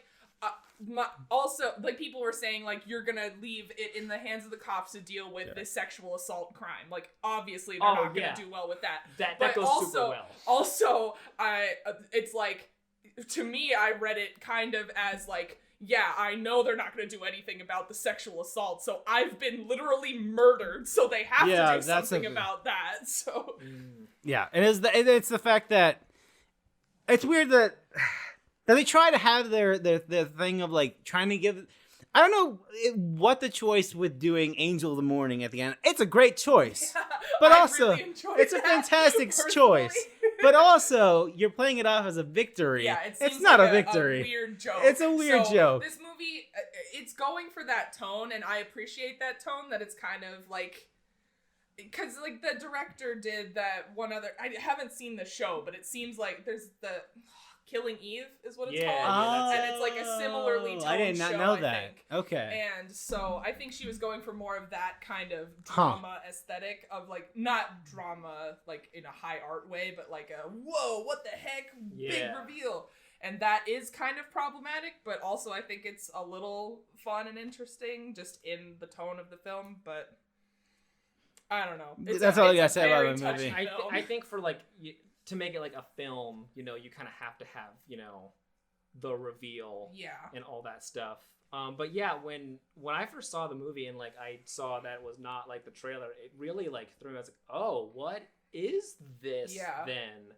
also, like, people were saying, like, you're gonna leave it in the hands of the cops to deal with this sexual assault crime. Like, obviously they're not gonna do well with that. That goes super well. Also, it's like, to me, I read it kind of as like, yeah, I know they're not going to do anything about the sexual assault, so I've been literally murdered, so they have to do something about that. So yeah, and it's the fact that it's weird that they try to have their thing of like trying to give. I don't know what the choice with doing Angel of the Morning at the end. It's a great choice, but also really it's a fantastic choice. But also, you're playing it off as a victory. Yeah, it's not like a victory. A weird joke. It's a weird joke. This movie, it's going for that tone, and I appreciate that tone. That it's kind of like, because like the director did that one other. I haven't seen the show, but it seems like there's the Killing Eve is what it's called, and it's like a similarly toned show. I did not know that. I think. Okay. And so I think she was going for more of that kind of drama aesthetic of like, not drama like in a high art way, but like a whoa, what the heck, big reveal. And that is kind of problematic, but also I think it's a little fun and interesting just in the tone of the film. But I don't know. That's all I gotta say about the movie. I think for like to make it like a film, you know, you kind of have to have, you know, the reveal and all that stuff. But yeah, when I first saw the movie and like I saw that it was not like the trailer, it really like threw me. I was like, oh, what is this then?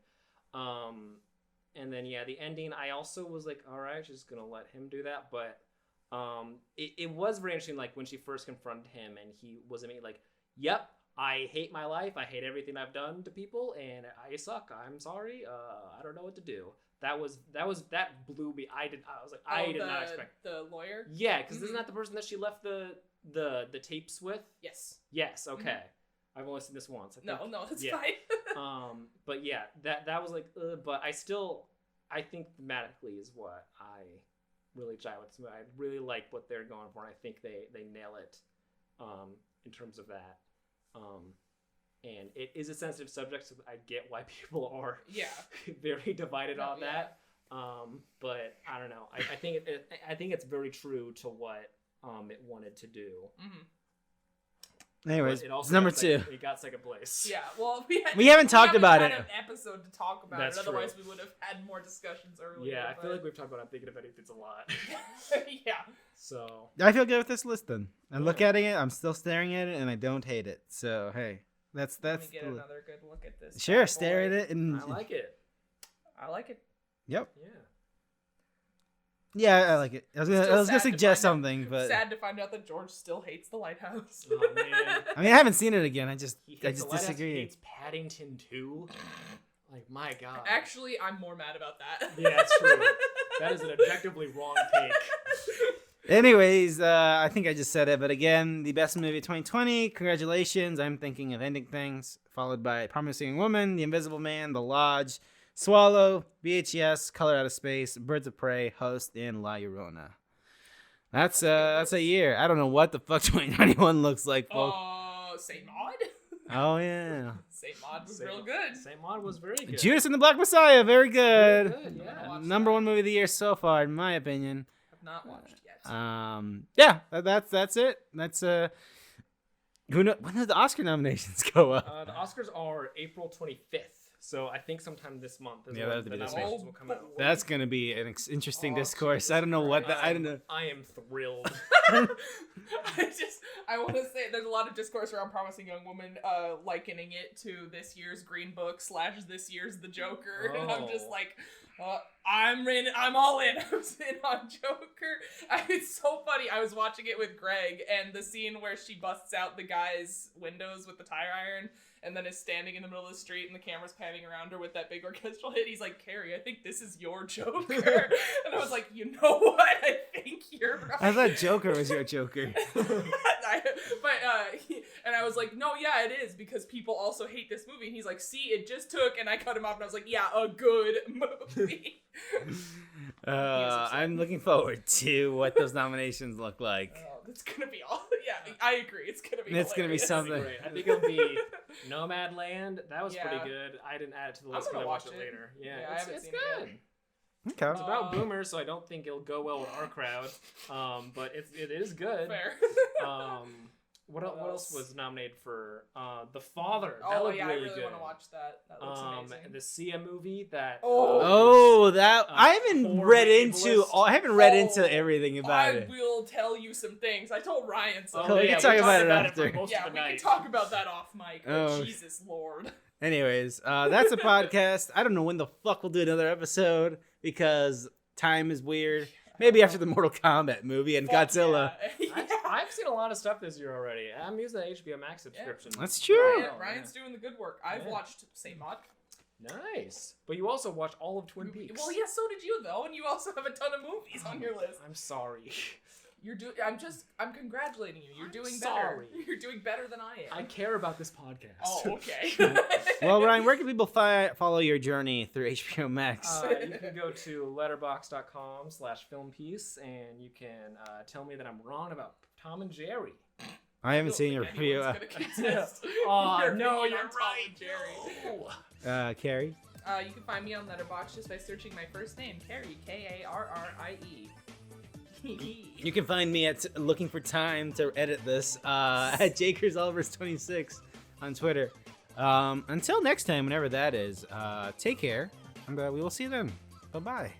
And then the ending, I also was like, all right, just gonna let him do that. But it was very interesting, like when she first confronted him and he was like, yep, I hate my life. I hate everything I've done to people, and I suck. I'm sorry. I don't know what to do. That blew me. I was like, I did not expect the lawyer. Yeah, because isn't that the person that she left the tapes with? Yes. Yes. Okay. I've only seen this once. I think. No, that's fine. But yeah, that was like, but I think thematically is what I really jive with. I really like what they're going for. And I think they nail it, in terms of that. And it is a sensitive subject, so I get why people are very divided on that. But I don't know. I think it's very true to what it wanted to do. Anyways, it's number 2. It got second place. Yeah, well, we haven't talked about it. An episode to talk about it. Otherwise, we would have had more discussions earlier. Yeah, I feel like we've talked about I'm thinking of anything a lot. Yeah. So I feel good with this list then. I'm looking at it. I'm still staring at it, and I don't hate it. So hey. That's Let me get another good look at this. Sure, bad stare at boy. it and I like it. I like it. Yep. Yeah. Yeah, I like it. I was Still gonna sad to suggest find out- something, but Sad to find out that George still hates the lighthouse. Oh man. I mean, I haven't seen it again. I just He hates the lighthouse, he disagree. hates Paddington too. Like my god. Actually, I'm more mad about that. Yeah, that's true. That is an objectively wrong take. Anyways, I think I just said it, but again, the best movie of 2020. Congratulations. I'm thinking of ending things, followed by Promising Woman, The Invisible Man, The Lodge, Swallow, VHS, Color Out of Space, Birds of Prey, Host, and La Llorona. That's a year. I don't know what the fuck 2021 looks like, folks. Saint Maud? Oh yeah. Saint Maud was real good. Saint Maud was very good. Judas and the Black Messiah, very good. Very good, yeah. Number one movie of the year so far, in my opinion. I've not watched yet. Yeah, that's it. That's when do the Oscar nominations go up? The Oscars are April 25th, so I think sometime this month. Is Yeah, when that'll the be this nominations month. will come out. That's gonna be an interesting Oh, discourse. Jesus I don't know what Christ. that. I don't know. I am thrilled. I want to say there's a lot of discourse around Promising Young Woman, likening it to this year's Green Book / this year's The Joker, and I'm just Oh. like, I'm all in. I was in on Joker. It's so funny. I was watching it with Greg, and the scene where she busts out the guy's windows with the tire iron, and then is standing in the middle of the street, and the camera's panning around her with that big orchestral hit. He's like, Carrie, I think this is your Joker. And I was like, you know what? I think you're right. I thought Joker was your Joker. And I was like, no, yeah, it is, because people also hate this movie. And he's like, see, it just took, and I cut him off, and I was like, yeah, a good movie. I'm looking forward to what those nominations look like. Oh, it's gonna be all. Yeah, I agree. It's gonna be. It's gonna be hilarious. something. Great. I think it'll be Nomadland. That was Yeah. pretty good. I didn't add it to the I'm list, but gonna I watched watch it it. later. Yeah, Yeah, I it's, haven't it's seen it good. yet. Okay. It's about boomers, so I don't think it'll go well with our crowd. But it is good. Fair. What else was nominated for? The Father. That Oh looked yeah, really I really good. want to watch that. That looks amazing. The Sia movie that. Oh, that I haven't Horror read into. Ableist. I haven't read into everything about I it. will tell you some things. I told Ryan some. Cool, we yeah, can talk we about talked it after. for most Yeah, of we the can night. talk about that off mic. But Oh. Jesus Lord. Anyways, that's a podcast. I don't know when the fuck we'll do another episode because time is weird. Maybe after the Mortal Kombat movie and Fuck Godzilla. Yeah. I've seen a lot of stuff this year already. I'm using the HBO Max subscription. That's true. Ryan's doing the good work. I've Yeah. watched Saint Maud. Nice. But you also watch all of Twin Peaks. Well, yeah, so did you though, and you also have a ton of movies on your list. I'm sorry. I'm congratulating you. You're I'm doing sorry. better. You're doing better than I am. I care about this podcast. Oh, okay. Well, Ryan, where can people follow your journey through HBO Max? You can go to letterbox.com/filmpiece and you can tell me that I'm wrong about Tom and Jerry. I haven't seen your review. Anyone's gonna consist. Oh, Your no, opinion you're on Tom right. and Jerry. Carrie? You can find me on Letterboxd just by searching my first name, Carrie, Karrie. You can find me at looking for time to edit this at JakersOlivers26 on Twitter. Until next time, whenever that is, take care, and we will see you then. Bye-bye.